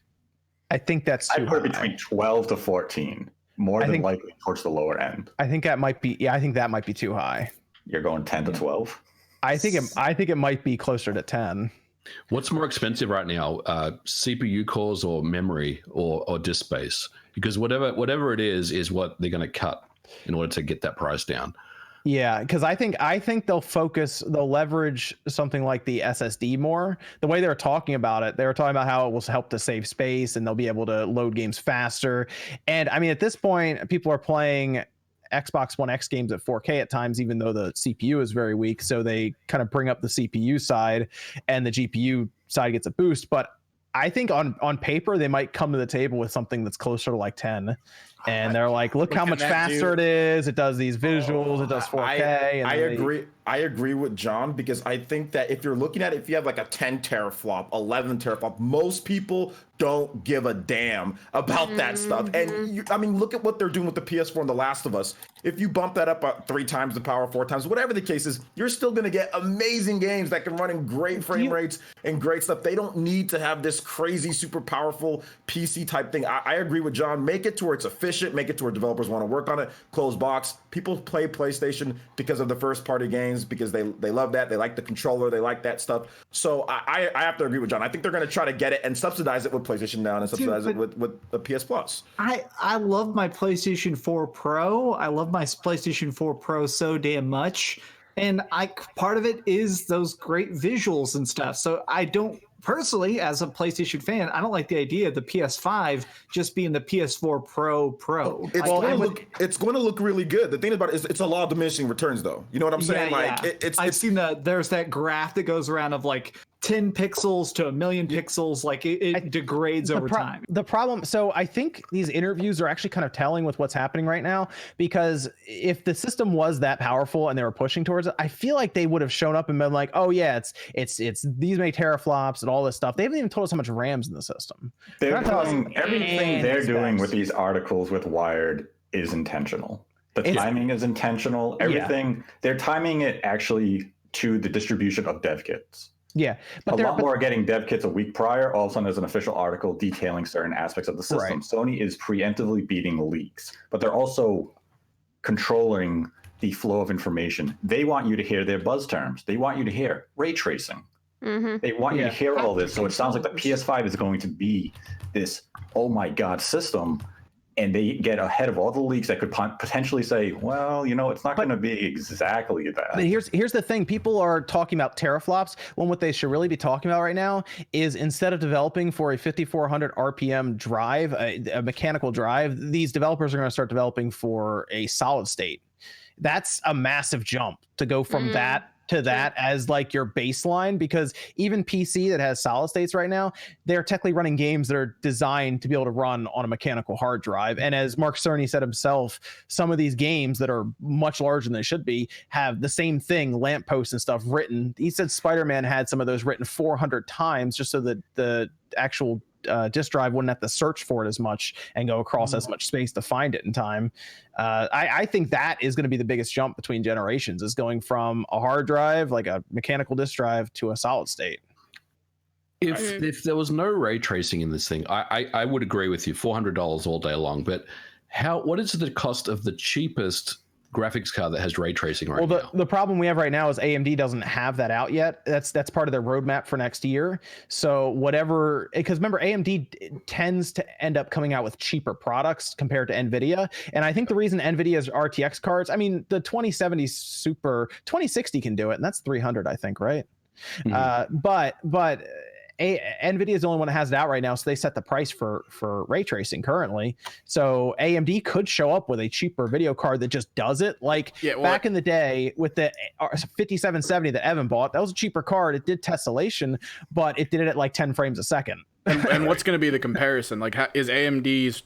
I think that's too I'd put high. It between 12 to 14, more than likely towards the lower end. I think that might be I think that might be too high. You're going 10 to 12? I think it might be closer to 10. What's more expensive right now, CPU cores or memory or disk space? Because whatever it is what they're going to cut in order to get that price down. Yeah, because I think they'll leverage something like the SSD more. The way they were talking about it, they were talking about how it will help to save space and they'll be able to load games faster. And I mean, at this point, people are playing Xbox One X games at 4K at times, even though the CPU is very weak. So they kind of bring up the CPU side and the GPU side gets a boost. But I think on paper, they might come to the table with something that's closer to like 10. And they're like, look how much faster it is. It does these visuals. It does 4K. I agree with John, because I think that if you're looking at it, if you have like a 10 teraflop, 11 teraflop, most people don't give a damn about that stuff. And I mean, look at what they're doing with the PS4 and The Last of Us. If you bump that up 3 times the power, 4 times, whatever the case is, you're still going to get amazing games that can run in great frame rates and great stuff. They don't need to have this crazy, super powerful PC type thing. I agree with John. Make it to where it's efficient. efficient, make it to where developers want to work on it, closed box. People play PlayStation because of the first party games, because they love that. They like the controller. They like that stuff. So I have to agree with John. I think they're going to try to get it and subsidize it with PlayStation Now and subsidize it with the PS Plus. I love my PlayStation 4 Pro. I love my PlayStation 4 Pro so damn much. And part of it is those great visuals and stuff. So I don't personally, as a PlayStation fan, I don't like the idea of the PS5 just being the PS4 Pro. It's going to look really good. The thing about it is it's a law of diminishing returns, though. You know what I'm saying? I've seen there's that graph that goes around of like 10 pixels to a million pixels. Like it degrades over time. The problem, so I think these interviews are actually kind of telling with what's happening right now, because if the system was that powerful and they were pushing towards it, I feel like they would have shown up and been like, oh yeah, it's these many teraflops and all this stuff. They haven't even told us how much RAM's in the system. They're telling everything they're doing with these articles with Wired is intentional. The timing is intentional. Everything, they're timing it actually to the distribution of dev kits. Yeah, but a lot more are getting dev kits a week prior. All of a sudden, there's an official article detailing certain aspects of the system. Right. Sony is preemptively beating leaks, but they're also controlling the flow of information. They want you to hear their buzz terms. They want you to hear ray tracing. Mm-hmm. They want you to hear all this. So it sounds like the PS5 is going to be this, oh my God, system. And they get ahead of all the leaks that could potentially say, well, it's not going to be exactly that. But here's the thing. People are talking about teraflops when what they should really be talking about right now is, instead of developing for a 5400 RPM drive, a mechanical drive, these developers are going to start developing for a solid state. That's a massive jump to go from that to that as like your baseline, because even PC that has solid states right now, they're technically running games that are designed to be able to run on a mechanical hard drive. And as Mark Cerny said himself, some of these games that are much larger than they should be have the same thing, lampposts and stuff written. He said Spider-Man had some of those written 400 times just so that the actual disk drive wouldn't have to search for it as much and go across as much space to find it in time. I think that is going to be the biggest jump between generations, is going from a hard drive, like a mechanical disk drive, to a solid state. If there was no ray tracing in this thing, I would agree with you, $400 all day long. But what is the cost of the cheapest graphics card that has ray tracing right now? The problem we have right now is AMD doesn't have that out yet. That's part of their roadmap for next year. So whatever, because remember, AMD tends to end up coming out with cheaper products compared to NVIDIA. And I think the reason NVIDIA's RTX cards, I mean, the 2070 Super 2060 can do it, and that's 300, I think, right? Mm-hmm. But NVIDIA is the only one that has it out right now, so they set the price for ray tracing currently. So AMD could show up with a cheaper video card that just does it. Back in the day with the 5770 that Evan bought, that was a cheaper card. It did tessellation, but it did it at like 10 frames a second. And what's going to be the comparison? Like, is AMD's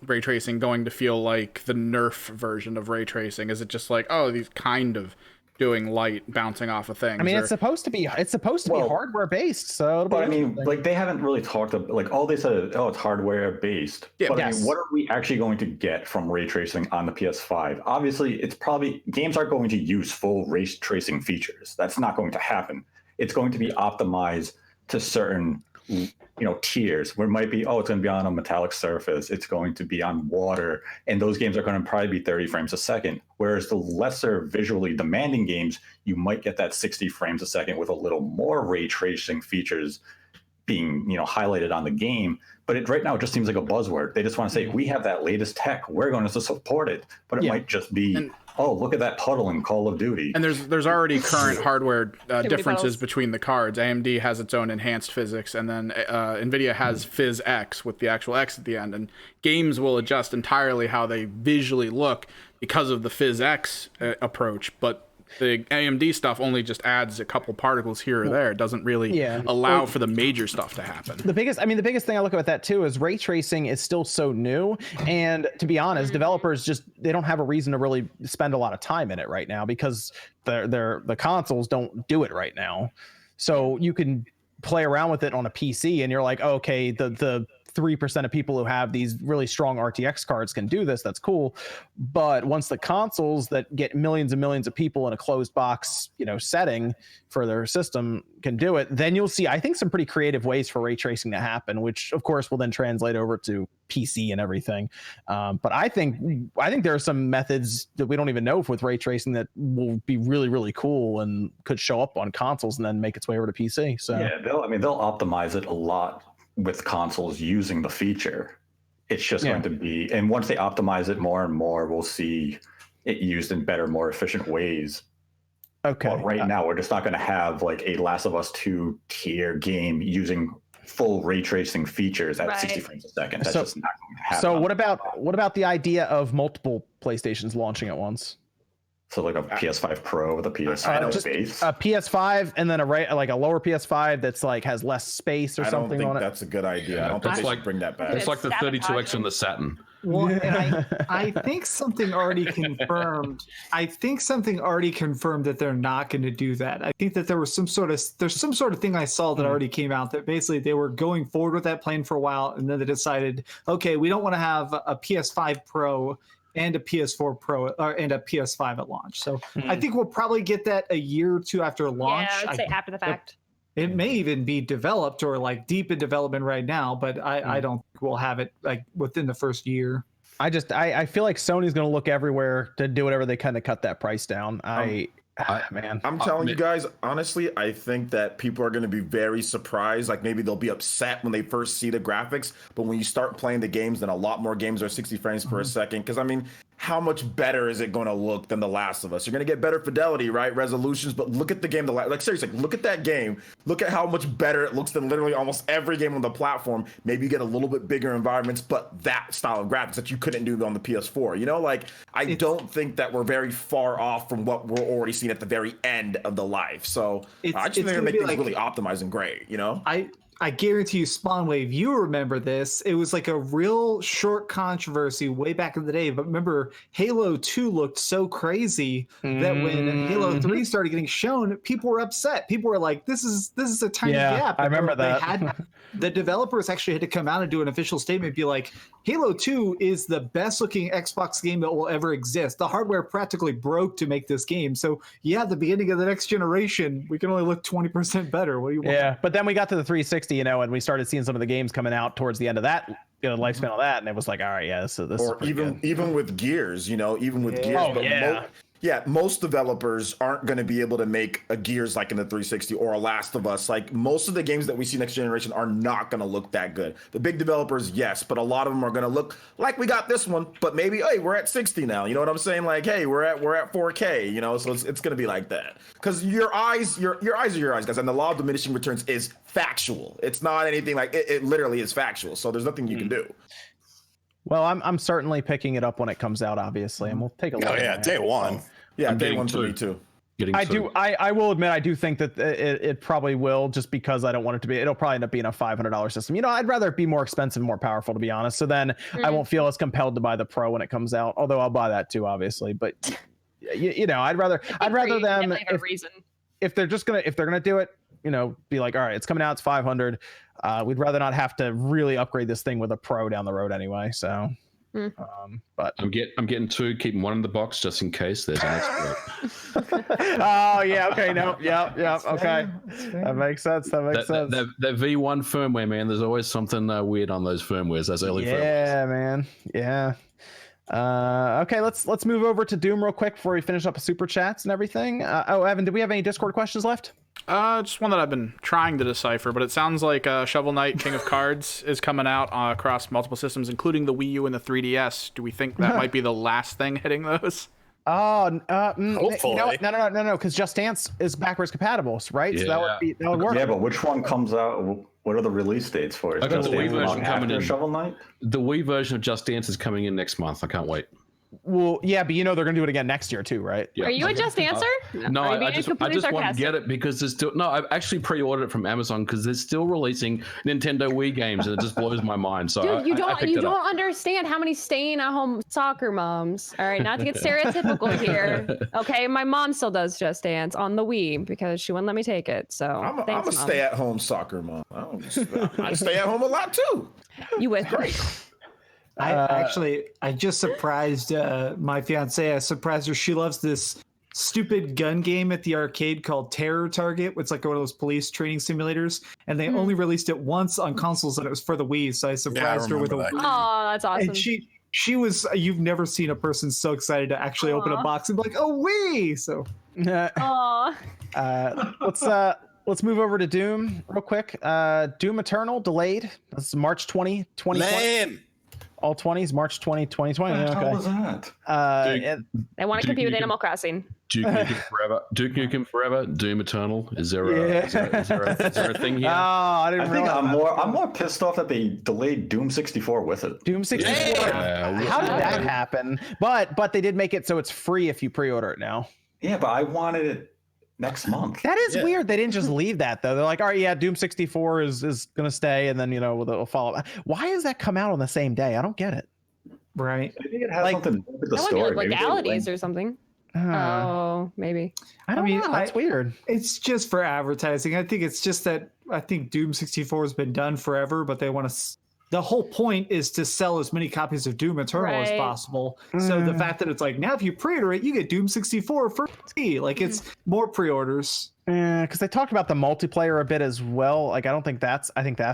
ray tracing going to feel like the Nerf version of ray tracing? Is it just like, oh, these kind of doing light bouncing off of things? I mean, it's supposed to be hardware based. So, but I mean, like, they haven't really talked about, like, all they said is, oh, it's hardware based. Yeah, but I mean, what are we actually going to get from ray tracing on the PS5? Obviously, games aren't going to use full ray tracing features. That's not going to happen. It's going to be optimized to certain tiers where it might be, it's going to be on a metallic surface, it's going to be on water, and those games are going to probably be 30 frames a second. Whereas the lesser visually demanding games, you might get that 60 frames a second with a little more ray tracing features being highlighted on the game. But right now it just seems like a buzzword. They just want to say, we have that latest tech, we're going to support it, but it might just be, look at that puddle in Call of Duty. And there's already current hardware differences between the cards. AMD has its own enhanced physics, and then NVIDIA has PhysX with the actual X at the end. And games will adjust entirely how they visually look because of the PhysX approach. But the AMD stuff only just adds a couple particles here or there. It doesn't really allow for the major stuff to happen. The biggest thing I look at that too is ray tracing is still so new, and to be honest, developers they don't have a reason to really spend a lot of time in it right now, because the consoles don't do it right now. So you can play around with it on a PC, and you're like, okay, the 3% of people who have these really strong RTX cards can do this. That's cool. But once the consoles that get millions and millions of people in a closed box, setting for their system can do it, then you'll see, I think, some pretty creative ways for ray tracing to happen, which of course will then translate over to PC and everything. But I think there are some methods that we don't even know with ray tracing that will be really, really cool and could show up on consoles and then make its way over to PC. So yeah, they'll optimize it a lot with consoles using the feature. It's just going to be, and once they optimize it more and more, we'll see it used in better, more efficient ways. Okay. But right now, we're just not going to have like a Last of Us 2 tier game using full ray tracing features at 60 frames a second. That's just not going to happen. So what about the idea of multiple PlayStations launching at once? So like a PS5 Pro with a PS5 base, a PS5, and then a lower PS5 that's like has less space or something on it. That's a good idea. I don't think they should bring that back. It's like the 32X and the Saturn. Well, and I think something already confirmed. That they're not going to do that. I think that there's some sort of thing I saw that already came out that basically they were going forward with that plan for a while, and then they decided, okay, we don't want to have a PS5 Pro and a PS4 Pro and a PS5 at launch. So I think we'll probably get that a year or two after launch. Yeah, I'd say after the fact. It may even be developed or like deep in development right now, but I don't think we'll have it like within the first year. I feel like Sony's going to look everywhere to do whatever they can to cut that price down. I'm telling you guys, honestly, I think that people are going to be very surprised. Like maybe they'll be upset when they first see the graphics, but when you start playing the games, then a lot more games are 60 frames per second. Because I mean, how much better is it going to look than The Last of Us? You're going to get better fidelity, right? Resolutions, but look at the game. Like seriously, look at that game. Look at how much better it looks than literally almost every game on the platform. Maybe you get a little bit bigger environments, but that style of graphics that you couldn't do on the PS4. Like I don't think that we're very far off from what we're already seeing at the very end of the life. So I just think they're going to make things really optimized and great. I guarantee you, Spawnwave, you remember this. It was like a real short controversy way back in the day. But remember, Halo 2 looked so crazy that when Halo 3 started getting shown, people were upset. People were like, "This is a tiny gap." I remember that. The developers actually had to come out and do an official statement, and be like, "Halo 2 is the best looking Xbox game that will ever exist. The hardware practically broke to make this game. So yeah, the beginning of the next generation, we can only look 20% better. What do you want?" Yeah, but then we got to the 360. And we started seeing some of the games coming out towards the end of that, lifespan of that, and it was like, all right, yeah, this or is even with Gears, even with Gears. Oh, yeah. Most developers aren't going to be able to make a Gears like in the 360 or a Last of Us. Like most of the games that we see next generation are not going to look that good. The big developers, yes, but a lot of them are going to look like we got this one, but maybe, hey, we're at 60 now. You know what I'm saying? Like, hey, we're at 4K. So it's going to be like that because your eyes are your eyes, guys, and the law of diminishing returns is factual. It's not anything like it literally is factual. So there's nothing you can do. Well, I'm certainly picking it up when it comes out, obviously, and we'll take a look. Oh yeah, day one. Yeah, day one for me too. I will admit, I do think that it probably will, just because I don't want it to be. It'll probably end up being a $500 system. I'd rather it be more expensive, more powerful, to be honest. So then I won't feel as compelled to buy the Pro when it comes out. Although I'll buy that too, obviously. But I'd rather them if they're gonna do it. Be like, all right, it's coming out, it's 500. We'd rather not have to really upgrade this thing with a Pro down the road anyway. So, but I'm getting two, keeping one in the box just in case there's an expert. Oh yeah, okay, no, yeah, okay, that makes sense. That V1 firmware, man. There's always something weird on those firmwares. Those early firmwares. Yeah, man. Yeah. Okay, let's move over to Doom real quick before we finish up super chats and everything. Evan, do we have any Discord questions left? Just one that I've been trying to decipher, but it sounds like Shovel Knight King of Cards is coming out across multiple systems, including the Wii U and the 3DS. Do we think that might be the last thing hitting those? Hopefully. No, because Just Dance is backwards compatible, right? Yeah. So that would work. Yeah, but which one comes out? What are the release dates for it? I got the Wii version coming in. Shovel Knight? The Wii version of Just Dance is coming in next month. I can't wait. Well, yeah, but they're gonna do it again next year too, right? Yeah. Are you a Just Answer? No, Are you being I just completely want to sarcastic? get it because there's still no. I've actually pre-ordered it from Amazon because they're still releasing Nintendo Wii games, and it just blows my mind. So Dude, you I picked it up. don't understand how many staying-at-home soccer moms. All right, not to get stereotypical here. Okay, my mom still does Just Dance on the Wii because she wouldn't let me take it. So I'm a thanks, Mom. stay-at-home soccer mom. I stay at home a lot too. You with Great. I just surprised my fiance. I surprised her. She loves this stupid gun game at the arcade called Terror Target. It's like one of those police training simulators, and they only released it once on consoles, and it was for the Wii. So I surprised her with a remember Wii. that. Oh, that's awesome. And she was. You've never seen a person so excited to actually open a box and be like, "Oh, Wii!" So Let's move over to Doom real quick. Doom Eternal delayed. This is March 2020. Lame. All 20s, March 2020. What the hell was that? They want to compete with Animal Crossing. Duke Nukem Forever. Duke Nukem Forever. Doom Eternal. Is there a thing here? Oh, I didn't I think realize I'm more pissed off that they delayed Doom 64 with it. Doom 64. How did that happen? But they did make it so it's free if you pre-order it now. Yeah, but I wanted it next month. That is weird. They didn't just leave that though. They're like, all right, yeah, Doom 64 is gonna stay, and then they'll follow. Why does that come out on the same day? I don't get it. Right. I think it has something to do with the That story. would be Maybe they legalities linked- or something. Oh, maybe. I don't know. That's weird. It's just for advertising. I think it's just that I think Doom 64 has been done forever, but they want to. The whole point is to sell as many copies of Doom Eternal as Right. possible. So the fact that it's like now if you pre-order it, you get Doom 64 for free. Like it's more pre-orders. Because they talked about the multiplayer a bit as well. Like I think that's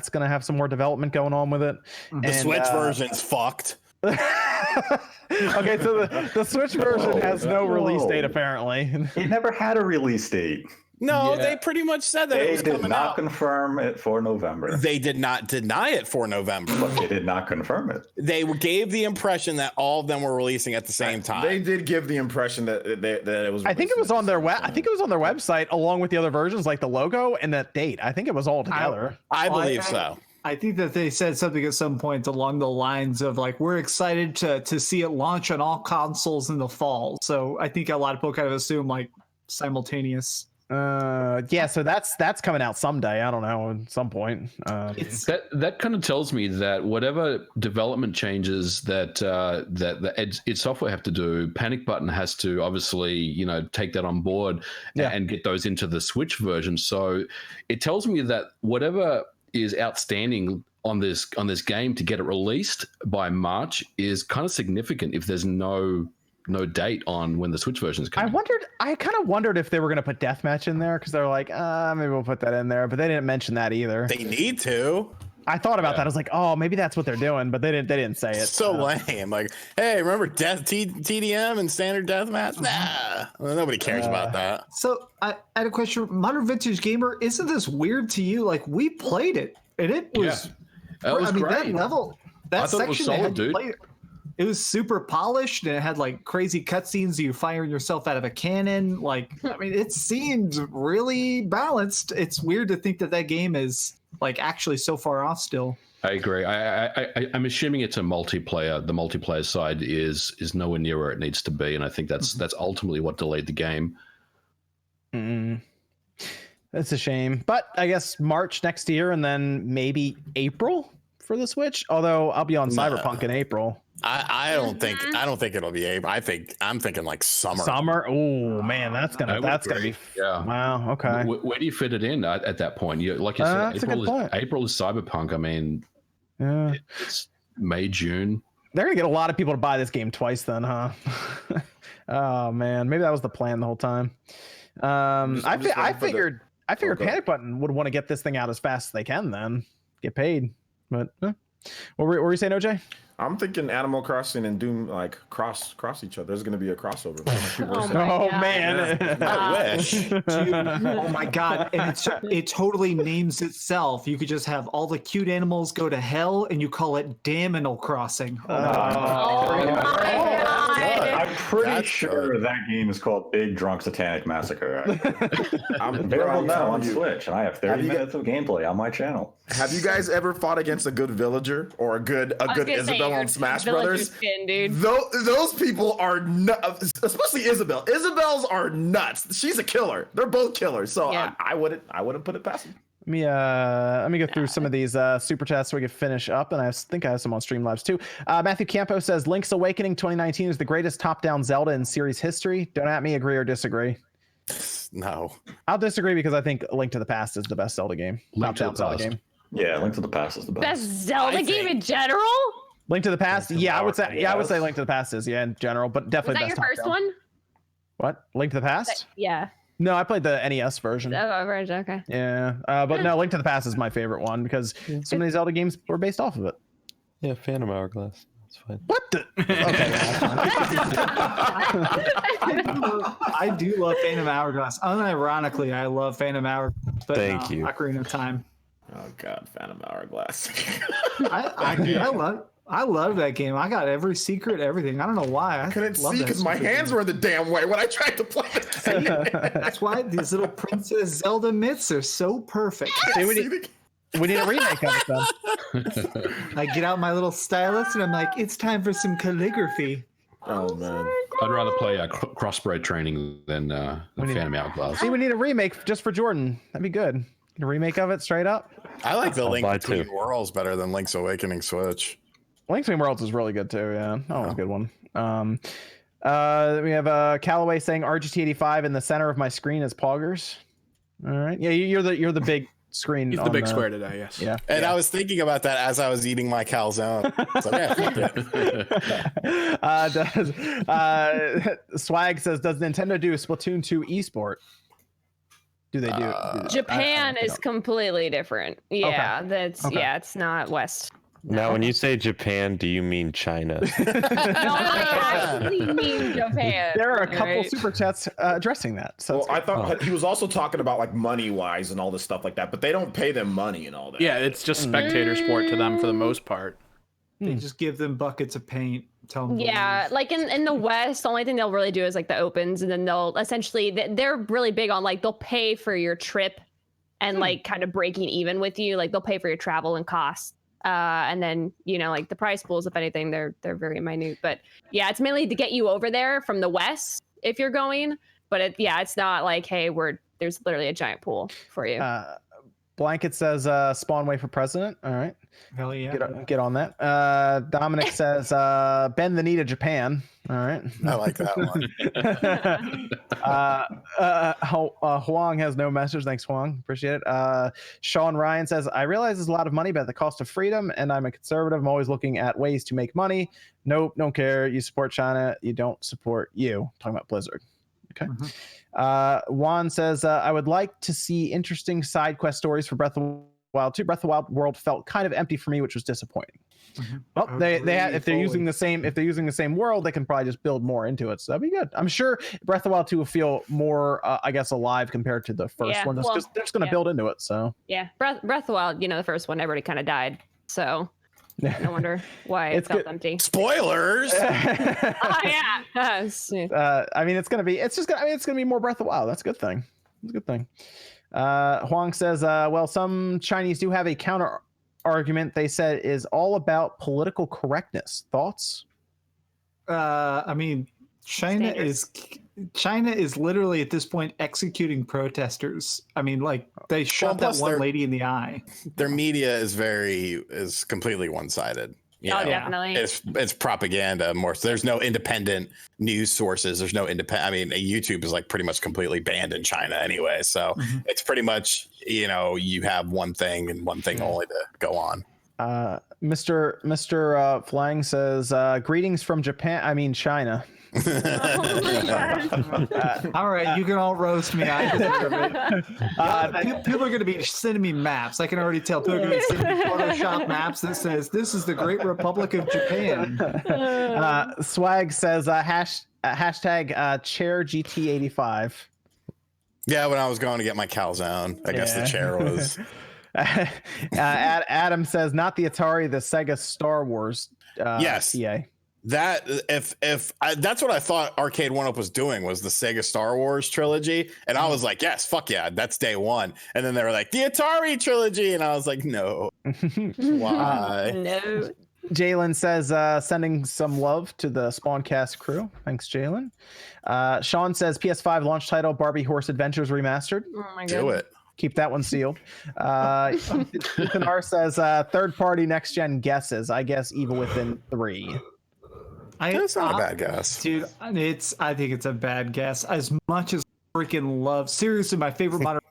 gonna have some more development going on with it. The Switch version's fucked. Okay, so the Switch version has no release date apparently. It never had a release date. No, they pretty much said that it They was did coming not out. confirm it for November. They did not deny it for November. But they did not confirm it. They gave the impression that all of them were releasing at the same time. They did give the impression that it was. I think it was on their website along with the other versions, like the logo and that date. I think it was all together. I believe so. I think that they said something at some point along the lines of like, we're excited to see it launch on all consoles in the fall. So I think a lot of people kind of assume like simultaneous. Yeah, so that's coming out someday. I don't know, at some point. That kind of tells me that whatever development changes that id Software have to do, Panic Button has to obviously take that on board and get those into the Switch version. So it tells me that whatever is outstanding on this game to get it released by March is kind of significant if there's no date on when the Switch version is coming. I kind of wondered if they were going to put deathmatch in there because they're like, maybe we'll put that in there, but they didn't mention that either. They need to. I thought about that. I was like, oh, maybe that's what they're doing, but they didn't say it. So lame. Like, hey, remember TDM and standard deathmatch? Nah, well, nobody cares about that. So I had a question. Modern Vintage Gamer, isn't this weird to you? Like we played it and it was, That was great. that level, that I thought it was section solid, they had dude. to play it was super polished and it had like crazy cutscenes. You firing yourself out of a cannon. Like, I mean, it seemed really balanced. It's weird to think that game is like actually so far off still. I agree. I'm assuming it's a multiplayer. The multiplayer side is nowhere near where it needs to be, and I think that's ultimately what delayed the game. That's a shame, but I guess March next year, and then maybe April for the Switch. Although I'll be on Cyberpunk in April. I don't think it'll be April. I'm thinking like summer. Summer. Oh man, that's gonna be. Yeah. Wow. Okay. Where do you fit it in at that point? Like you said, that's a good point. April is Cyberpunk. I mean, Yeah. it's May, June. They're gonna get a lot of people to buy this game twice, then, huh? Oh man, maybe that was the plan the whole time. I figured Panic Button would want to get this thing out as fast as they can, then get paid. But what were you saying, OJ? I'm thinking Animal Crossing and Doom like cross each other. There's going to be a crossover. Man, I wish. Dude, oh my god! And it totally names itself. You could just have all the cute animals go to hell, and you call it Damnal Crossing. I'm pretty That's sure good. that game is called Big Drunk Satanic Massacre. I'm Available now telling on you. Switch, and I have 30 minutes of gameplay on my channel. Have you guys ever fought against a good villager or a good Isabel on Smash Brothers? Skin, dude. Those people are nuts, especially Isabel. Isabels are nuts. She's a killer. They're both killers. So Yeah. I wouldn't put it past them. Let me go through some of these super chats so we can finish up, and I think I have some on Streamlabs too. Matthew Campo says Link's Awakening 2019 is the greatest top-down Zelda in series history. Don't at me, agree or disagree. No. I'll disagree because I think Link to the Past is the best Zelda game. Link to Top-down the Zelda Past. game. Yeah, Link to the Past is the best. Best Zelda game in general? Link to the Past, yeah, I would say Yes. Link to the Past is in general, but Was definitely that your best first top-down. one? What? Link to the Past? Yeah. No, I played the NES version. Oh, right, okay. Yeah, but no, Link to the Past is my favorite one because so many Zelda games were based off of it. Yeah, Phantom Hourglass. That's fine. What the? Okay, yeah, I do love Phantom Hourglass. Unironically, I love Phantom Hourglass. But Thank you. Ocarina of Time. Oh God, Phantom Hourglass. I love that game. I got every secret, everything. I don't know why. I couldn't love see that because my stupid hands game. were in the damn way when I tried to play it. That's why these little Princess Zelda myths are so perfect. See, we need a remake of it then. I get out my little stylus and I'm like, it's time for some calligraphy. Oh man. I'd rather play Crossbred Training than Phantom Hourglass. See, we need a remake just for Jordan. That'd be good. Get a remake of it straight up. I like the I'll Link buy Between two. Worlds better than Link's Awakening Switch. Link Between Worlds is really good too. Yeah, that was a good one. We have Callaway saying RGT85 in the center of my screen is Poggers. All right. Yeah, you're the big screen. He's the on big square today, yes. Yeah. And I was thinking about that as I was eating my calzone. So yeah, fuck it. Swag says, does Nintendo do Splatoon 2 esport? Do they do? Japan is completely different. Yeah, Okay. yeah, it's not West. Now, when you say Japan, do you mean China? No, I actually mean Japan. There are a couple right? super chats addressing that. So Well, I thought he was also talking about like money wise and all this stuff like that, but they don't pay them money and all that. Yeah, it's just spectator sport to them for the most part. They just give them buckets of paint. Tell them. Yeah, like in the West, the only thing they'll really do is like the opens, and then they'll essentially they're really big on like they'll pay for your trip and like kind of breaking even with you. Like they'll pay for your travel and costs. And then like the prize pools, if anything, they're very minute. But yeah, it's mainly to get you over there from the West if you're going. But it's not like, hey, there's literally a giant pool for you. Blanket says Spawnway for president. All right. Hell yeah. Get on that. Dominic says bend the knee to Japan. All right. I like that one. Huang has no message. Thanks, Huang. Appreciate it. Sean Ryan says, I realize there's a lot of money, but at the cost of freedom, and I'm a conservative. I'm always looking at ways to make money. Nope, don't care. You support China. You don't support you. Talking about Blizzard. Okay. Juan says, I would like to see interesting side quest stories for Breath of the Wild 2. Breath of the Wild world felt kind of empty for me, which was disappointing. Well, they have, if they're using the same world, they can probably just build more into it. So that'd be good. I'm sure Breath of the Wild 2 will feel more, I guess, alive compared to the first one. They're just going to build into it. So yeah, Breath of the Wild, the first one, everybody kind of died. So no wonder why it felt empty. Spoilers. Oh yeah. I mean, it's gonna be more Breath of the Wild. That's a good thing. It's a good thing. Huang says, well, some Chinese do have a counter argument. They said is all about political correctness. Thoughts? I mean, China is literally at this point executing protesters. I mean, like they shot that one lady in the eye. Their media is completely one-sided. Definitely. It's propaganda more. So there's no independent news sources. There's no independent. I mean, YouTube is like pretty much completely banned in China anyway. So it's pretty much you have one thing and one thing only to go on. Mr. Flang says, greetings from Japan. I mean China. All right, you can all roast me. I deserve it. People are going to be sending me maps. I can already tell. People are going to be sending me Photoshop maps that says this is the Great Republic of Japan. Swag says hashtag chair GT85. Yeah, when I was going to get my calzone, I guess the chair was. Adam says not the Atari, the Sega Star Wars. Yes. TA. That that's what I thought Arcade 1-Up was doing, was the Sega Star Wars trilogy, and I was like, yes, fuck yeah, that's day one. And then they were like, the Atari trilogy, and I was like, no. Why? No. Jalen says, sending some love to the SpawnCast crew. Thanks, Jalen. Sean says, PS5 launch title, Barbie Horse Adventures Remastered. Oh my god. Do it. Keep that one sealed. Ethan R says, third-party next-gen guesses. I guess Evil Within 3. That's not a bad guess. Dude, I think it's a bad guess. As much as I freaking love, seriously, my favorite modern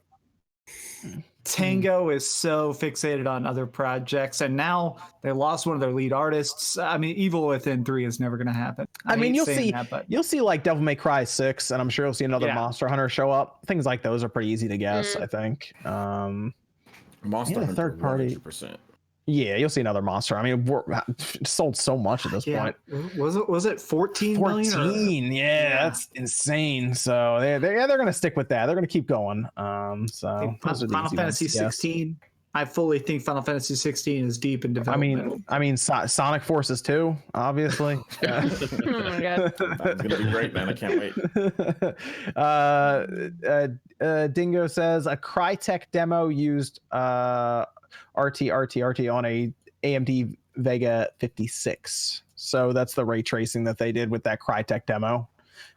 Tango is so fixated on other projects, and now they lost one of their lead artists. I mean, Evil Within 3 is never going to happen. I mean, hate saying that, you'll see like Devil May Cry 6, and I'm sure you'll see another Monster Hunter show up. Things like those are pretty easy to guess, I think. Monster Hunter, third party. 100%. Yeah, you'll see another Monster. I mean, we're sold so much at this point. Was it 14 million? 14, yeah, that's insane. So they're going to stick with that. They're going to keep going. So Final Fantasy 16. I fully think Final Fantasy 16 is deep in development. I mean, Sonic Forces 2, obviously. Oh my god. It's gonna be great, man. I can't wait. Dingo says a Crytek demo used RT on a AMD Vega 56. So that's the ray tracing that they did with that Crytek demo.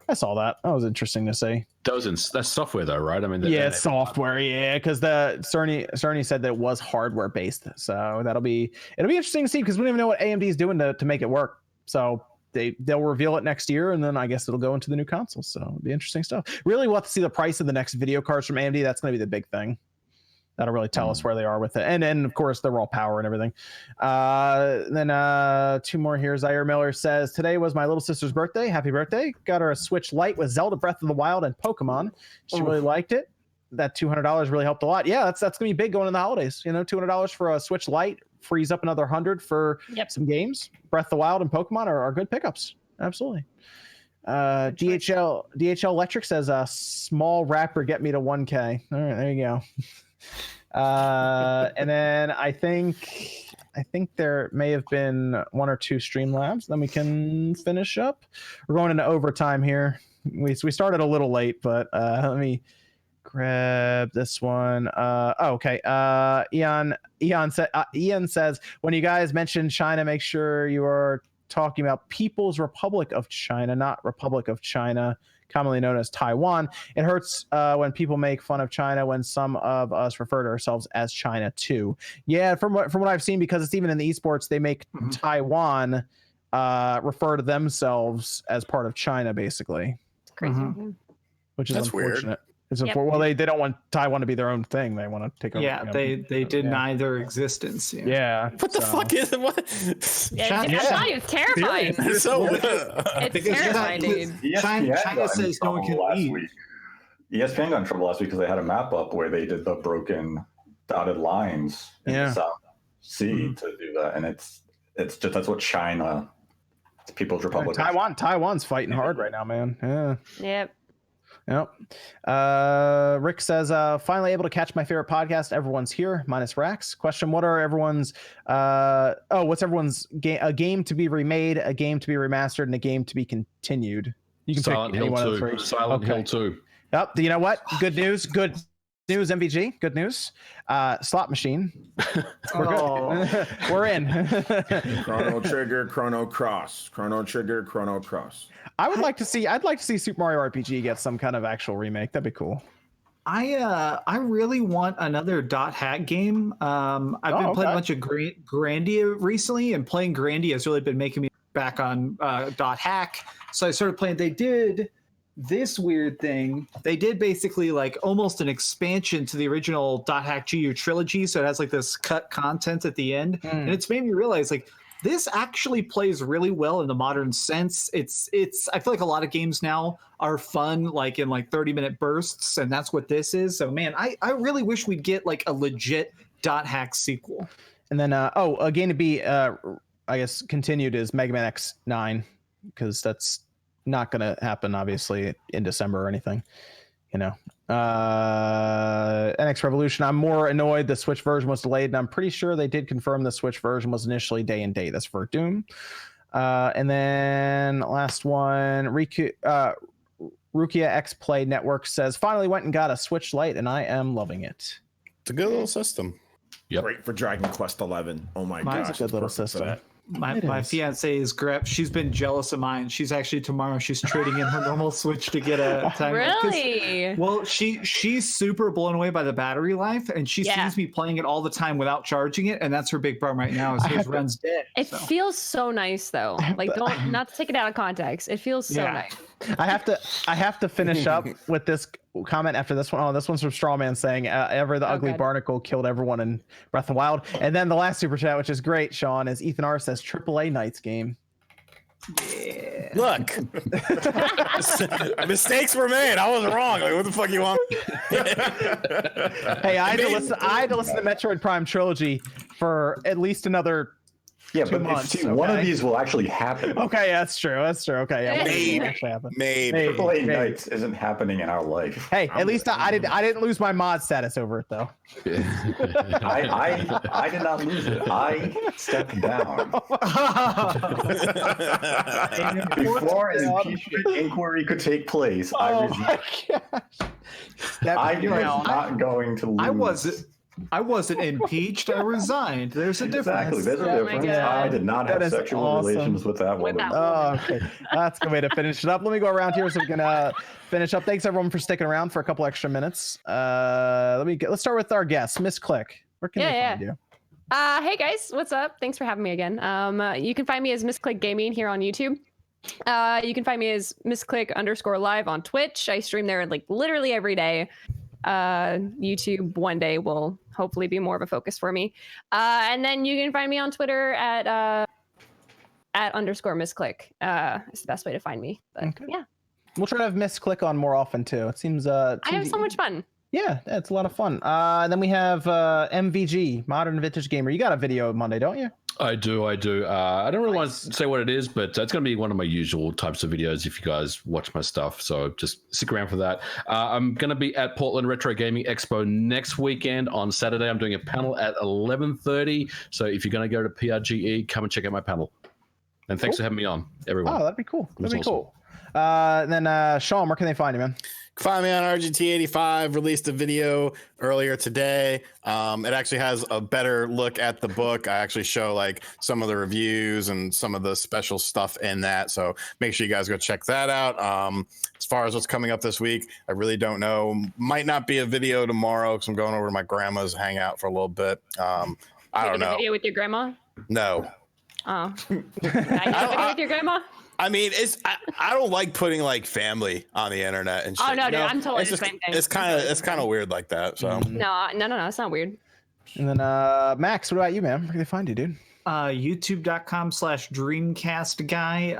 I saw that. That was interesting to see. That's software though, right? I mean, it's software, because the Cerny said that it was hardware based. So it'll be interesting to see, because we don't even know what AMD is doing to make it work. So they'll reveal it next year, and then I guess it'll go into the new console. So it'll be interesting stuff. Really, we'll have to see the price of the next video cards from AMD. That's going to be the big thing. That'll really tell us where they are with it. And of course, the raw power and everything. Then two more here. Zaire Miller says, today was my little sister's birthday. Happy birthday. Got her a Switch Lite with Zelda Breath of the Wild and Pokemon. She really liked it. That $200 really helped a lot. Yeah, that's going to be big going in the holidays. $200 for a Switch Lite frees up another 100 for some games. Breath of the Wild and Pokemon are good pickups. Absolutely. DHL Electric says, small rapper get me to 1K. All right, there you go. And then I think there may have been one or two Streamlabs. Then we can finish up. We're going into overtime here. We started a little late, but let me grab this one. Okay. Ian says, when you guys mention China, make sure you are talking about People's Republic of China, not Republic of China, commonly known as Taiwan. It hurts when people make fun of China when some of us refer to ourselves as China too. Yeah, from what I've seen, because it's even in the esports, they make Taiwan refer to themselves as part of China, basically. It's crazy. Which is unfortunate. Weird. Well, they don't want Taiwan to be their own thing. They want to take over. Yeah, they deny their existence. Yeah. What the fuck is it? What? I thought it was terrifying. It's terrifying, dude. China says no one can leave. ESPN got in trouble last week because they had a map up where they did the broken dotted lines in the South Sea to do that, and it's just that's what China, it's People's Republic. Taiwan's fighting hard right now, man. Yeah. Yep. Rick says, finally able to catch my favorite podcast. Everyone's here, minus Rax. Question: what are everyone's? What's everyone's game? A game to be remade, a game to be remastered, and a game to be continued. You can Silent pick Hill any one 2. of the three. Silent Hill 2. Yep. You know what? Good news. Good news. MVG. Good news. Slot machine. We're good. We're in. Chrono Trigger, Chrono Cross. Chrono Trigger, Chrono Cross. I'd like to see Super Mario RPG get some kind of actual remake. That'd be cool. I really want another dot hack game. I've been playing a bunch of Grandia recently, and playing Grandia has really been making me back on dot hack. So I started playing. They did this weird thing. They did basically like almost an expansion to the original dot hack GU trilogy. So it has like this cut content at the end, and it's made me realize like this actually plays really well in the modern sense. It's I feel like a lot of games now are fun like in like 30-minute bursts, and that's what this is. So man, I really wish we'd get like a legit dot hack sequel. And then a game to be I guess continued is Mega Man X9, because that's not going to happen obviously in December or anything. NX Revolution, I'm more annoyed the Switch version was delayed, and I'm pretty sure they did confirm the Switch version was initially day and date. That's for Doom. And then last one, Rukia X Play Network says, finally went and got a Switch Lite, and I am loving it. It's a good little system. Yep. Great for Dragon Quest 11. Oh my gosh, It's a good little system. My fiance is Grep. She's been jealous of mine. She's actually tomorrow. She's trading in her normal Switch to get a time. Really? Well, she's super blown away by the battery life, and she sees me playing it all the time without charging it, and that's her big problem right now. Is his runs dead. It feels so nice though. Like don't not to take it out of context. It feels so nice. I have to finish up with this comment after this one. Oh, this one's from Strawman saying ever the ugly barnacle killed everyone in Breath of the Wild. And then the last super chat, which is great, Sean, is Ethan R says AAA Knights game. Yeah. Look, mistakes were made. I was wrong. Like, what the fuck you want? Hey, I had to listen to Metroid Prime Trilogy for at least another 2 months. One of these will actually happen. Okay, that's true. Okay, yeah, Maybe. AAA Knights isn't happening in our life. Hey, at least I didn't lose my mod status over it though. I did not lose it. I stepped down. Before an impeachment inquiry could take place, I was not going to lose. I wasn't impeached. I resigned. There's a difference. Exactly. There's a difference. I did not have sexual relations with that woman. Oh, okay. That's a good way to finish it up. Let me go around here so we can finish up. Thanks everyone for sticking around for a couple extra minutes. Let's start with our guest, Miss Click. Where can they find you? Hey guys, what's up? Thanks for having me again. You can find me as Miss Click Gaming here on YouTube. You can find me as MissClick_live on Twitch. I stream there like literally every day. YouTube one day will hopefully be more of a focus for me. And then you can find me on Twitter at _MissClick. It's the best way to find me. But, yeah. We'll try to have Miss Click on more often too. It seems I have so much fun. Yeah, it's a lot of fun. And then we have MVG, Modern Vintage Gamer. You got a video Monday, don't you? I do. I don't really want to say what it is, but it's going to be one of my usual types of videos if you guys watch my stuff. So just stick around for that. I'm going to be at Portland Retro Gaming Expo next weekend on Saturday. I'm doing a panel at 11:30. So if you're going to go to PRGE, come and check out my panel. And thanks for having me on, everyone. Oh, that'd be cool. Cool. Then Sean, where can they find you, man? Find me on RGT85. Released a video earlier today. It actually has a better look at the book. I actually show like some of the reviews and some of the special stuff in that. So make sure you guys go check that out. As far as what's coming up this week, I really don't know. Might not be a video tomorrow because I'm going over to my grandma's hangout for a little bit. I don't know. A video with your grandma? No. Oh. With your grandma? I mean, I don't like putting like family on the internet and shit. Oh no, dude, I'm totally the same thing. It's kind of weird like that. So no, it's not weird. And then Max, what about you, man? Where can they find you, dude? YouTube.com/Dreamcast guy.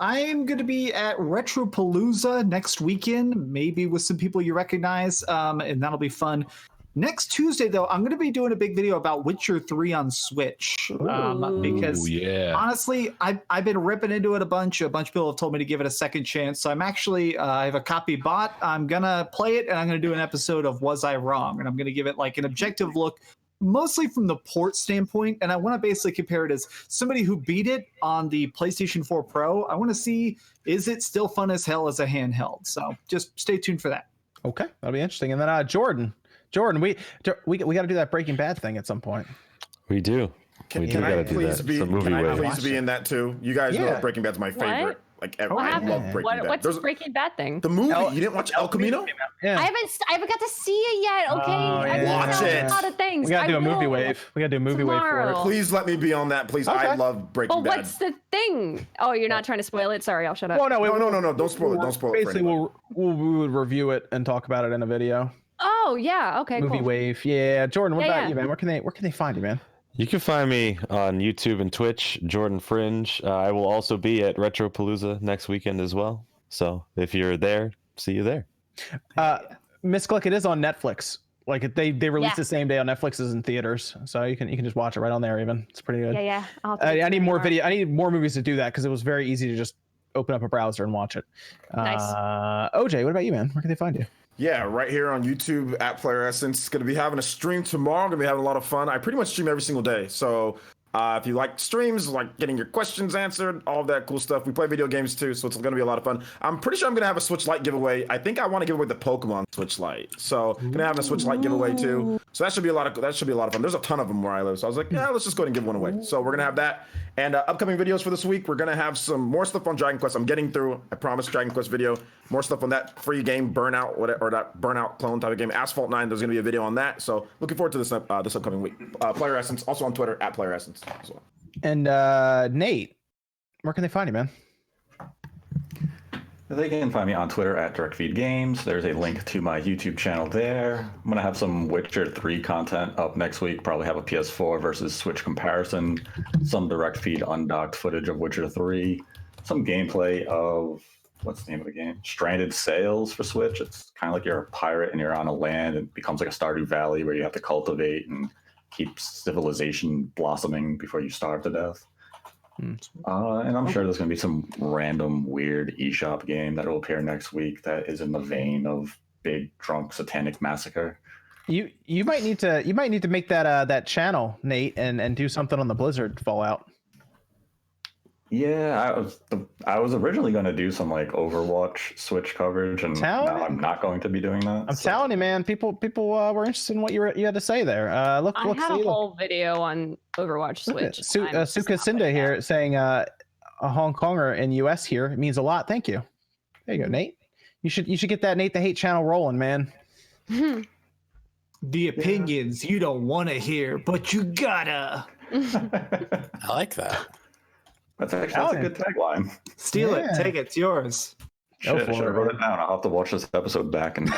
I'm going to be at Retropalooza next weekend, maybe with some people you recognize, and that'll be fun. Next Tuesday, though, I'm going to be doing a big video about Witcher 3 on Switch. Because honestly, I've been ripping into it a bunch. A bunch of people have told me to give it a second chance. So I'm actually, I have a copy bought. I'm going to play it, and I'm going to do an episode of Was I Wrong? And I'm going to give it like an objective look, mostly from the port standpoint. And I want to basically compare it as somebody who beat it on the PlayStation 4 Pro. I want to see, is it still fun as hell as a handheld? So just stay tuned for that. Okay, that'll be interesting. And then Jordan, we got to do that Breaking Bad thing at some point. We do. Can I please be in that too? You guys know Breaking Bad's my favorite. What? Like I love Breaking Bad. What's Breaking Bad thing? The movie. You didn't watch El Camino? Yeah. I haven't got to see it yet. Okay, watch it. A lot of things. We gotta do a movie wave. We gotta do a movie wave for it. Please let me be on that. Please, I love Breaking Bad. Well, what's the thing? Oh, you're not trying to spoil it. Sorry, I'll shut up. Well, no. Don't spoil it. Don't spoil it. Basically, we would review it and talk about it in a video. Oh yeah. Okay. Movie cool. wave. Yeah. Jordan, what about you, man? Where can they find you, man? You can find me on YouTube and Twitch, Jordan Fringe. I will also be at Retropalooza next weekend as well. So if you're there, see you there. Miss Click, it is on Netflix. Like they released the same day on Netflix as in theaters, so you can just watch it right on there. Even it's pretty good. Yeah. I need more video. I need more movies to do that because it was very easy to just open up a browser and watch it. Nice. OJ, what about you, man? Where can they find you? Yeah, right here on YouTube at Player Essence. Going to be having a stream tomorrow. Going to be having a lot of fun. I pretty much stream every single day. So If you like streams, like getting your questions answered, all of that cool stuff. We play video games too, so it's going to be a lot of fun. I'm pretty sure I'm going to have a Switch Lite giveaway. I think I want to give away the Pokemon Switch Lite, so going to have a Switch Lite giveaway too. So that should be a lot of fun. There's a ton of them where I live, so I was like, yeah, let's just go ahead and give one away. So we're going to have that, and upcoming videos for this week. We're going to have some more stuff on Dragon Quest. I'm getting through. I promise Dragon Quest video. More stuff on that free game, Burnout, or that Burnout clone type of game, Asphalt 9. There's going to be a video on that. So looking forward to this this upcoming week. Player Essence, also on Twitter @Player Essence as well. And Nate, where can they find you, man? They can find me on Twitter @DirectFeedGames. There's a link to my YouTube channel there. I'm going to have some Witcher 3 content up next week. Probably have a PS4 versus Switch comparison, some direct feed undocked footage of Witcher 3, some gameplay of, what's the name of the game? Stranded Sails for Switch. It's kind of like you're a pirate and you're on a land and it becomes like a Stardew Valley where you have to cultivate and keep civilization blossoming before you starve to death. And I'm sure there's going to be some random weird eShop game that will appear next week that is in the vein of Big Drunk Satanic Massacre. You might need to make that channel, Nate, and do something on the Blizzard Fallout. Yeah, I was originally going to do some like Overwatch Switch coverage, and now I'm not going to be doing that. I'm telling you, man. People were interested in what you had to say there. I had a whole video on Overwatch Switch. Suka Sinda here saying a Hong Konger in US here. It means a lot. Thank you. There you go, Nate. You should get that Nate the Hate channel rolling, man. The opinions you don't want to hear, but you gotta. I like that. That's a good tagline. Steal it. Take it. It's yours. Should have wrote it down. I'll have to watch this episode back. And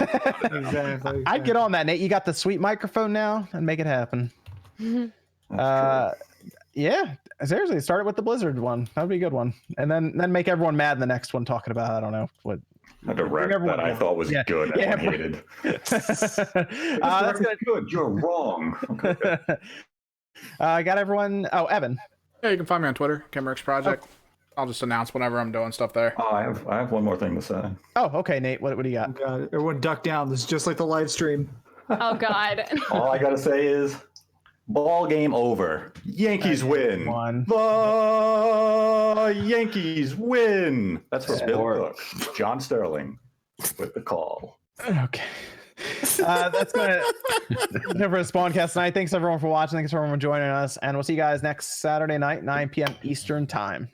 Exactly. I'd get on that, Nate. You got the sweet microphone now, and make it happen. Yeah, seriously, start it with the Blizzard one. That'd be a good one, and then make everyone mad in the next one talking about, I don't know what. A direct that I thought was good and hated. That's good. You're wrong. Okay. I got everyone. Oh, Evan. Yeah, you can find me on Twitter, Kimrex Project. I'll just announce whenever I'm doing stuff there. Oh, I have one more thing to say. Oh, okay, Nate. What do you got? God, everyone duck down. This is just like the live stream. Oh God. All I gotta say is, ball game over. Yankees win. The Yankees win. That's for Bill Cook. John Sterling with the call. Okay. That's gonna do for the SpawnCast tonight. Thanks everyone for watching. Thanks everyone for joining us, and we'll see you guys next Saturday night, 9 p.m. Eastern time.